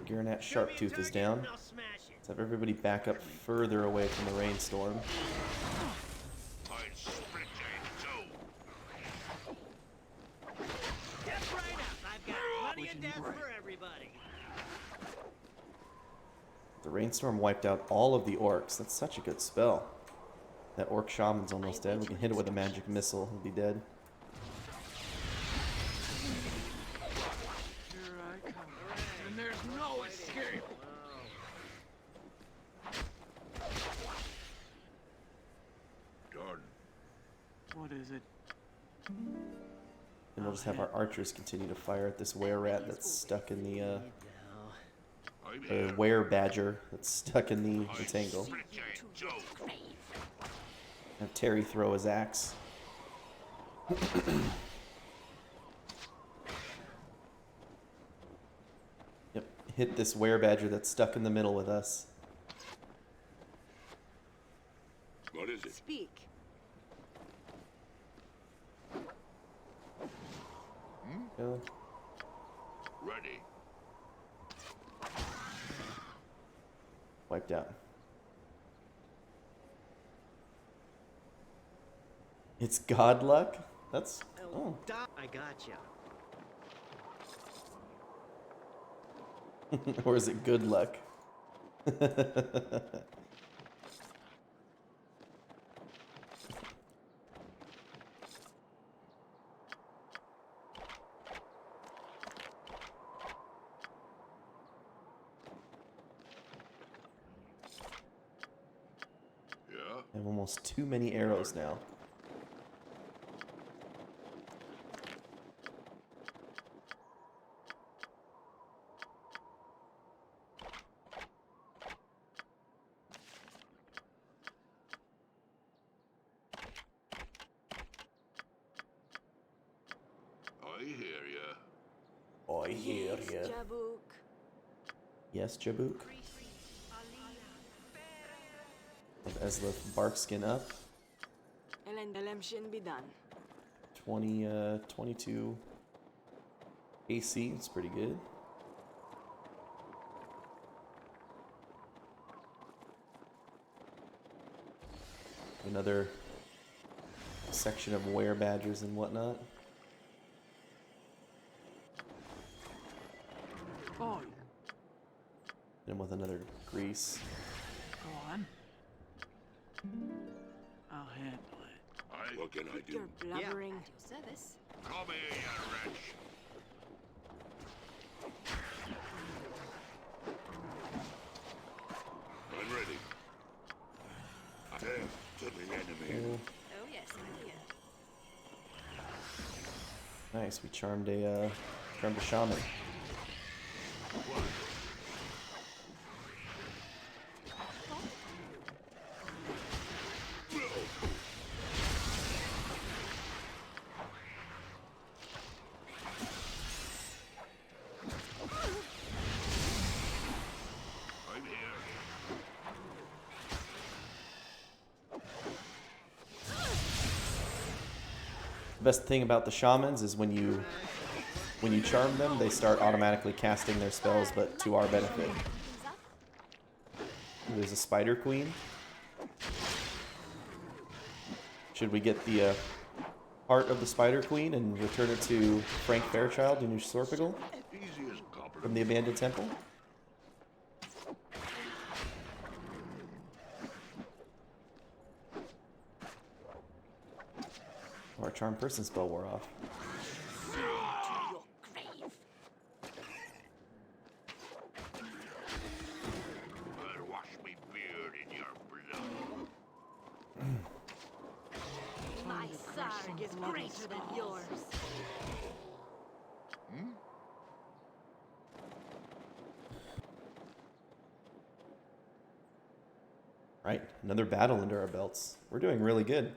Garnat Sharptooth is down. Let's have everybody back up further away from the rainstorm. The rainstorm wiped out all of the orcs. That's such a good spell. That orc shaman's almost dead. We can hit it with a magic missile. He'll be dead. Here I come. And there's no escape. Done. What is it? And we'll just have our archers continue to fire at this were-rat that's stuck in the, were-badger that's stuck in the entangle. Have Terry throw his axe. Yep, hit this were-badger that's stuck in the middle with us. What is it? Speak. Go. Ready. Wiped out. It's god luck? That's... oh. I gotcha. Or is it good luck? have almost too many arrows now. I hear ya. I hear ya. Jabuk. Yes, Jabuk. As the bark skin up. Be done. 22 AC. It's pretty good. Another section of were badgers and whatnot. Oh, And with another grease. go on. I'll handle it. What can I do? You're blubbering. At your service. Come here, you wretch. I'm ready. Death to the enemy. Oh yes, I'm here. Nice. We charmed a shaman. I'm here. The best thing about the shamans is when you charm them, they start automatically casting their spells, but to our benefit. There's a spider queen. Should we get the heart of the spider queen and return it to Frank Fairchild in Usorpigal Easy as copper. from the abandoned temple? Our charm person spell wore off. To your grave. I'll wash me beard in your blood. My sarg is greater than yours. Right, another battle under our belts. We're doing really good.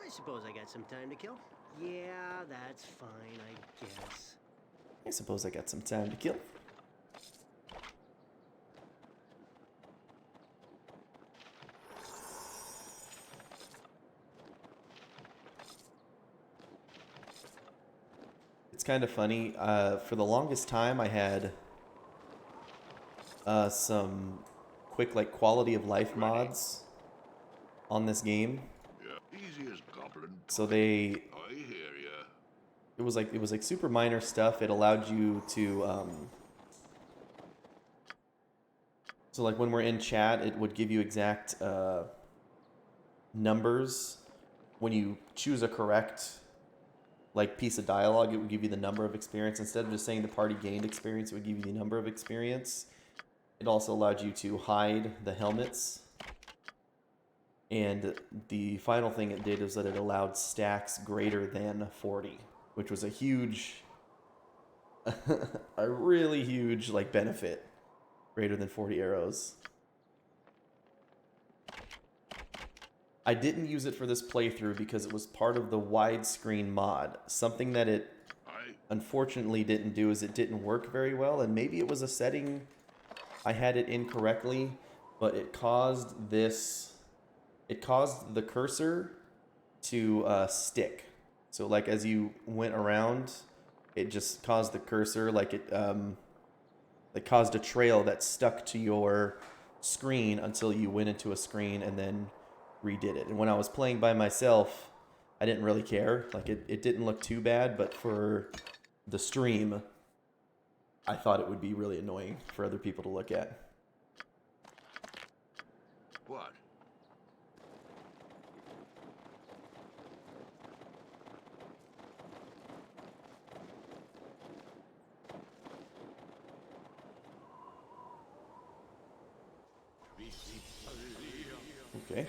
I suppose I got some time to kill. Yeah, that's fine, I guess. I suppose I got some time to kill. It's kind of funny. For the longest time, I had some quick like quality of life mods on this game. Yeah, easy as goblin. So they I hear ya. it was like super minor stuff. It allowed you to so like when we're in chat, it would give you exact numbers. When you choose a correct like piece of dialogue, it would give you the number of experience. Instead of just saying the party gained experience, it would give you the number of experience. It also allowed you to hide the helmets. And the final thing it did is that it allowed stacks greater than 40, which was a huge, a really huge like benefit. Greater than 40 arrows. I didn't use it for this playthrough because it was part of the widescreen mod. Something that it unfortunately didn't do is it didn't work very well, and maybe it was a setting I had it incorrectly, but it caused this, it caused the cursor to stick. So like as you went around, it just caused the cursor, like it caused a trail that stuck to your screen until you went into a screen and then redid it. And when I was playing by myself, I didn't really care. Like it didn't look too bad, but for the stream, I thought it would be really annoying for other people to look at. What? Okay.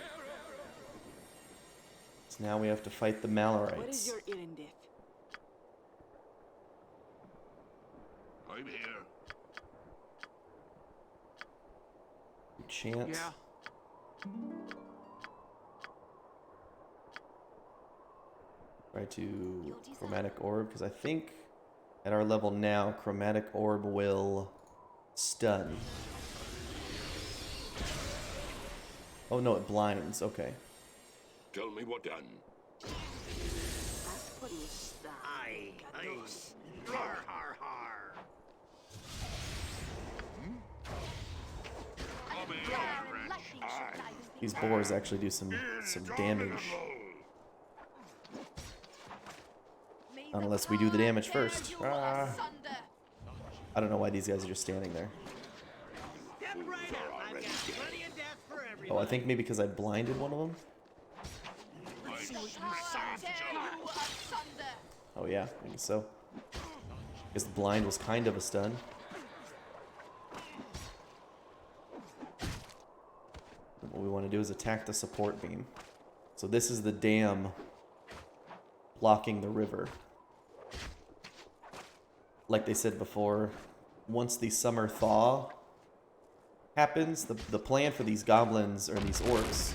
So now we have to fight the Malorites. What is your errand? I'm here. Chance. Yeah. Try to chromatic orb, because I think at our level now, chromatic orb will stun. Oh no, it blinds. Okay. Tell me what done. Aye. Har, har, har. These boars actually do some damage. Unless we do the damage first. Ah. I don't know why these guys are just standing there. Step right up. I've got plenty of death for everyone. Oh, I think maybe because I blinded one of them. Oh yeah, maybe so. Because the blind was kind of a stun. What we want to do is attack the support beam. So this is the dam blocking the river. Like they said before, once the summer thaw happens, the plan for these goblins or these orcs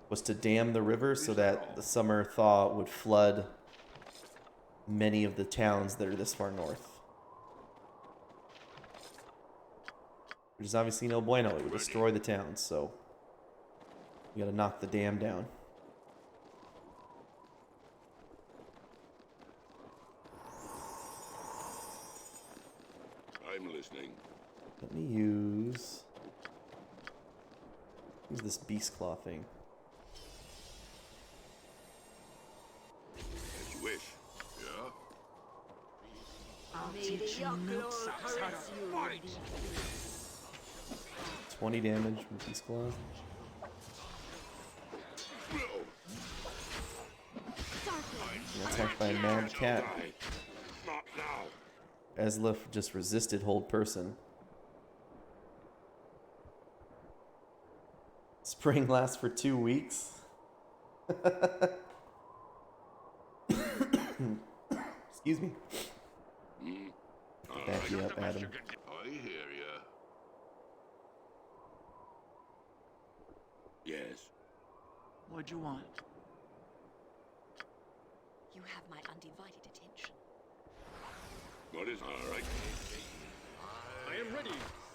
was to dam the river so that the summer thaw would flood many of the towns that are this far north. Which is obviously no bueno. It would destroy the towns, so we gotta knock the dam down. I'm listening. Let me use this beast claw thing. As you wish. Yeah? I'll teach you nooks caress you. 20 damage from beast claw. Attacked by a mad cat. Not now. Eslif just resisted hold person. Spring lasts for 2 weeks. Excuse me. Back you up, Adam. I hear ya. Yes. What'd you want? You have my undivided attention. What is all right? I am ready.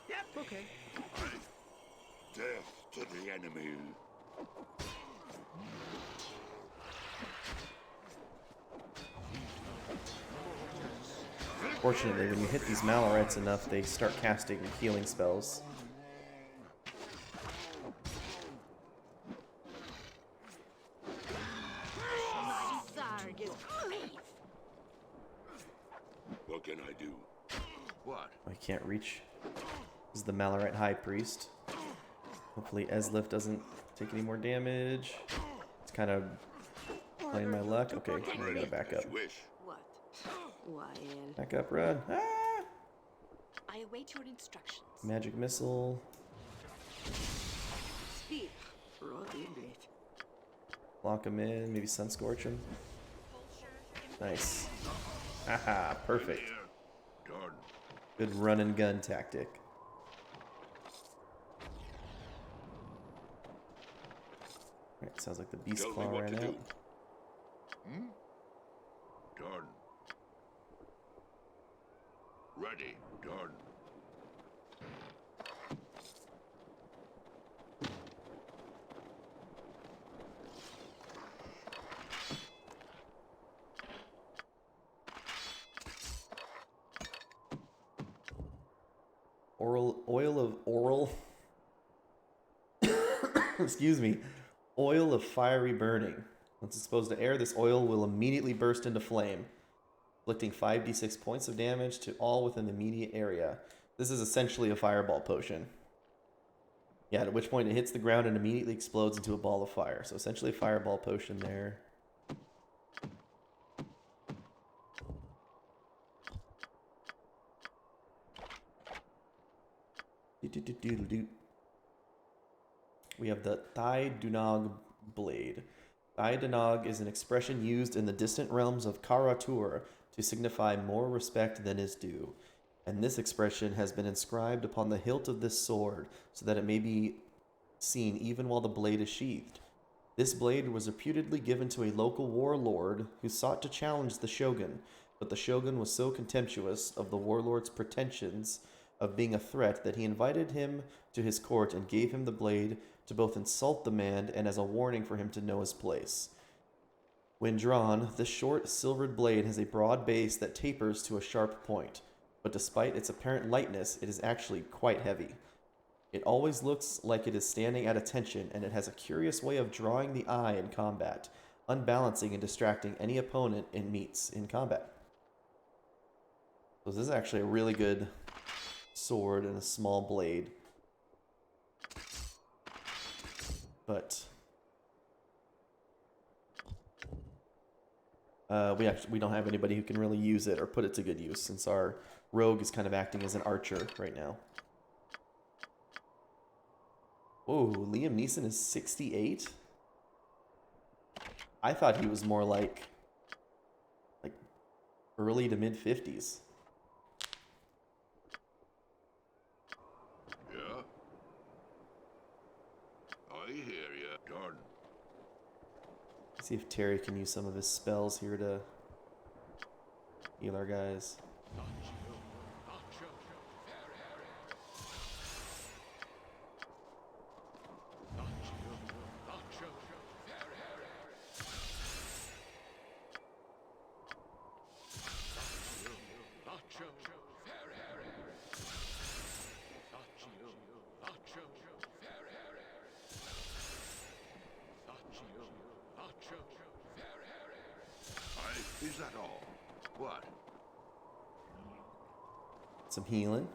Yep. Okay. Death to the enemy. Fortunately, when you hit these Malorites enough, they start casting healing spells. What can I do? What? I can't reach. This is the Malorite High Priest. Hopefully Eslif doesn't take any more damage. It's kind of playing my luck. Okay, now I gotta back up. What? Why, Back up, run. Ah! I await your instructions. Magic missile. speak. Rot in it. Lock him in. Maybe Sun Scorch him. Nice. Haha, perfect. Good run and gun tactic. Alright, sounds like the Beast Claw ran out. Done. Ready. Done. Excuse me. Oil of fiery burning. Once exposed to air, this oil will immediately burst into flame, inflicting 5d6 points of damage to all within the immediate area. This is essentially a fireball potion. Yeah, at which point it hits the ground and immediately explodes into a ball of fire. So essentially a fireball potion there. we have the Thai Dunog blade. Thai Dunog is an expression used in the distant realms of Karatur to signify more respect than is due. And this expression has been inscribed upon the hilt of this sword so that it may be seen even while the blade is sheathed. This blade was reputedly given to a local warlord who sought to challenge the shogun, but the shogun was so contemptuous of the warlord's pretensions of being a threat that he invited him to his court and gave him the blade to both insult the man and as a warning for him to know his place. When drawn, this short silvered blade has a broad base that tapers to a sharp point, but despite its apparent lightness, it is actually quite heavy. It always looks like it is standing at attention, and it has a curious way of drawing the eye in combat, unbalancing and distracting any opponent it meets in combat. So this is actually a really good sword and a small blade. But we don't have anybody who can really use it or put it to good use, since our rogue is kind of acting as an archer right now. Whoa, Liam Neeson is 68? I thought he was more like early to mid 50s. Yeah? I hear you, Jordan. Let's see if Terry can use some of his spells here to heal our guys. Is that all? What? Some healing.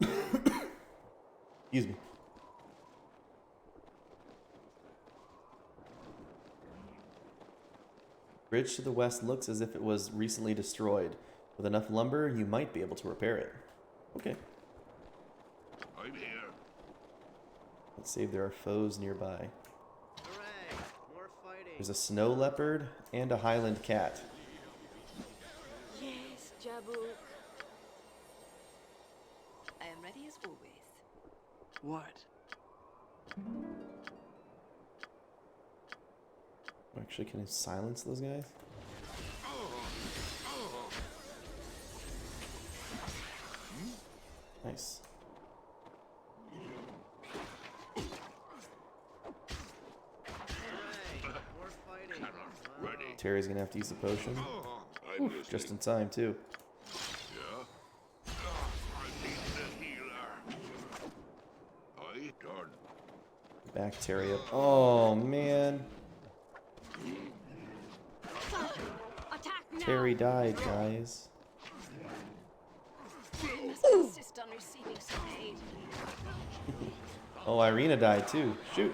Excuse me. Bridge to the west looks as if it was recently destroyed. With enough lumber, you might be able to repair it. Okay. I'm here. Let's see if there are foes nearby. Hooray! More fighting. There's a snow leopard and a highland cat. Yes, Jabu. I am ready as always. What? Actually, can I silence those guys? Nice. More fighting. Ready. Terry's gonna have to use the potion. Ooh, just in time, too. Yeah? I need the healer. I, Jordan. Back Terry up. Oh, man. Attack now! Terry died, guys. I must insist on receiving some aid. Oh, Irina died, too. Shoot.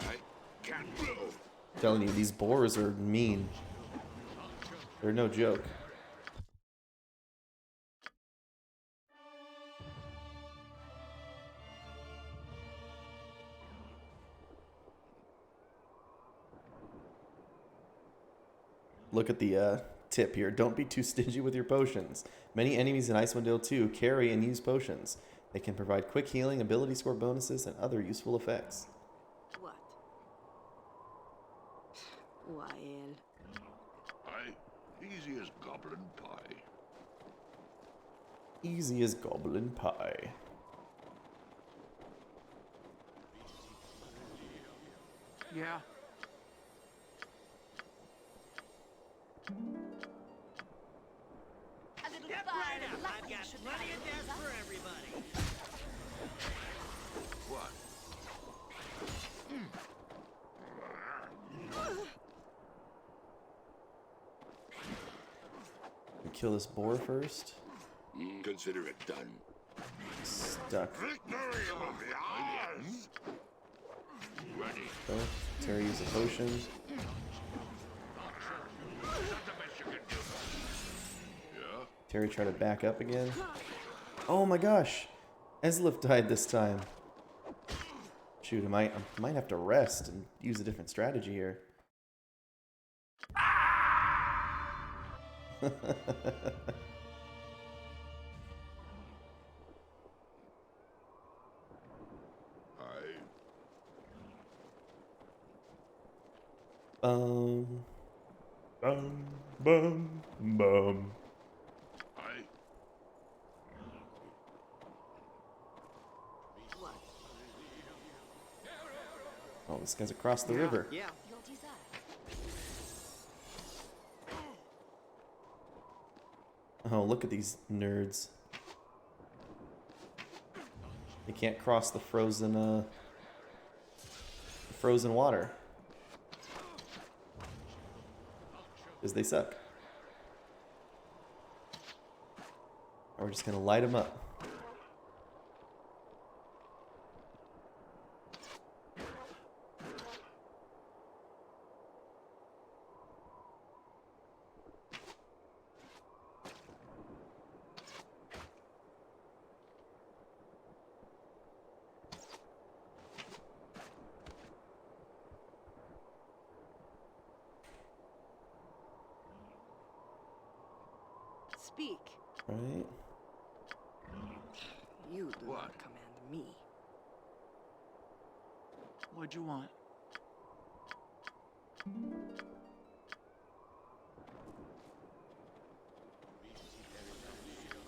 I can't move. I'm telling you, these boars are mean. They're no joke. Look at the tip here. Don't be too stingy with your potions. Many enemies in Icewind Dale 2 carry and use potions. They can provide quick healing, ability score bonuses, and other useful effects. What? Wael. Easy as goblin pie. Easy as goblin pie. Yeah. A little Step fire right and up. luck I've got should plenty of lighten death things up. for everybody. What? We kill this boar first. Consider it done. Stuck. Victory will be ours. Ready. Oh, Terry used a potion. That's the best you can do. Yeah? Terry tried to back up again. Oh my gosh. Eslif died this time. Shoot, I might have to rest and use a different strategy here. Bum, bum, bum. Oh, this guy's across the river. Yeah. Oh, look at these nerds. They can't cross the frozen water. Because they suck. Or we're just gonna light them up. Speak. Right? You do not command me. What'd you want?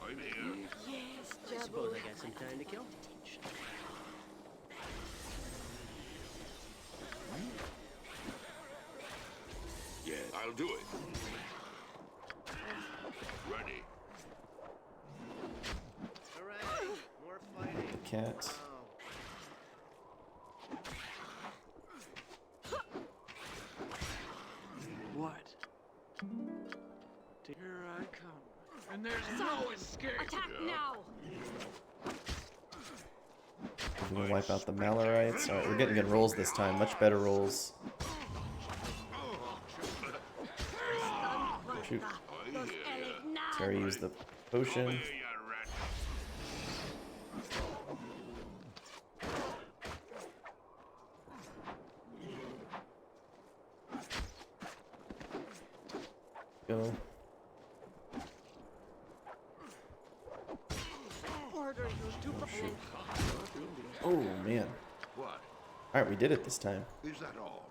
I'm here. I suppose I got some time to kill. Yeah, I'll do it. Ready. All right, more fighting. Cat. What? Here I come. And there's no escape. Attack now! We're gonna wipe out the Malorites. Alright, we're getting good rolls this time. Much better rolls. Shoot. Terry used the potion. Go. Oh man. What? Alright, we did it this time. Is that all?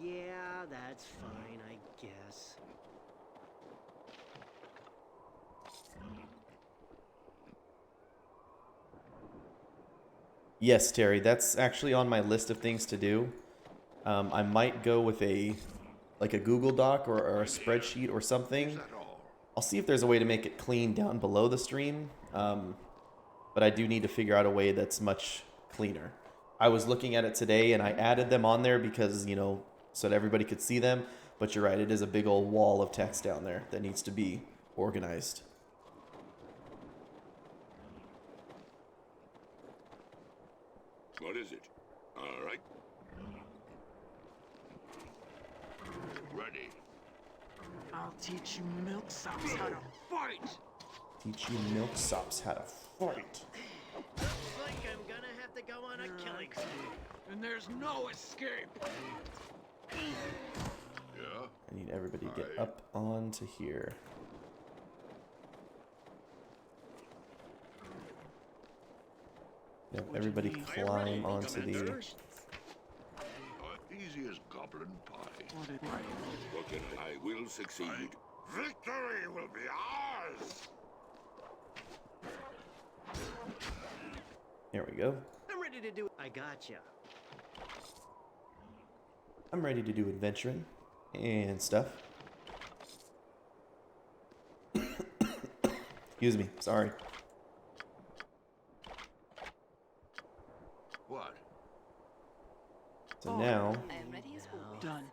Yeah, that's fine, I guess. Yes, Terry, that's actually on my list of things to do. I might go with a Google Doc or a spreadsheet or something. I'll see if there's a way to make it clean down below the stream. But I do need to figure out a way that's much cleaner. I was looking at it today and I added them on there because, you know, so that everybody could see them. But you're right, it is a big old wall of text down there that needs to be organized. What is it? All right. Ready. I'll teach you milksops how to fight. Teach you milksops how to fight. Looks like I'm gonna have to go on a killing spree. And there's no escape. Yeah. I need everybody to get up onto here. Yep, everybody climb onto the... Easy as goblin pie. What can I will succeed. Victory will be ours. There we go. I'm ready to do it. I gotcha. I'm ready to do adventuring and stuff. Excuse me, sorry. What? So now, I am ready as always. Done.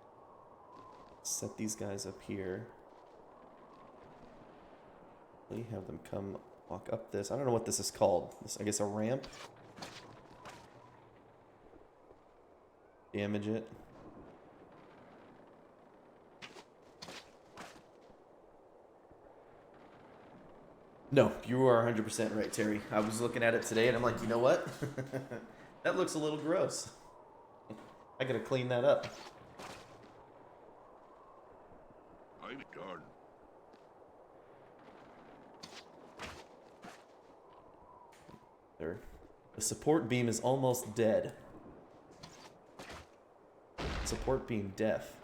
set these guys up here. Have them come walk up this. I don't know what this is called. This, I guess, a ramp. Damage it. No, you are 100% right, Terry. I was looking at it today and I'm like, you know what? That looks a little gross. I gotta clean that up. I'm done. There. The support beam is almost dead. Support beam deaf.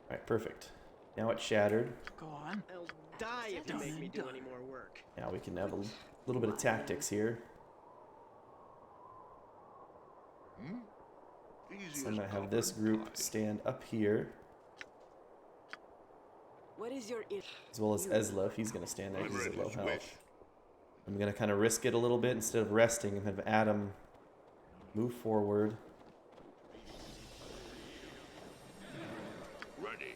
Alright, perfect. Now it's shattered. Go on. I'll die if you make me do any more work. Now we can have a little bit of tactics here. So I'm gonna have this group stand up here. What is your As well as Ezla, if he's gonna stand there because he's at low health. I'm gonna kind of risk it a little bit instead of resting and have Adam move forward. Ready.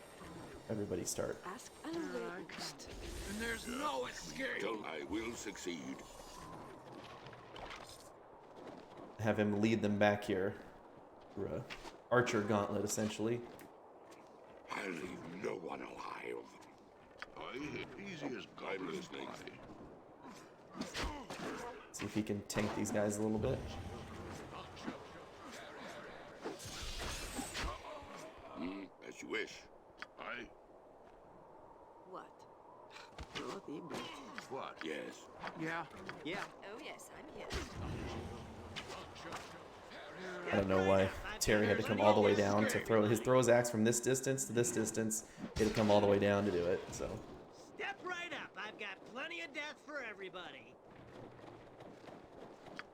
Everybody start. Ask And there's no escape. I will succeed. Have him lead them back here. Through a archer gauntlet, essentially. I'll leave no one alive. Easy as I'm listening. See if he can tank these guys a little bit. As you wish. What? Not even. What? Yes. Yeah. Yeah. Oh yes, I'm here. I don't know why Terry had to come all the way down to throw his axe from this distance to this distance. He had to come all the way down to do it, so. Step right up. I've got plenty of death for everybody.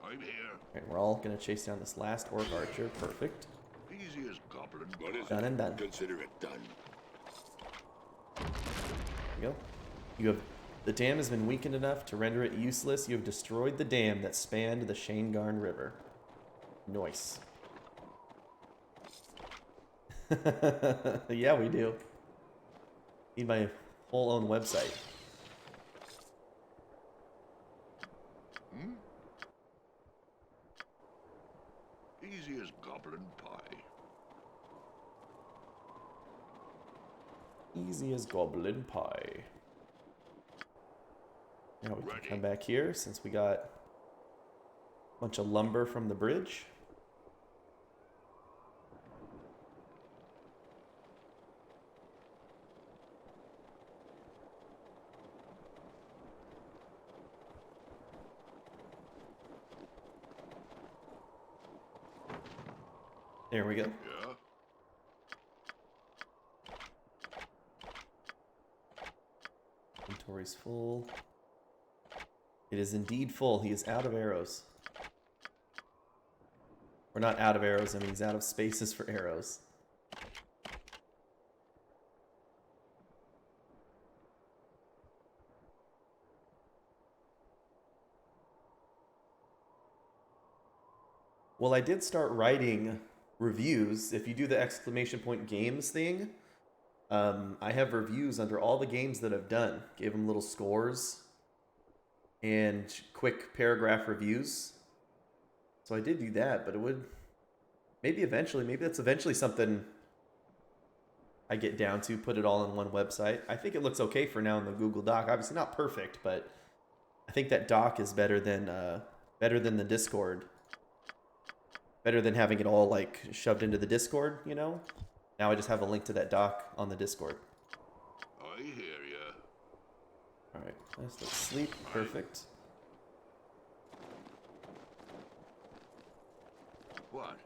I'm here. Alright, we're all gonna chase down this last orc archer. Perfect. Easy as goblin. What is Done it? and done. Consider it done. There you go. You have the dam has been weakened enough to render it useless. You have destroyed the dam that spanned the Shaengarne River. Nice. Yeah, we do. Need my whole own website. Easy as goblin pie. Easy as goblin pie. Now we can come back here since we got a bunch of lumber from the bridge. There we go. Yeah. Inventory's full. It is indeed full. He is out of arrows. Or not out of arrows, I mean he's out of spaces for arrows. Well, I did start writing reviews. If you do the exclamation point games thing, I have reviews under all the games that I've done. Gave them little scores and quick paragraph reviews. So I did do that, but it would maybe that's eventually something I get down to, put it all in one website. I think it looks okay for now in the Google Doc. Obviously not perfect, but I think that doc is better than the Discord. Better than having it all like shoved into the Discord, you know? Now I just have a link to that doc on the Discord. I hear ya. Alright, let's sleep. Perfect. What?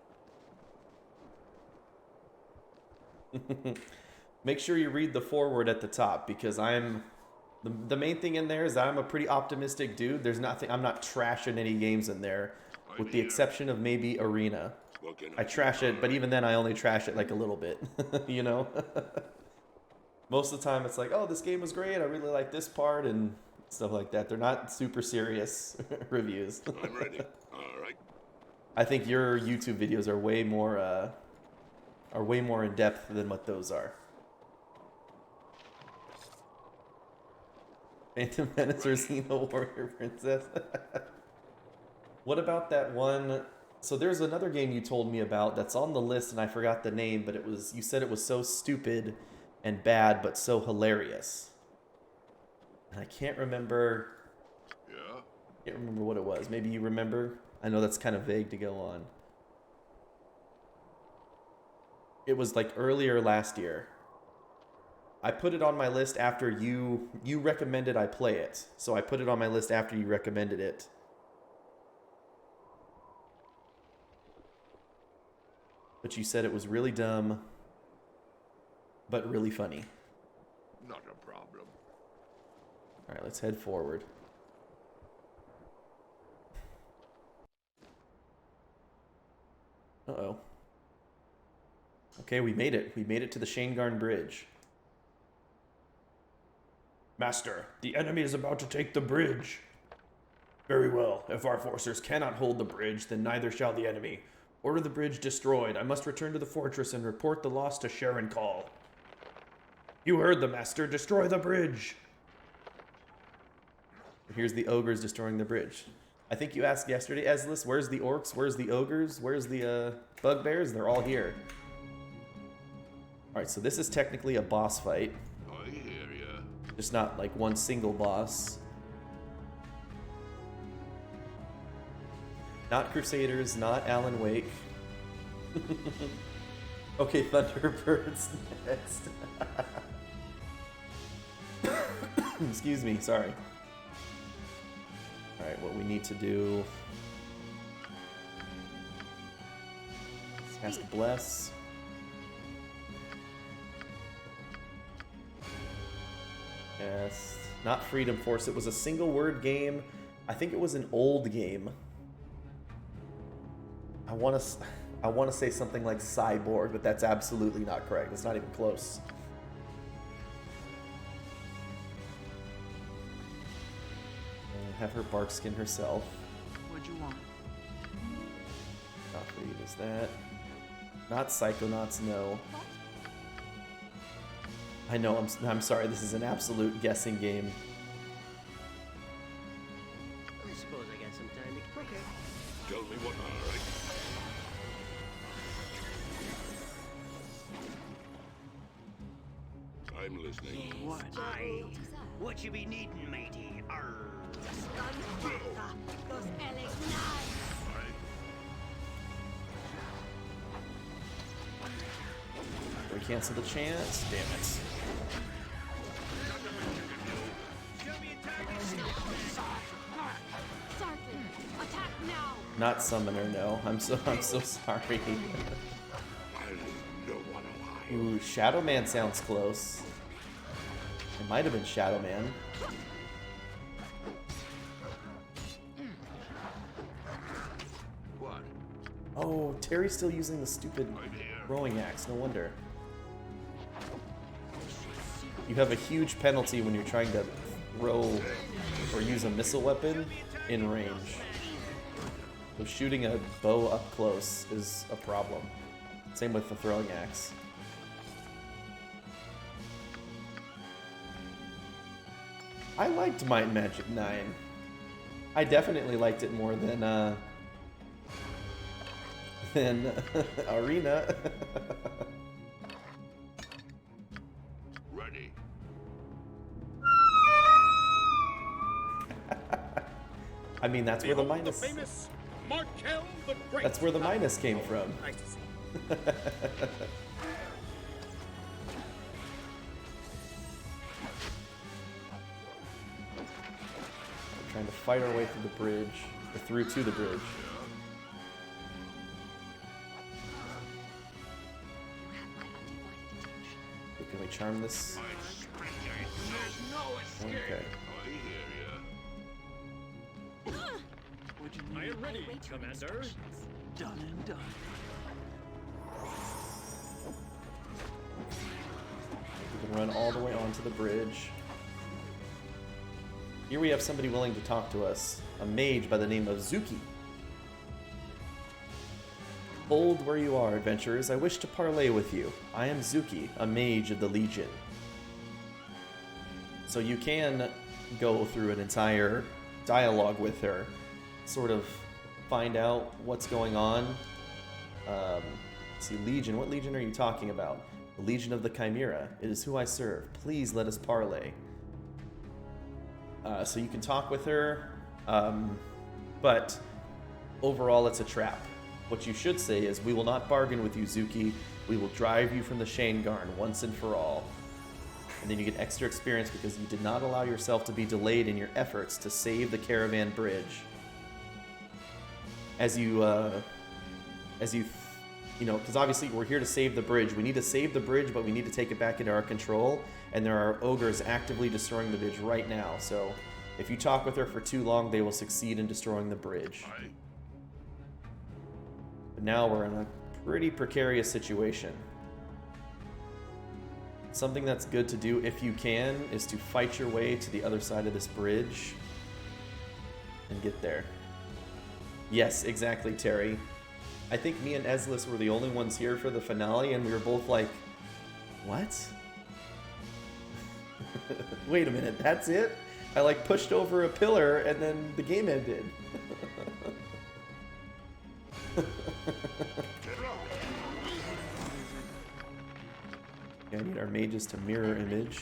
Make sure you read the foreword at the top because the main thing in there is that I'm a pretty optimistic dude. There's nothing, I'm not trashing any games in there with the exception of maybe Arena. I trash it, but even then I only trash it like a little bit, you know? Most of the time it's like, oh, this game was great. I really like this part and stuff like that. They're not super serious reviews. I'm ready. All right. I think your YouTube videos are way more in depth than what those are. Phantom Menace or Xena Warrior Princess. What about that one? So there's another game you told me about that's on the list and I forgot the name, but you said it was so stupid and bad but so hilarious. And I can't remember. Yeah? Can't remember what it was. Maybe you remember? I know that's kind of vague to go on. It was like earlier last year. I put it on my list after you recommended I play it. So I put it on my list after you recommended it. But you said it was really dumb, but really funny. Not a problem. All right, let's head forward. Uh-oh. Okay, we made it. We made it to the Shaengarne Bridge. Master, the enemy is about to take the bridge. Very well. If our forces cannot hold the bridge, then neither shall the enemy. Order the bridge destroyed. I must return to the fortress and report the loss to Shaengarne. You heard the master. Destroy the bridge. Here's the ogres destroying the bridge. I think you asked yesterday, Eslis, where's the orcs? Where's the ogres? Where's the bugbears? They're all here. Alright, so this is technically a boss fight. I hear ya. Just not like one single boss. Not Crusaders, not Alan Wake. Okay, Thunderbird's next. Excuse me, sorry. Alright, what we need to do... Cast Bless. Yes. Not Freedom Force, it was a single word game. I think it was an old game. I want to say something like Cyborg, but that's absolutely not correct. It's not even close. And have her bark skin herself. What'd you want? Not for you, is that? Not Psychonauts, no. I know, I'm sorry, this is an absolute guessing game. I suppose I got some time to... Okay. Tell me what I'm listening. What? What you be needing, matey? Arr. Los Elegnites. We cancel the chance. Damn it. Attack now. Not Summoner, no. I'm so sorry. Ooh, Shadow Man sounds close. It might have been Shadow Man. What? Oh, Terry's still using the stupid throwing axe. No wonder. You have a huge penalty when you're trying to throw or use a missile weapon in range. So shooting a bow up close is a problem. Same with the throwing axe. I liked Might and Magic 9. I definitely liked it more than Arena. Ready. I mean, that's where the minus. That's where the minus came from. Nice to see. We're trying to fight our way through the bridge, or through to the bridge. Can we charm this? Okay. What'd you I need? am ready, Commander. Done and done. We can run all the way onto the bridge. Here we have somebody willing to talk to us. A mage by the name of Zuki. Hold where you are, adventurers. I wish to parley with you. I am Zuki, a mage of the Legion. So you can go through an entire dialogue with her, sort of find out what's going on. See, Legion. What Legion are you talking about? The Legion of the Chimera. It is who I serve. Please let us parley. So you can talk with her, but overall it's a trap. What you should say is, we will not bargain with you, Zuki. We will drive you from the Shaengarne once and for all. And then you get extra experience because you did not allow yourself to be delayed in your efforts to save the caravan bridge. As you know, because obviously we're here to save the bridge. We need to save the bridge, but we need to take it back into our control. And there are ogres actively destroying the bridge right now. So if you talk with her for too long, they will succeed in destroying the bridge. But now we're in a pretty precarious situation. Something that's good to do if you can is to fight your way to the other side of this bridge and get there. Yes, exactly, Terry. I think me and Eslis were the only ones here for the finale, and we were both like, what? Wait a minute, that's it? I like pushed over a pillar and then the game ended. Yeah, I need our mages to mirror image.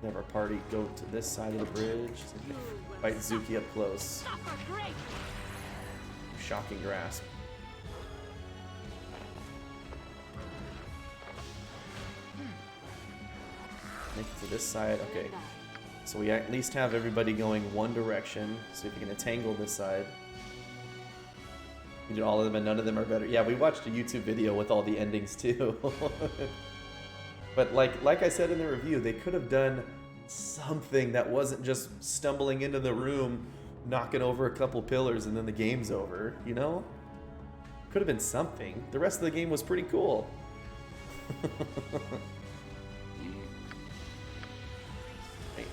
Have our party go to this side of the bridge. So we can fight Zuki up close. Shocking grasp. Make it to this side. Okay. So we at least have everybody going one direction. See if we can entangle this side. We did all of them and none of them are better. Yeah, we watched a YouTube video with all the endings too. But like I said in the review, they could have done something that wasn't just stumbling into the room, knocking over a couple pillars, and then the game's over, you know? Could have been something. The rest of the game was pretty cool. Hey.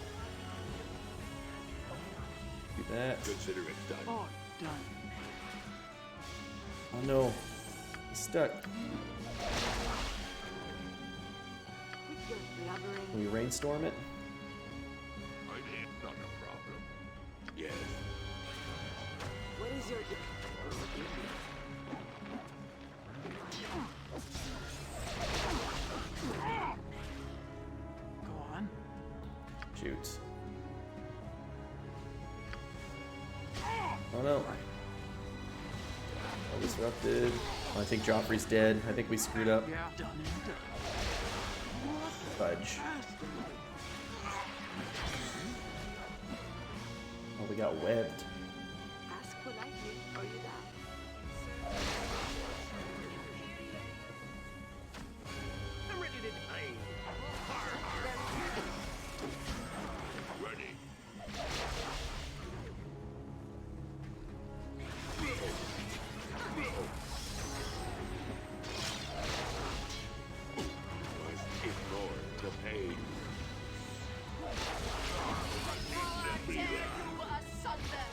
Do that. Consider it done. Oh, done. Oh no. He's stuck. Can we rainstorm it? Not a problem. Yes. What is your... Go on. Shoot. Oh no. Oh, disrupted. Oh, I think Joffrey's dead. I think we screwed up. Yeah, done and done. Fudge. Oh, we got webbed. Ask politely, or you die. I'm ready to die. Ready. The pain. Tear you asunder.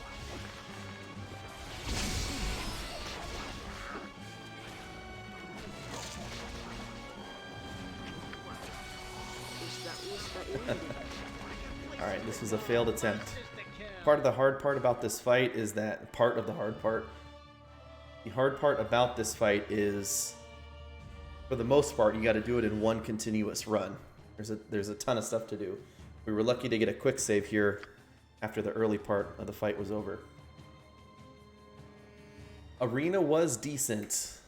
Alright, this was a failed attempt. Part of the hard part about this fight is that... The hard part about this fight is... For the most part, you gotta do it in one continuous run. There's a ton of stuff to do. We were lucky to get a quick save here after the early part of the fight was over. Arena was decent.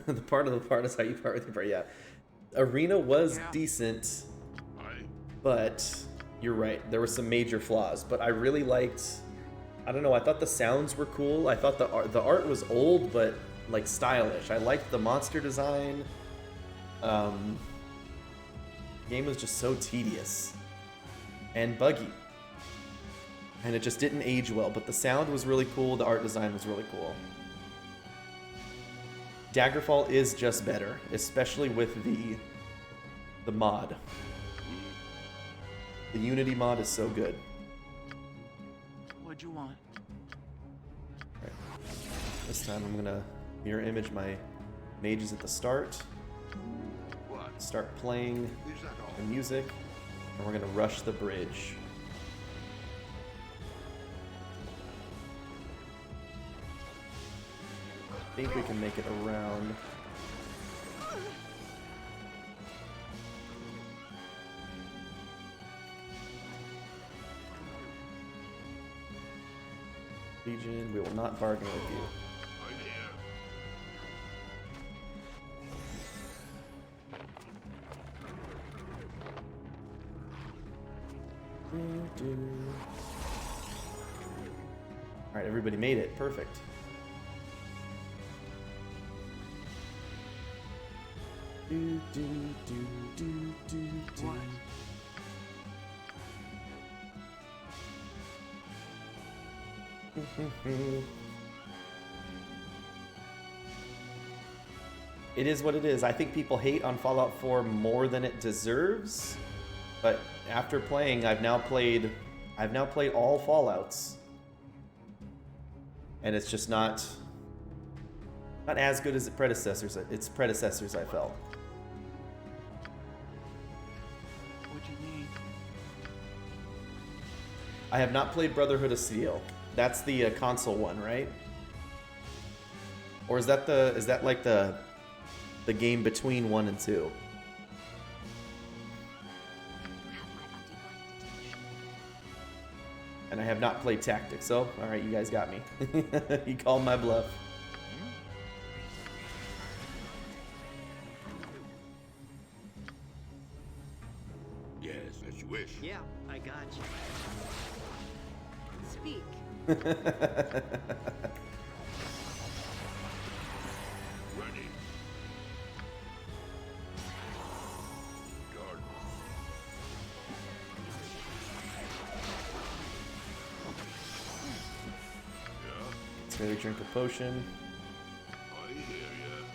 The part is how you part with your part, yeah. Arena was decent, but you're right. There were some major flaws, but I really liked... I don't know, I thought the sounds were cool. I thought the art was old, but like stylish. I liked the monster design. Game was just so tedious and buggy, and it just didn't age well. But the sound was really cool. The art design was really cool. Daggerfall is just better, especially with the mod. The Unity mod is so good. What'd you want? Right. This time I'm gonna mirror image my mages at the start. Start playing the music, and we're gonna rush the bridge. I think we can make it around. Legion, we will not bargain with you. Alright, everybody made it. Perfect. What? It is what it is. I think people hate on Fallout 4 more than it deserves, but after playing, I've now played all Fallouts, and it's just not as good as its predecessors. I felt. What do you need? I have not played Brotherhood of Steel. That's the console one, right? Or is that like the game between 1 and 2? And I have not played Tactics, so alright, you guys got me. You called my bluff. Yes, as you wish. Yeah, I got you. Speak. Ready. Guard. Let's maybe drink a potion. I hear ya.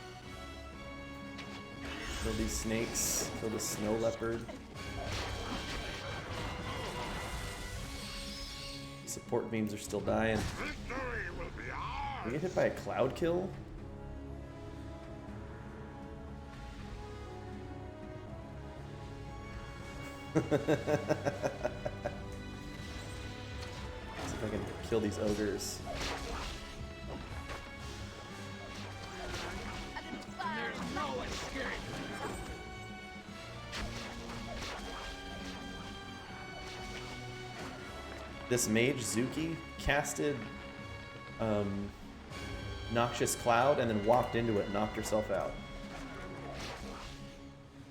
Kill these snakes. Kill the snow leopard. Support beams are still dying. Victory will be ours. We get hit by a cloud kill? See if I can kill these ogres. This mage, Zuki, casted Noxious Cloud and then walked into it and knocked herself out.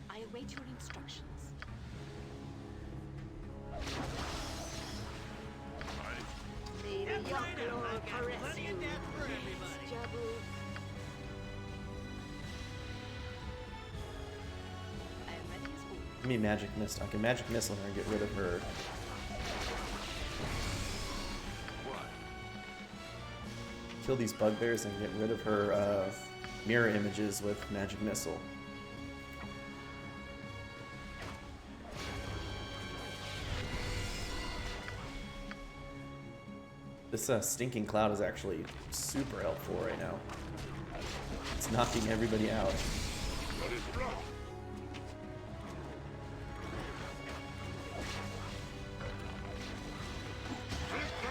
I await your instructions. May the Yoklor caress you, Jabu. I am ready as always. Give me Magic Mist. I can Magic Missile her and get rid of her. Kill these bugbears and get rid of her mirror images with Magic Missile. This stinking cloud is actually super helpful right now. It's knocking everybody out.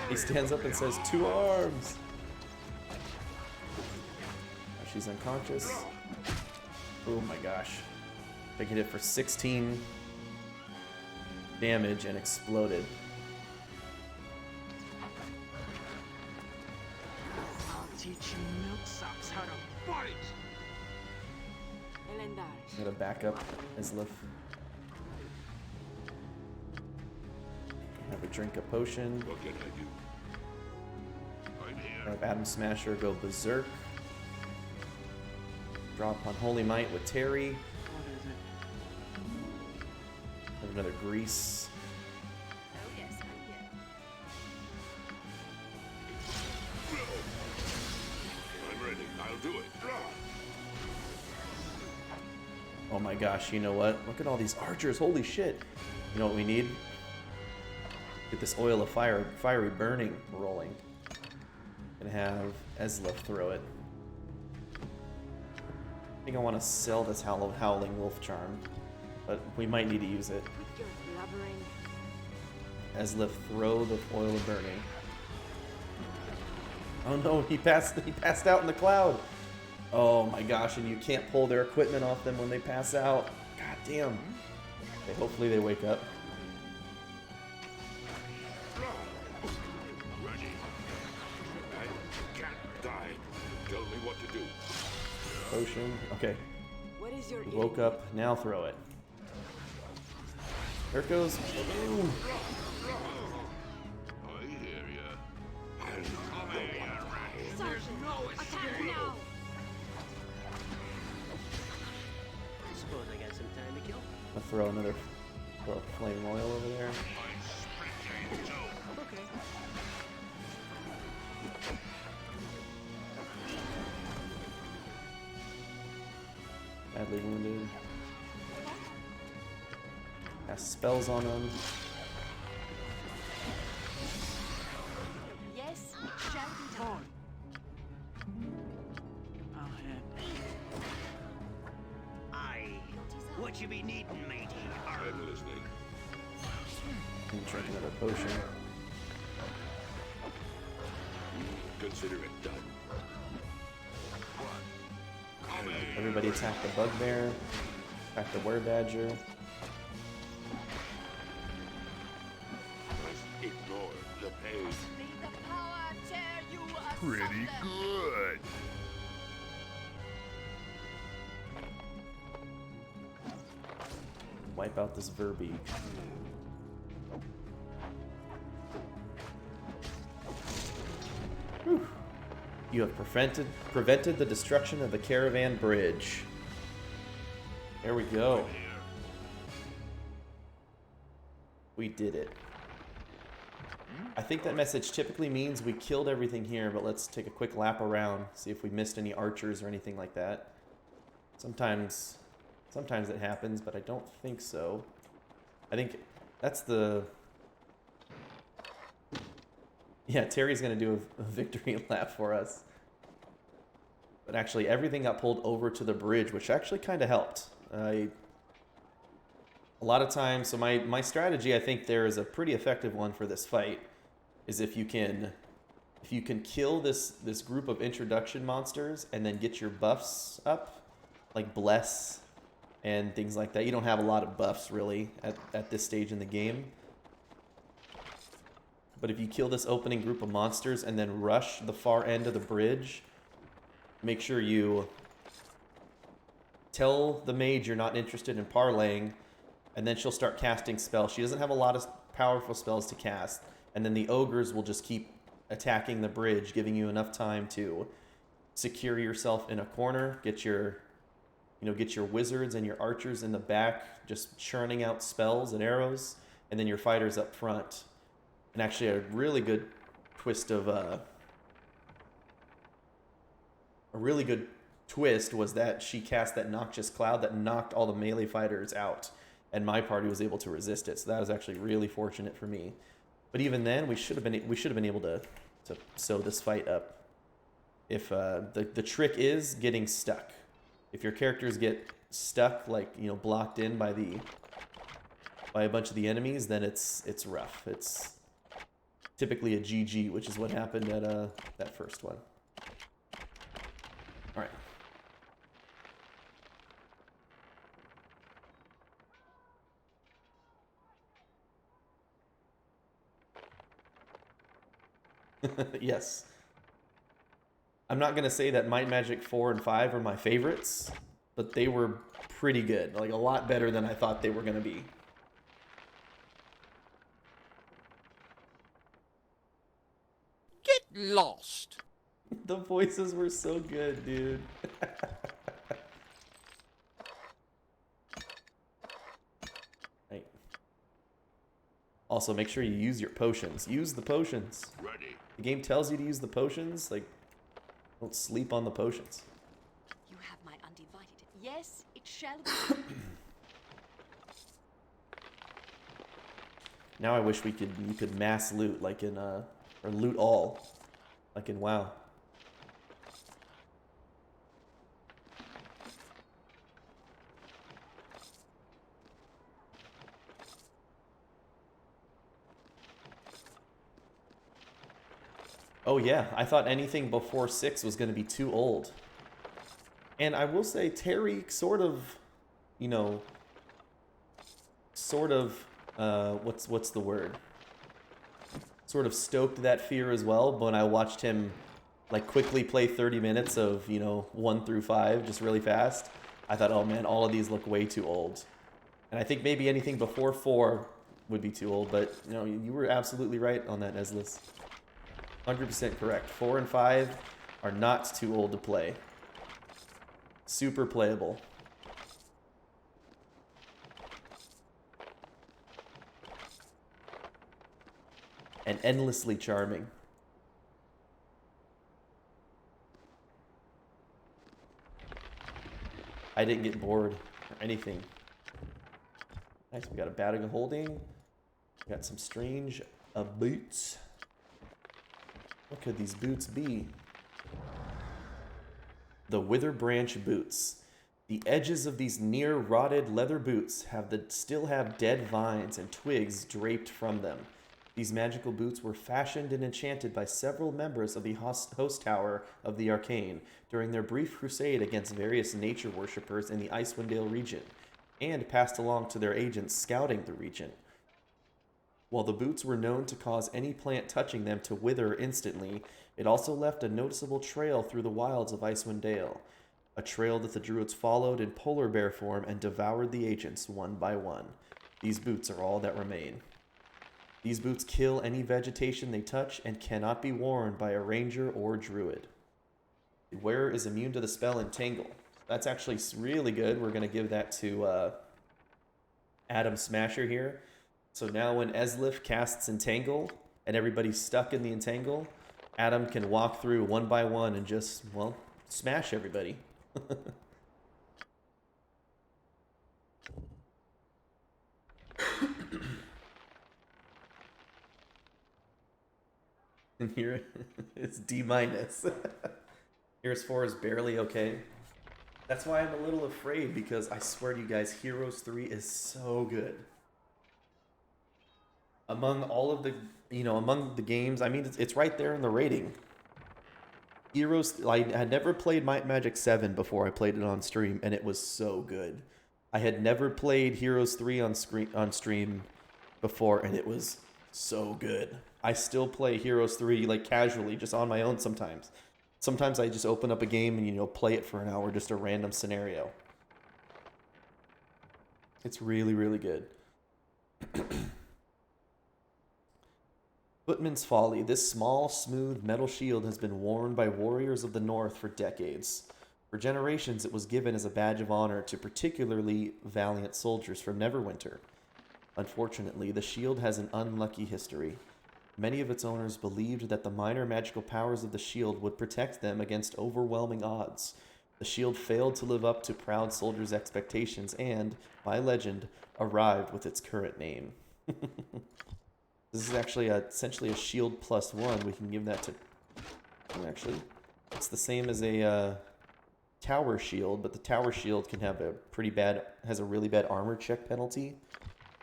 He stands up and says, 2 arms! She's unconscious. Oh my gosh. I hit it for 16 damage and exploded. I'll teach you milksops how to fight! Elendar. I'm gonna back up Islif. Have a drink a potion. What can I do? I'm here. Have Adam Smasher go berserk. Draw upon Holy Might with Terry. What is it? Have another Grease. Oh yes, I'm here. I'm ready. I'll do it. Oh my gosh, you know what? Look at all these archers. Holy shit. You know what we need? Get this oil of fiery burning rolling. And have Islif throw it. I think I want to sell this Howling Wolf Charm, but we might need to use it. With your blubbering. Islif, throw the oil of burning. Oh no, he passed out in the cloud. Oh my gosh, and you can't pull their equipment off them when they pass out. God damn. Okay, hopefully they wake up. potion. Okay. What is your We woke up. Now throw it. There it goes. Boom. I hear ya. Sergeant, attack now! I suppose I got some time to kill. I'll throw another flame oil over there. Okay. Badly wounded. Cast spells on them. Yes, it shall be done. I'll have What you be needing, matey? I'm listening. And drink another potion. Consider it done. Everybody attack the bugbear. Attack the were-badger. Ignore the pain. May the power tear you Pretty asunder. good. Wipe out this Verbeeg. Whew. You have prevented the destruction of the caravan bridge. There we go. We did it. I think that message typically means we killed everything here, but let's take a quick lap around, see if we missed any archers or anything like that. Sometimes it happens, but I don't think so. I think that's the... Yeah, Terry's going to do a victory lap for us. But actually, everything got pulled over to the bridge, which actually kind of helped. A lot of times, so my strategy, I think there is a pretty effective one for this fight, is if you can kill this group of introduction monsters and then get your buffs up, like Bless and things like that. You don't have a lot of buffs, really, at this stage in the game. But if you kill this opening group of monsters and then rush the far end of the bridge, make sure you tell the mage you're not interested in parlaying, and then she'll start casting spells. She doesn't have a lot of powerful spells to cast, and then the ogres will just keep attacking the bridge, giving you enough time to secure yourself in a corner, get your wizards and your archers in the back, just churning out spells and arrows, and then your fighters up front. And actually, a really good twist was that she cast that noxious cloud that knocked all the melee fighters out, and my party was able to resist it. So that was actually really fortunate for me. But even then, we should have been able to sew this fight up. If the trick is getting stuck. If your characters get stuck, like blocked in by a bunch of the enemies, then it's rough. It's typically a GG, which is what happened at that first one. All right. Yes. I'm not going to say that Might Magic 4 and 5 are my favorites, but they were pretty good. Like, a lot better than I thought they were going to be. Get lost. The voices were so good, dude. Right. Also, make sure you use your potions. Use the potions. Ready. The game tells you to use the potions. Like, don't sleep on the potions. You have my undivided. Yes, it shall be. Now I wish you could mass loot like in or loot all like in WoW. Oh yeah, I thought anything before 6 was going to be too old. And I will say Terry sort of what's the word? Sort of stoked that fear as well, but when I watched him like quickly play 30 minutes of, you know, 1 through 5 just really fast, I thought, oh man, all of these look way too old. And I think maybe anything before 4 would be too old, but you know, you were absolutely right on that, Neslis. 100% correct. 4 and 5 are not too old to play. Super playable. And endlessly charming. I didn't get bored or anything. Nice, we got a bag of holding. We got some strange boots. What could these boots be? The Wither Branch boots. The edges of these near-rotted leather boots still have dead vines and twigs draped from them. These magical boots were fashioned and enchanted by several members of the host tower of the Arcane during their brief crusade against various nature worshippers in the Icewind region, and passed along to their agents scouting the region. While the boots were known to cause any plant touching them to wither instantly, it also left a noticeable trail through the wilds of Icewind Dale, a trail that the druids followed in polar bear form and devoured the agents one by one. These boots are all that remain. These boots kill any vegetation they touch and cannot be worn by a ranger or druid. The wearer is immune to the spell Entangle. That's actually really good. We're going to give that to Adam Smasher here. So now when Eslif casts Entangle and everybody's stuck in the Entangle, Adam can walk through one by one and just, well, smash everybody. And here it's D-. Here's 4 is barely okay. That's why I'm a little afraid, because I swear to you guys, Heroes 3 is so good. Among all of the, you know, among the games, I mean, it's right there in the rating. Heroes, I had never played Might and Magic 7 before I played it on stream, and it was so good. I had never played Heroes 3 on stream before, and it was so good. I still play Heroes 3 like casually, just on my own sometimes. Sometimes I just open up a game and, you know, play it for an hour, just a random scenario. It's really, really good. Footman's Folly. This small, smooth metal shield has been worn by warriors of the North for decades. For generations, it was given as a badge of honor to particularly valiant soldiers from Neverwinter. Unfortunately, the shield has an unlucky history. Many of its owners believed that the minor magical powers of the shield would protect them against overwhelming odds. The shield failed to live up to proud soldiers' expectations and, by legend, arrived with its current name. This is actually essentially a shield +1. We can give that to... Actually, it's the same as a tower shield, but the tower shield can have has a really bad armor check penalty,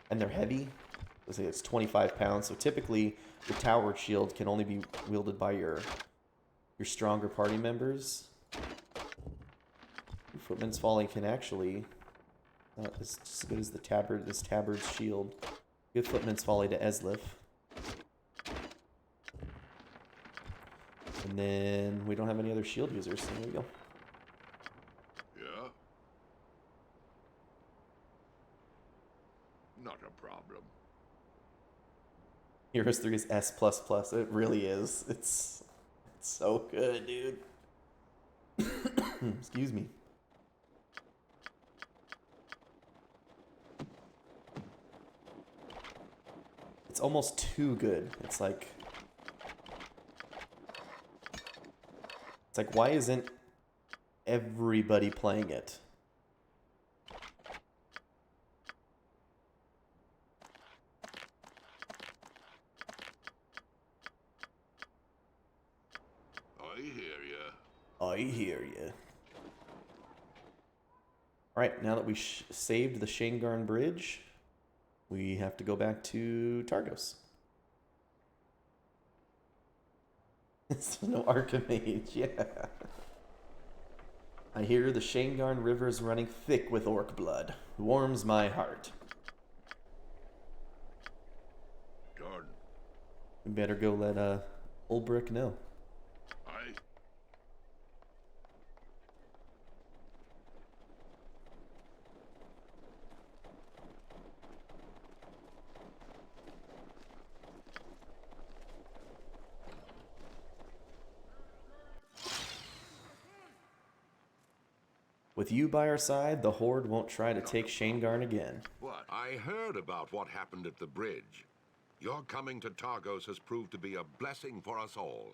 and they're heavy. Let's say it's 25 pounds, so typically the tower shield can only be wielded by your stronger party members. Footman's Folly can actually, not as good as this tabard's shield. Give Footman's Folly to Eslif. And then we don't have any other shield users, so there we go. Yeah? Not a problem. Heroes 3 is S++. It really is. It's so good, dude. Excuse me. It's almost too good. It's like, why isn't everybody playing it? I hear ya. I hear ya. Alright, now that we saved the Shaengarne Bridge, we have to go back to Targos. There's no Archimage, yeah. I hear the Shaengarne River is running thick with orc blood. Warms my heart. Done. We better go let Ulbrich know. Aye. With you by our side, the Horde won't try to take Shaengarne again. What? I heard about what happened at the bridge. Your coming to Targos has proved to be a blessing for us all.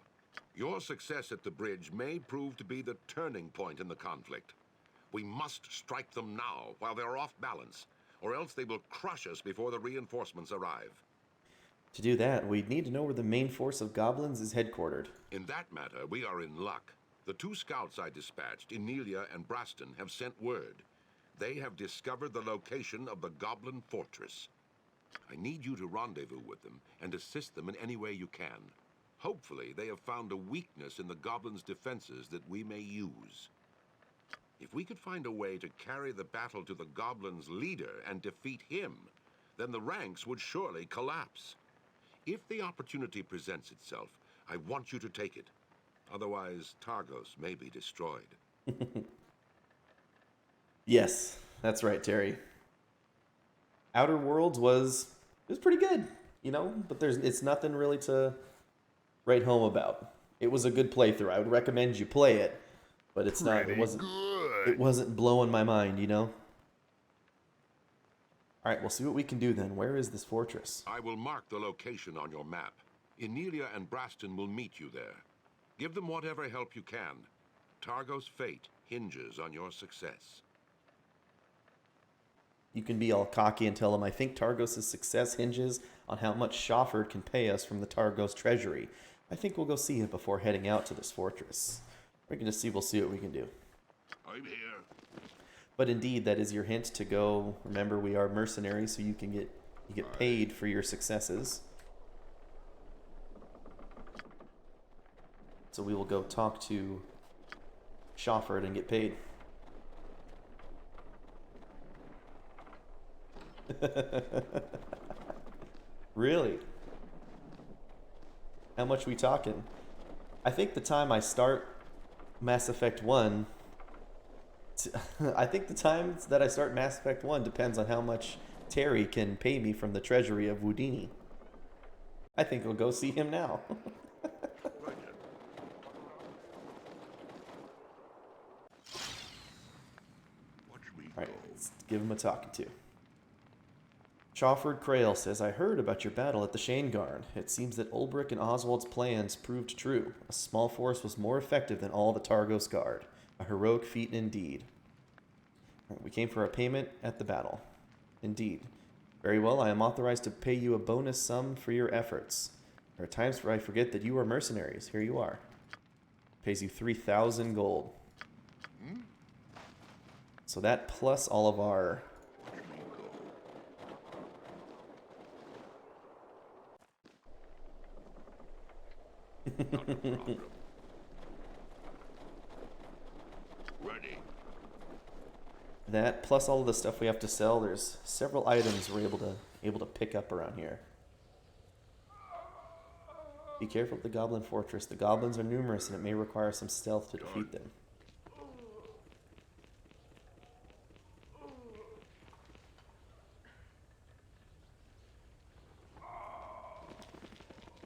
Your success at the bridge may prove to be the turning point in the conflict. We must strike them now while they're off balance, or else they will crush us before the reinforcements arrive. To do that, we'd need to know where the main force of goblins is headquartered. In that matter, we are in luck. The 2 scouts I dispatched, Emilia and Braston, have sent word. They have discovered the location of the Goblin Fortress. I need you to rendezvous with them and assist them in any way you can. Hopefully, they have found a weakness in the Goblins' defenses that we may use. If we could find a way to carry the battle to the Goblins' leader and defeat him, then the ranks would surely collapse. If the opportunity presents itself, I want you to take it. Otherwise, Targos may be destroyed. Yes, that's right, Terry. Outer Worlds was pretty good, you know, but it's nothing really to write home about. It was a good playthrough. I would recommend you play it, but it's not. It wasn't blowing my mind, you know. All right, we'll see what we can do then. Where is this fortress? I will mark the location on your map. Emilia and Braston will meet you there. Give them whatever help you can. Targos' fate hinges on your success. You can be all cocky and tell them, I think Targos' success hinges on how much Shafford can pay us from the Targos treasury. I think we'll go see him before heading out to this fortress. We'll see what we can do. I'm here. But indeed, that is your hint to go. Remember, we are mercenaries, so you get paid for your successes. So we will go talk to Shafford and get paid. Really? How much we talking? I think the time I start Mass Effect 1... I think the times that I start Mass Effect 1 depends on how much Terry can pay me from the treasury of Wudini. I think we'll go see him now. Alright, let's give him a talking to. Shafford Crail says, I heard about your battle at the Shaengarne. It seems that Ulbrich and Oswald's plans proved true. A small force was more effective than all the Targos Guard. A heroic feat indeed. We came for a payment at the battle. Indeed. Very well, I am authorized to pay you a bonus sum for your efforts. There are times where I forget that you are mercenaries. Here you are. Pays you 3,000 gold. So that plus all of our... Ready. That plus all of the stuff we have to sell. There's several items we're able to pick up around here. Be careful of the Goblin Fortress. The goblins are numerous and it may require some stealth to defeat them.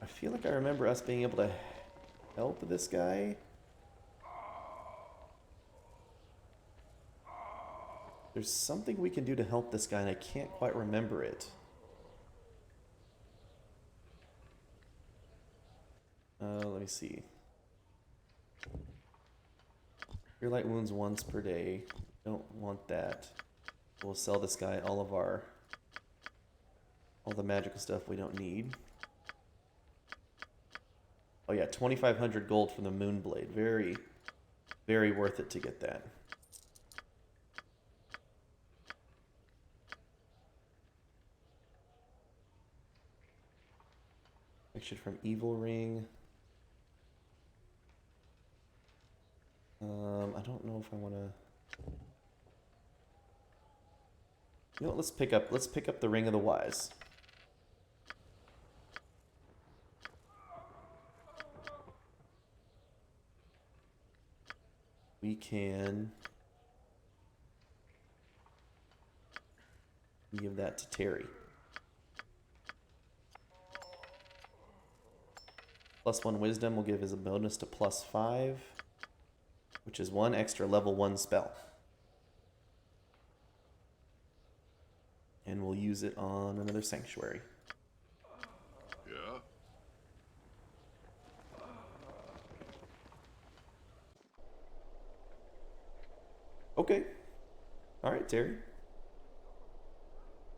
I feel like I remember us being able to help this guy. There's something we can do to help this guy and I can't quite remember it. Let me see. Cure light wounds once per day. Don't want that. We'll sell this guy all the magical stuff we don't need. Oh yeah, 2,500 gold from the Moonblade. Very, very worth it to get that. Action from Evil Ring. I don't know if I want to. You know what? Let's pick up the Ring of the Wise. We can give that to Terry. +1 wisdom will give us a bonus to +5, which is 1 extra level 1 spell. use it on another sanctuary. Yeah? Okay. All right, Terry.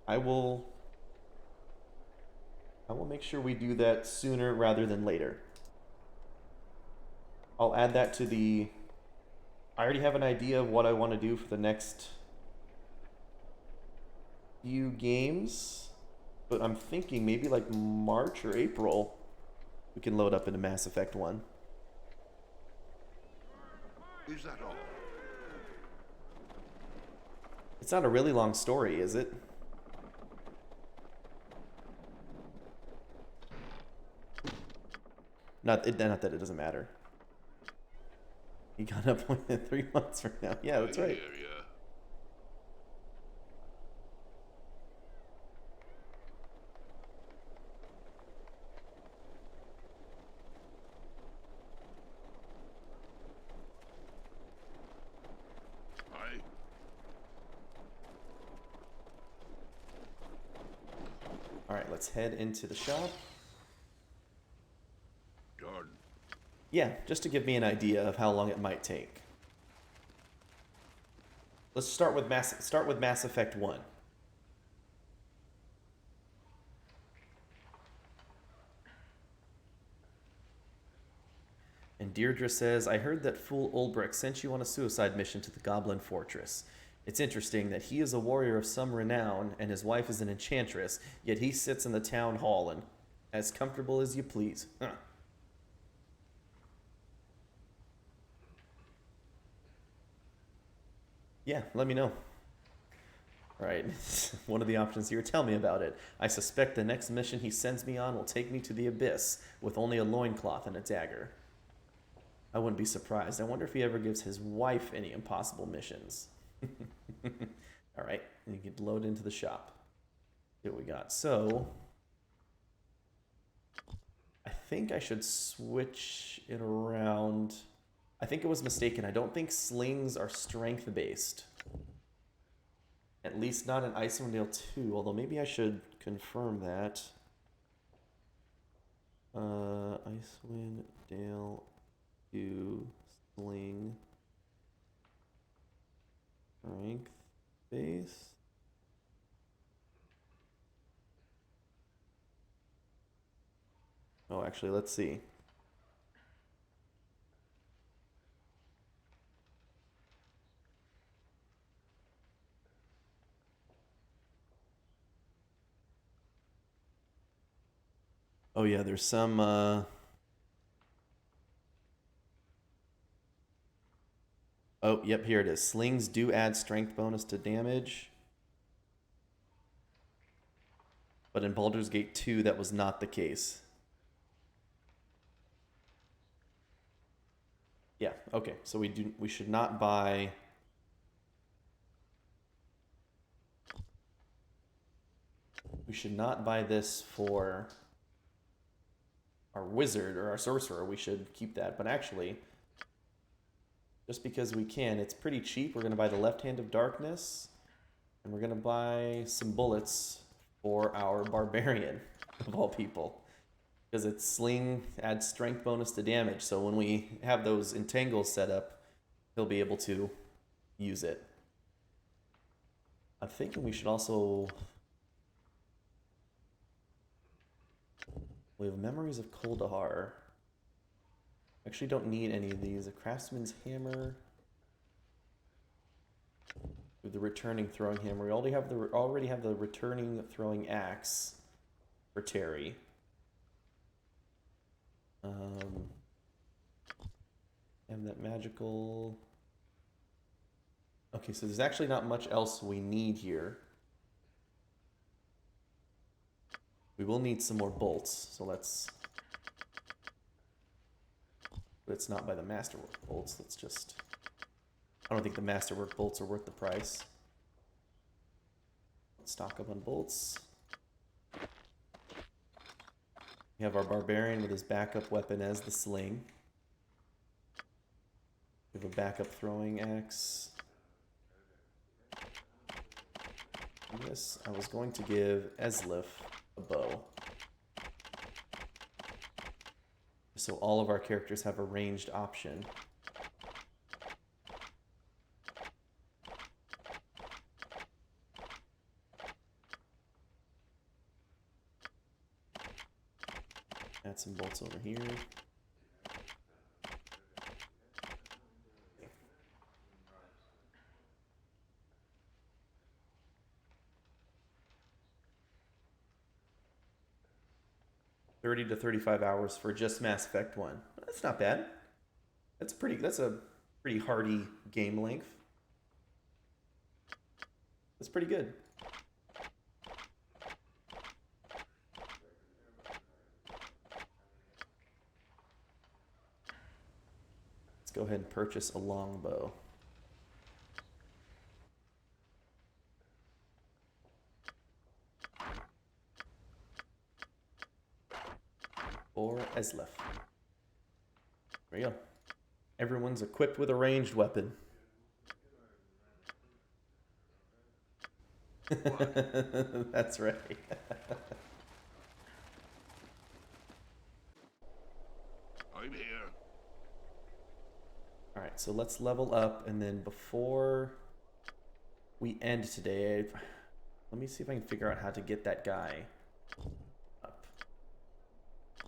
I will make sure we do that sooner rather than later. I'll add that to the... I already have an idea of what I want to do for the next few games, but I'm thinking maybe like March or April we can load up into Mass Effect 1. Is that all? It's not a really long story, is it? Not that it doesn't matter. He got appointed 3 months from now. Yeah, that's right. Yeah. Alright, let's head into the shop. Done. Yeah, just to give me an idea of how long it might take. Let's start with Mass Effect 1. And Deirdre says, I heard that fool Ulbrich sent you on a suicide mission to the Goblin Fortress. It's interesting that he is a warrior of some renown and his wife is an enchantress, yet he sits in the town hall and as comfortable as you please. Huh. Yeah, let me know. Alright, one of the options here, tell me about it. I suspect the next mission he sends me on will take me to the Abyss with only a loincloth and a dagger. I wouldn't be surprised. I wonder if he ever gives his wife any impossible missions. Alright, you can load into the shop. See what we got. So, I think I should switch it around. I think it was mistaken. I don't think slings are strength-based. At least not in Icewind Dale 2, although maybe I should confirm that. Icewind Dale 2 sling strength base. Oh, actually, let's see. Oh yeah, there's some oh, yep, here it is. Slings do add strength bonus to damage. But in Baldur's Gate 2, that was not the case. Yeah, okay. So we should not buy this for our wizard or our sorcerer. We should keep that. But actually, just because we can, it's pretty cheap. We're going to buy the Left Hand of Darkness, and we're going to buy some bullets for our barbarian, of all people. Because its sling adds strength bonus to damage, so when we have those entangles set up, he'll be able to use it. I'm thinking we should also... We have Memories of Kuldahar. Actually don't need any of these. A Craftsman's Hammer. With the Returning Throwing Hammer. We already have the Returning Throwing Axe for Terry. And that magical... Okay, so there's actually not much else we need here. We will need some more bolts, so let's... But it's not by the Masterwork bolts, let's just... I don't think the Masterwork bolts are worth the price. Let's stock up on bolts. We have our Barbarian with his backup weapon as the sling. We have a backup throwing axe. This, I was going to give Eslif a bow. So all of our characters have a ranged option. Add some bolts over here. 30 to 35 hours for just Mass Effect 1. That's not bad. That's a pretty hardy game length. That's pretty good. Let's go ahead and purchase a longbow. Or Eslef. There you go. Everyone's equipped with a ranged weapon. That's right. I'm here. Alright, so let's level up, and then before we end today, let me see if I can figure out how to get that guy up.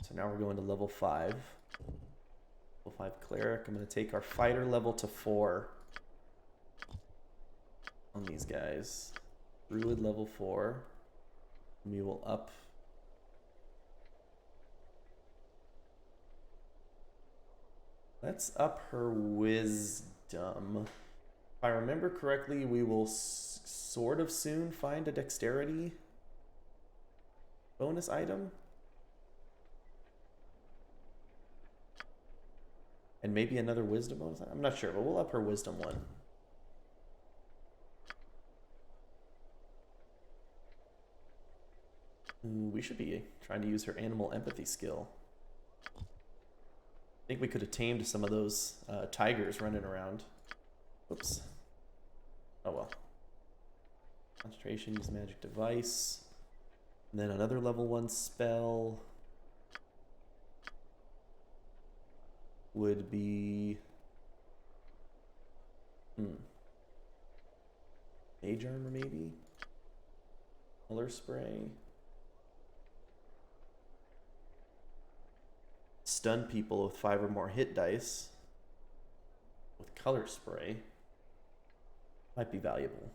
So now we're going to level 5. Level 5 cleric. I'm going to take our fighter level to 4 on these guys. Druid level 4. We will up. Let's up her wisdom. If I remember correctly, we will sort of soon find a dexterity bonus item. And maybe another wisdom bonus item. I'm not sure, but we'll up her wisdom one. We should be trying to use her animal empathy skill. I think we could have tamed some of those tigers running around. Oops. Oh well. Concentration, use magic device. And then another level 1 spell would be... Mage armor maybe? Color spray. Stun people with 5 or more hit dice with color spray might be valuable.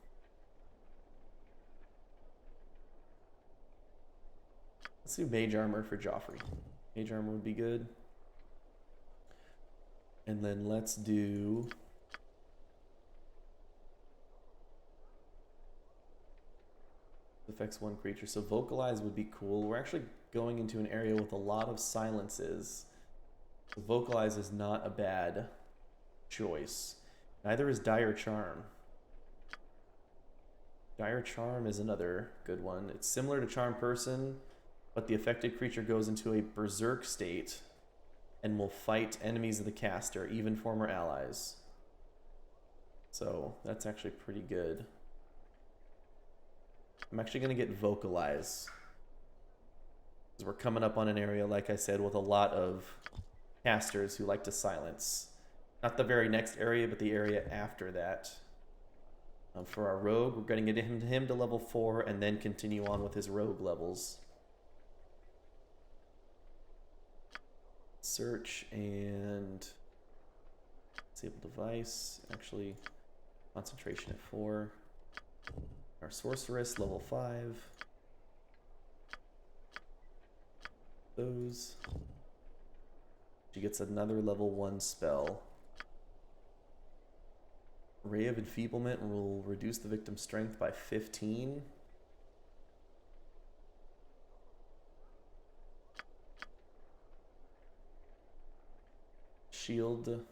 Let's do mage armor for Joffrey. Mage armor would be good. And then let's do affects one creature. So vocalize would be cool. We're actually going into an area with a lot of silences. So vocalize is not a bad choice. Neither is dire charm. Dire charm is another good one. It's similar to charm person, but the affected creature goes into a berserk state and will fight enemies of the caster, even former allies. So that's actually pretty good. I'm actually going to get vocalize, because we're coming up on an area, like I said, with a lot of casters who like to silence. Not the very next area, but the area after that. For our rogue, we're going to get him to level 4 and then continue on with his rogue levels. Search and disable device. Actually, concentration at 4. Our sorceress, level 5. Those. She gets another level 1 spell. Ray of Enfeeblement will reduce the victim's strength by 15. Shield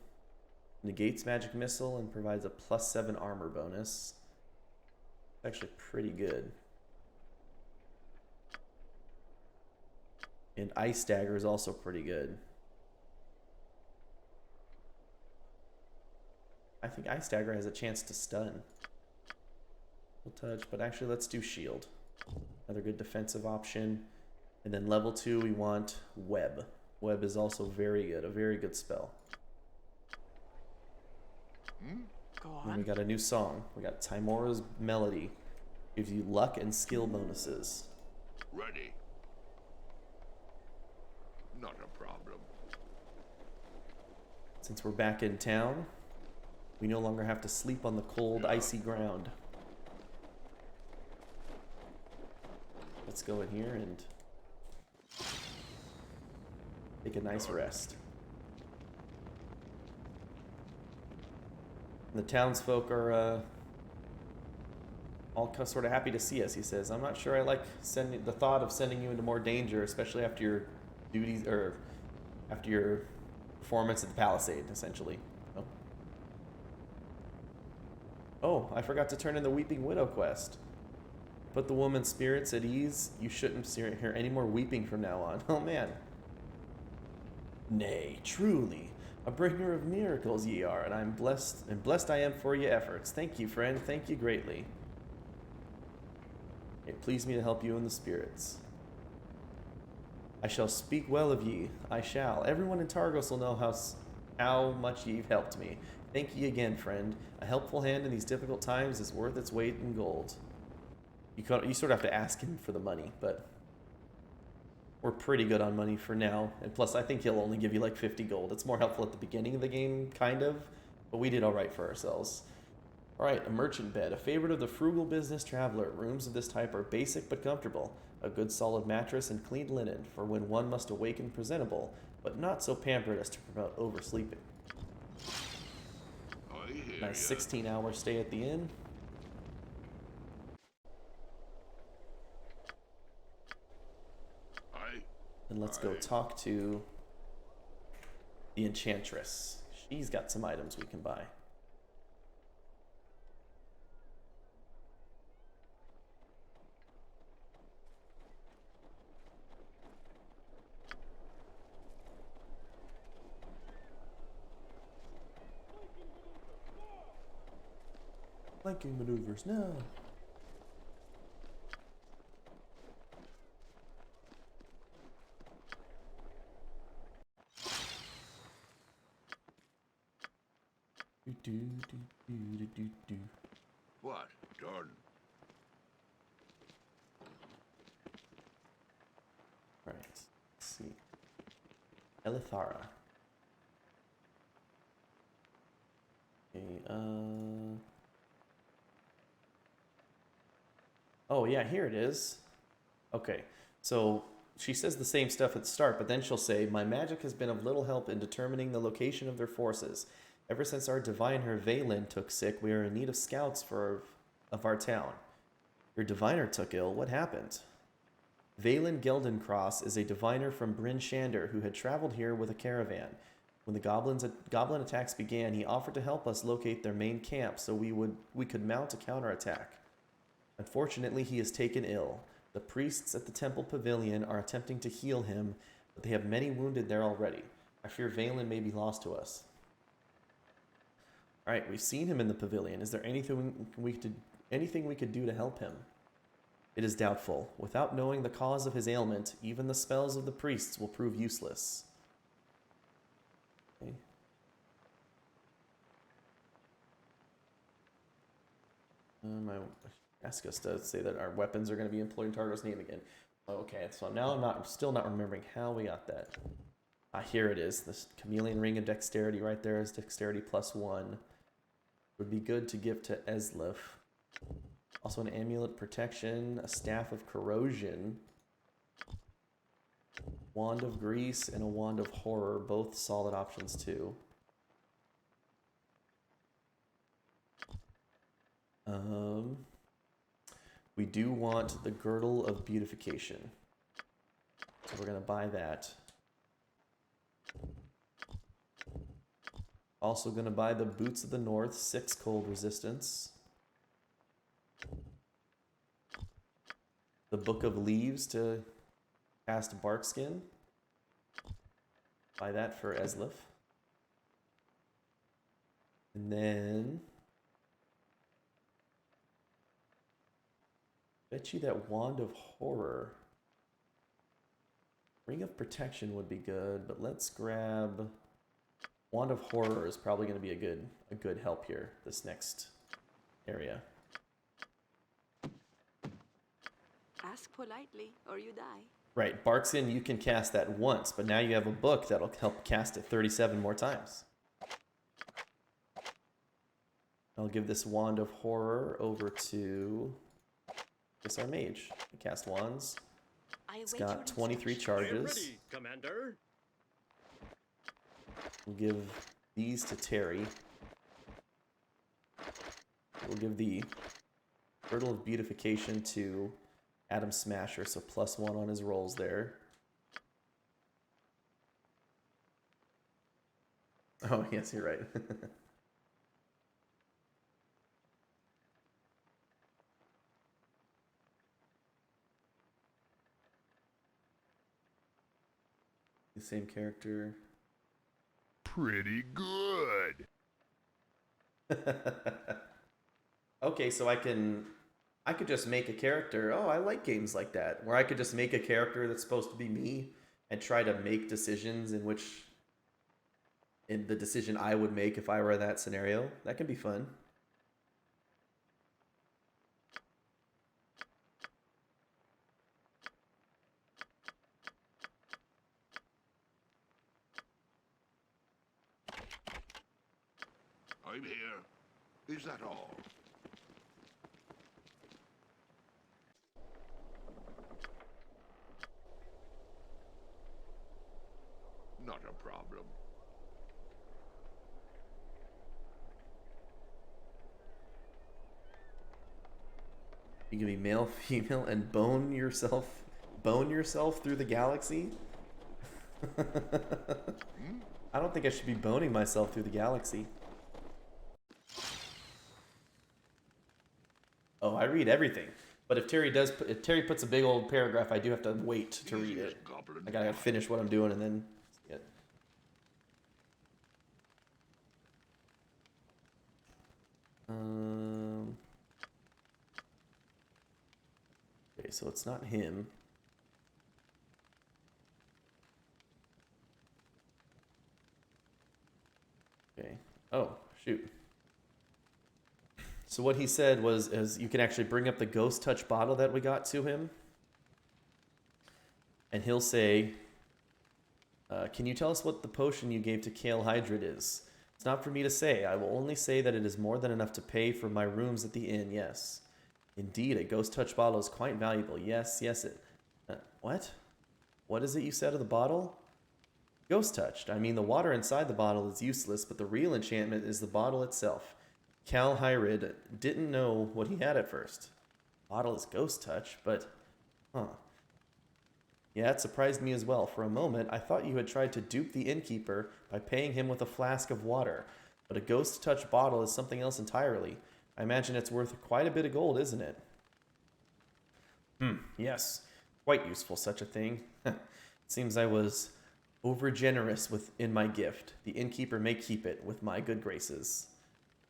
negates magic missile and provides a +7 armor bonus. Actually pretty good. And Ice Dagger is also pretty good. I think Ice Dagger has a chance to stun. touch, but actually let's do shield. Another good defensive option. And then level 2 we want web. Web is also very good, a very good spell. Go And on. we got a new song. We got Timora's Melody. Gives you luck and skill bonuses. Ready. Not a problem. Since we're back in town, we no longer have to sleep on the cold, icy ground. Let's go in here and take a nice rest. And the townsfolk are all sort of happy to see us. He says, "I'm not sure I like the thought of sending you into more danger, especially after your duties or after your performance at the Palisade, essentially." Oh, I forgot to turn in the Weeping Widow quest. Put the woman's spirits at ease. You shouldn't hear any more weeping from now on. Oh man. Nay, truly, a bringer of miracles ye are, and I'm blessed, and blessed I am for your efforts. Thank you, friend. Thank you greatly. It pleased me to help you in the spirits. I shall speak well of ye. I shall. Everyone in Targos will know how much ye've helped me. Thank ye again, friend. A helpful hand in these difficult times is worth its weight in gold. You sort of have to ask him for the money, but we're pretty good on money for now. And plus, I think he'll only give you like 50 gold. It's more helpful at the beginning of the game, kind of, but we did all right for ourselves. All right, a merchant bed, a favorite of the frugal business traveler. Rooms of this type are basic but comfortable. A good solid mattress and clean linen for when one must awaken presentable, but not so pampered as to promote oversleeping. Nice 16-hour stay at the inn. And let's go talk to the Enchantress. She's got some items we can buy. Flanking maneuvers, no. What, Jordan? Right, let's see. Elithara. Okay, oh yeah, here it is. Okay, so she says the same stuff at the start, but then she'll say, "My magic has been of little help in determining the location of their forces. Ever since our diviner Valen took sick, we are in need of scouts of our town." Your diviner took ill? What happened? Valen Geldencross is a diviner from Bryn Shander who had traveled here with a caravan. When the goblin attacks began, he offered to help us locate their main camp so we could mount a counterattack. Unfortunately, he is taken ill. The priests at the temple pavilion are attempting to heal him, but they have many wounded there already. I fear Valen may be lost to us. All right, we've seen him in the pavilion. Is there anything we could do to help him? It is doubtful. Without knowing the cause of his ailment, even the spells of the priests will prove useless. Okay. Ask us to say that our weapons are going to be employed in Targos' name again. Okay, so now I'm still not remembering how we got that. Ah, here it is. This chameleon ring of dexterity right there is dexterity +1. Would be good to give to Eslif. Also an amulet protection, a staff of corrosion, wand of grease, and a wand of horror. Both solid options too. We do want the girdle of beautification, so we're gonna buy that. Also gonna buy the boots of the north, 6 cold resistance. The book of leaves to cast barkskin. Buy that for Eslif. And then Bet you that Wand of Horror. Ring of Protection would be good, but let's grab... Wand of Horror is probably going to be a good help here, this next area. Ask politely, or you die. Right, Barksin, you can cast that once, but now you have a book that'll help cast it 37 more times. I'll give this Wand of Horror over to this our mage. We cast wands. It's got 23 charges. Ready, Commander. We'll give these to Terry. We'll give the Girdle of Beautification to Adam Smasher, so +1 on his rolls there. Oh, yes, you're right. The same character. Pretty good. Okay, so I could just make a character. Oh, I like games like that, where I could just make a character that's supposed to be me and try to make decisions in the decision I would make if I were in that scenario. That can be fun. I'm here. Is that all? Not a problem. You can be male, female, and bone yourself through the galaxy? I don't think I should be boning myself through the galaxy. Oh, I read everything. But if Terry puts a big old paragraph, I do have to wait to read it. I gotta finish what I'm doing and then see it. Okay, so it's not him. Okay. Oh, shoot. So what he said is you can actually bring up the Ghost Touch bottle that we got to him. And he'll say, can you tell us what the potion you gave to Kale Hydrid is? It's not for me to say. I will only say that it is more than enough to pay for my rooms at the inn, yes. Indeed, a Ghost Touch bottle is quite valuable. Yes, it... what? What is it you said of the bottle? Ghost Touched. I mean, the water inside the bottle is useless, but the real enchantment is the bottle itself. Cal Hyrid didn't know what he had at first. Bottle is Ghost Touch, but... huh. Yeah, it surprised me as well. For a moment, I thought you had tried to dupe the innkeeper by paying him with a flask of water. But a Ghost Touch bottle is something else entirely. I imagine it's worth quite a bit of gold, isn't it? Yes. Quite useful, such a thing. Seems I was overgenerous in my gift. The innkeeper may keep it with my good graces.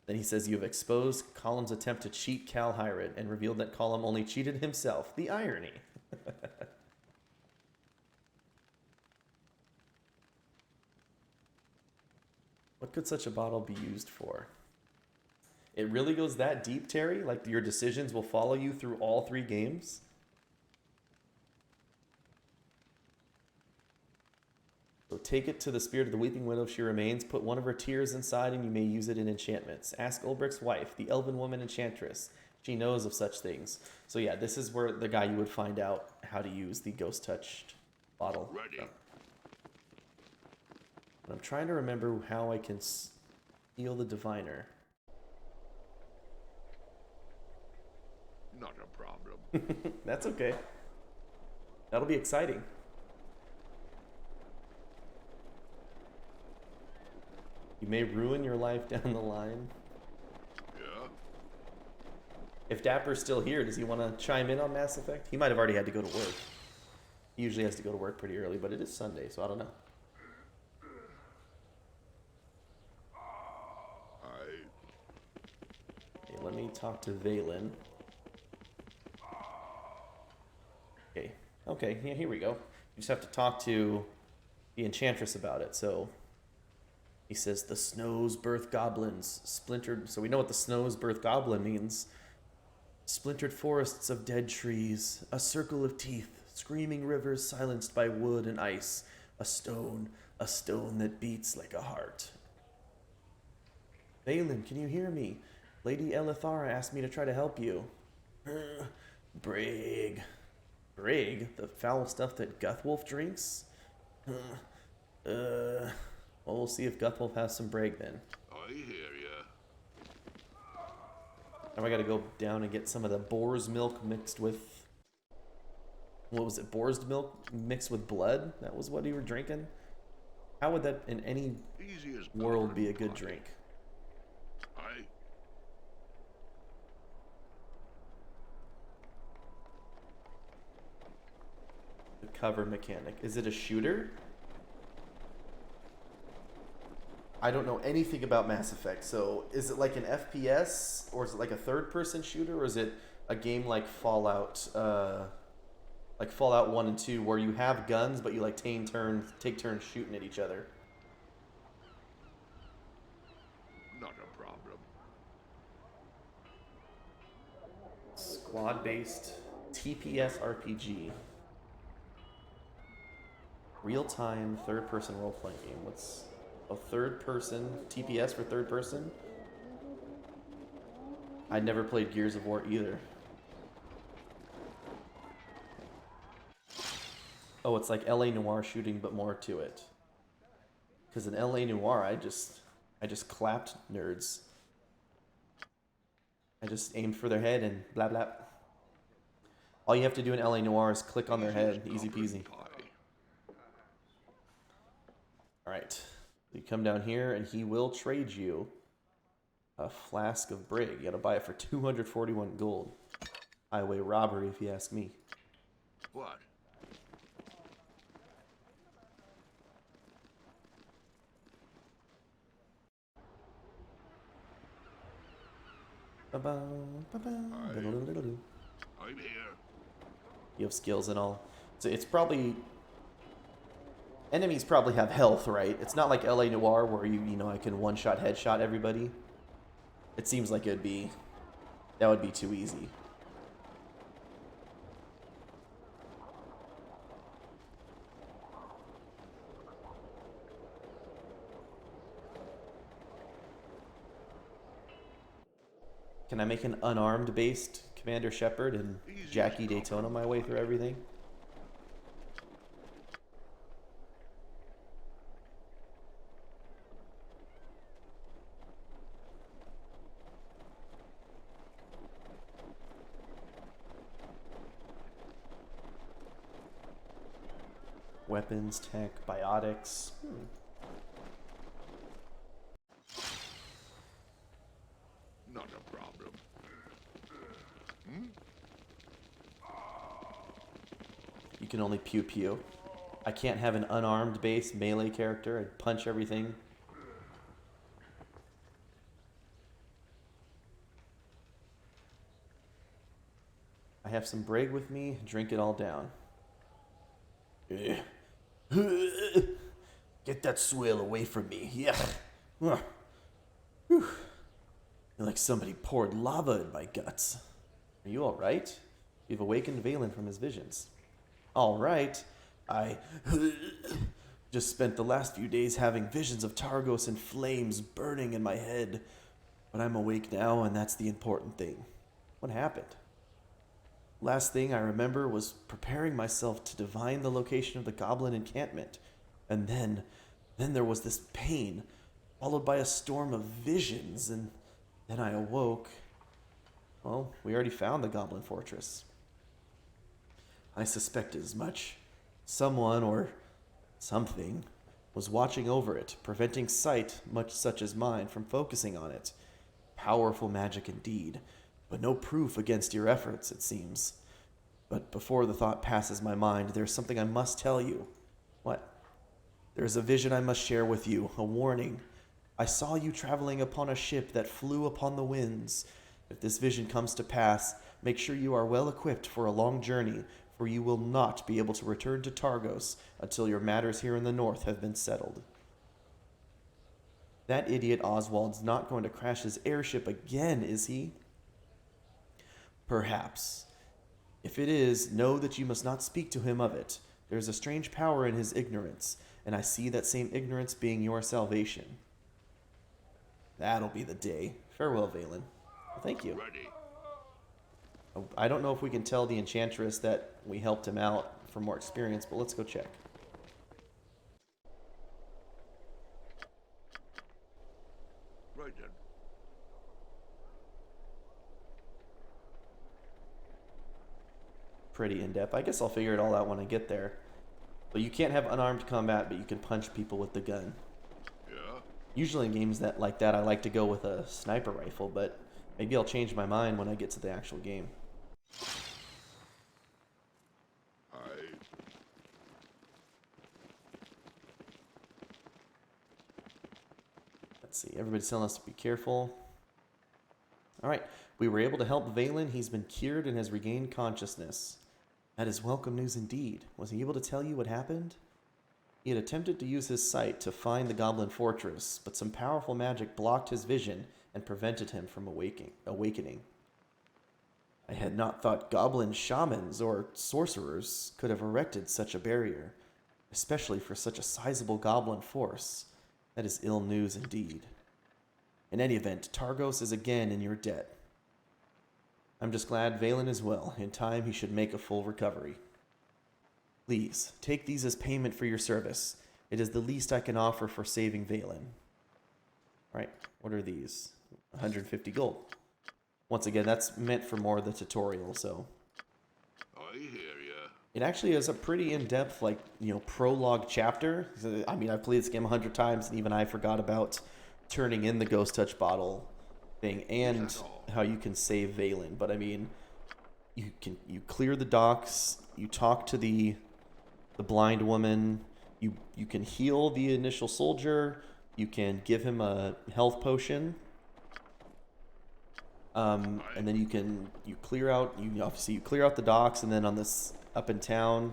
Then he says, you have exposed Column's attempt to cheat Cal Hyrid and revealed that Column only cheated himself. The irony. What could such a bottle be used for? It really goes that deep, Terry? Like your decisions will follow you through all 3 games? So take it to the spirit of the Weeping Widow, she remains. Put one of her tears inside and you may use it in enchantments. Ask Ulbricht's wife, the elven woman enchantress. She knows of such things. So yeah, this is where the guy you would find out how to use the Ghost Touched bottle. Ready. But I'm trying to remember how I can steal the diviner. Not a problem. That's okay. That'll be exciting. You may ruin your life down the line. Yeah? If Dapper's still here, does he want to chime in on Mass Effect? He might have already had to go to work. He usually has to go to work pretty early, but it is Sunday, so I don't know. Okay, let me talk to Valen. Okay, yeah, here we go. You just have to talk to the enchantress about it. So he says the snow's birth goblins splintered. So we know what the snow's birth goblin means. Splintered forests of dead trees, a circle of teeth, screaming rivers silenced by wood and ice, a stone that beats like a heart. Valen, can you hear me? Lady Elithara asked me to try to help you. Brig. Brig? The foul stuff that Guthwolf drinks? Well, we'll see if Guthwolf has some Brig then. I hear ya. Now I gotta go down and get some of the boar's milk mixed with... What was it? Boar's milk mixed with blood? That was what you were drinking? How would that in any world be a good drink? The cover mechanic. Is it a shooter? I don't know anything about Mass Effect, so is it like an FPS, or is it like a third-person shooter, or is it a game like Fallout 1 and 2, where you have guns, but you like take turns shooting at each other? Not a problem. Squad-based TPS RPG. Real-time third-person role-playing game. What's a third-person TPS for third person? I never played Gears of War either. Oh, it's like LA Noire shooting, but more to it. Because in LA Noire, I just clapped nerds. I just aimed for their head and blah blah. All you have to do in LA Noire is click on their head, easy peasy. Alright, you come down here and he will trade you a flask of Brig. You gotta buy it for 241 gold. Highway robbery if you ask me. What? I'm here. You have skills and all. So it's probably... Enemies probably have health, right? It's not like LA Noire where you know, I can one-shot headshot everybody. It seems like it'd be... That would be too easy. Can I make an unarmed-based Commander Shepard and Jackie Daytona my way through everything? Weapons, tech, biotics. Not a problem. You can only pew pew. I can't have an unarmed base melee character. I'd punch everything. I have some Brig with me. Drink it all down. Get that swill away from me. Yeah. You're like somebody poured lava in my guts. Are you alright? You've awakened Valen from his visions. Alright. I just spent the last few days having visions of Targos and flames burning in my head. But I'm awake now, and that's the important thing. What happened? Last thing I remember was preparing myself to divine the location of the goblin encampment. And then there was this pain, followed by a storm of visions, and then I awoke. Well, we already found the goblin fortress. I suspected as much. Someone, or something, was watching over it, preventing sight, much such as mine, from focusing on it. Powerful magic indeed, but no proof against your efforts, it seems. But before the thought passes my mind, there's something I must tell you. What? There's a vision I must share with you, a warning. I saw you traveling upon a ship that flew upon the winds. If this vision comes to pass, make sure you are well equipped for a long journey, for you will not be able to return to Targos until your matters here in the north have been settled. That idiot Oswald's not going to crash his airship again, is he? Perhaps. If it is, know that you must not speak to him of it. There is a strange power in his ignorance, and I see that same ignorance being your salvation. That'll be the day. Farewell, Valen. Well, thank you. Ready. I don't know if we can tell the Enchantress that we helped him out for more experience, but let's go check. Right then. Pretty in-depth. I guess I'll figure it all out when I get there. But you can't have unarmed combat, but you can punch people with the gun. Yeah? Usually in games like that, I like to go with a sniper rifle, but maybe I'll change my mind when I get to the actual game. Let's see. Everybody's telling us to be careful. All right. We were able to help Valen. He's been cured and has regained consciousness. That is welcome news indeed. Was he able to tell you what happened? He had attempted to use his sight to find the Goblin Fortress, but some powerful magic blocked his vision and prevented him from awakening. I had not thought goblin shamans or sorcerers could have erected such a barrier, especially for such a sizable goblin force. That is ill news indeed. In any event, Targos is again in your debt. I'm just glad Valen is well. In time, he should make a full recovery. Please, take these as payment for your service. It is the least I can offer for saving Valen. Right, what are these? 150 gold. Once again, that's meant for more of the tutorial, so. I hear ya. It actually is a pretty in-depth, prologue chapter. I mean, I've played this game 100 times, and even I forgot about turning in the Ghost Touch bottle thing and how you can save Valen. But I mean, you clear the docks, you talk to the blind woman, you can heal the initial soldier, you can give him a health potion, and then you clear out the docks, and then on this up in town,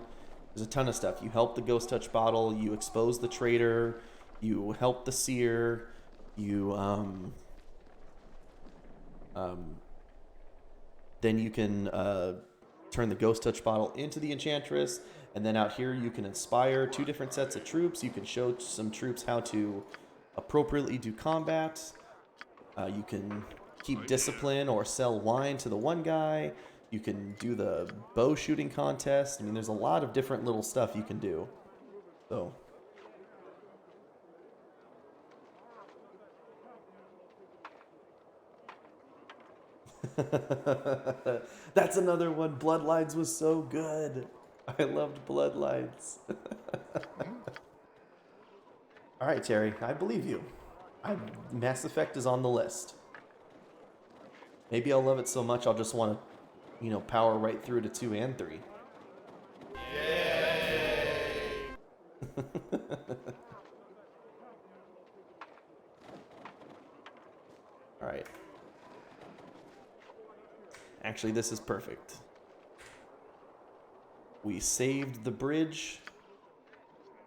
there's a ton of stuff. You help the Ghost Touch bottle, you expose the traitor, you help the seer, you then you can turn the Ghost Touch bottle into the Enchantress, and then out here you can inspire 2 different sets of troops. You can show some troops how to appropriately do combat. You can keep discipline or sell wine to the one guy. You can do the bow shooting contest. I mean, there's a lot of different little stuff you can do. So. That's another one. Bloodlines was so good. I loved Bloodlines. All right, Terry, I believe you. Mass Effect is on the list. Maybe I'll love it so much I'll just want to, power right through to 2 and 3. Yay! All right. Actually, this is perfect. We saved the bridge.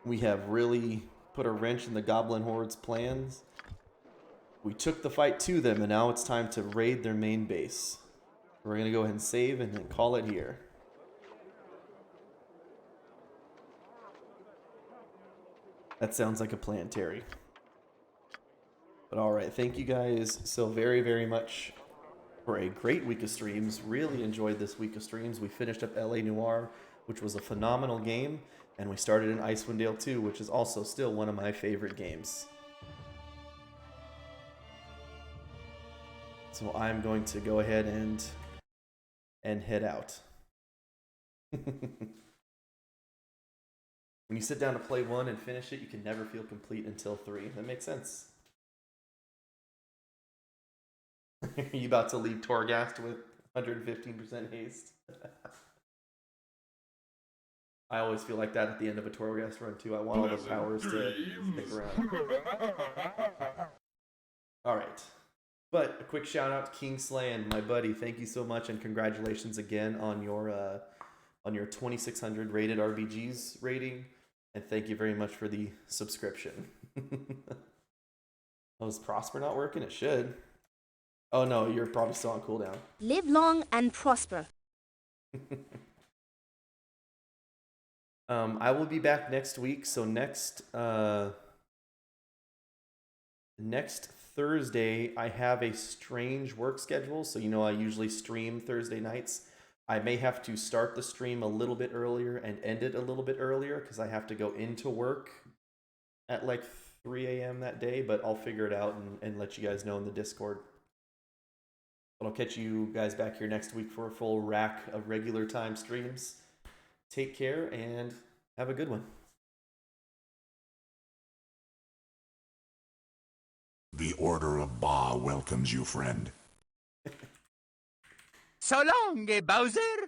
We have really put a wrench in the Goblin Horde's plans. We took the fight to them, and now it's time to raid their main base. We're going to go ahead and save and then call it here. That sounds like a plan, Terry. But alright, thank you guys so very, very much for a great week of streams. Really enjoyed this week of streams. We finished up LA Noire, which was a phenomenal game, and we started in Icewind Dale 2, which is also still one of my favorite games. So I'm going to go ahead and head out. When you sit down to play 1 and finish it, you can never feel complete until 3. That makes sense. Are you about to leave Torghast with 115% haste? I always feel like that at the end of a Torghast run too. I want all those powers to stick around. Alright. But a quick shout out to Kingsley and my buddy. Thank you so much and congratulations again on your on your 2600 rated RBGs rating. And thank you very much for the subscription. Oh, is Prosper not working? It should. Oh no, you're probably still on cooldown. Live long and prosper. I will be back next week. So next Thursday, I have a strange work schedule. So I usually stream Thursday nights. I may have to start the stream a little bit earlier and end it a little bit earlier because I have to go into work at like 3 a.m. that day. But I'll figure it out and let you guys know in the Discord. But I'll catch you guys back here next week for a full rack of regular time streams. Take care and have a good one. The Order of Ba welcomes you, friend. So long, Bowser.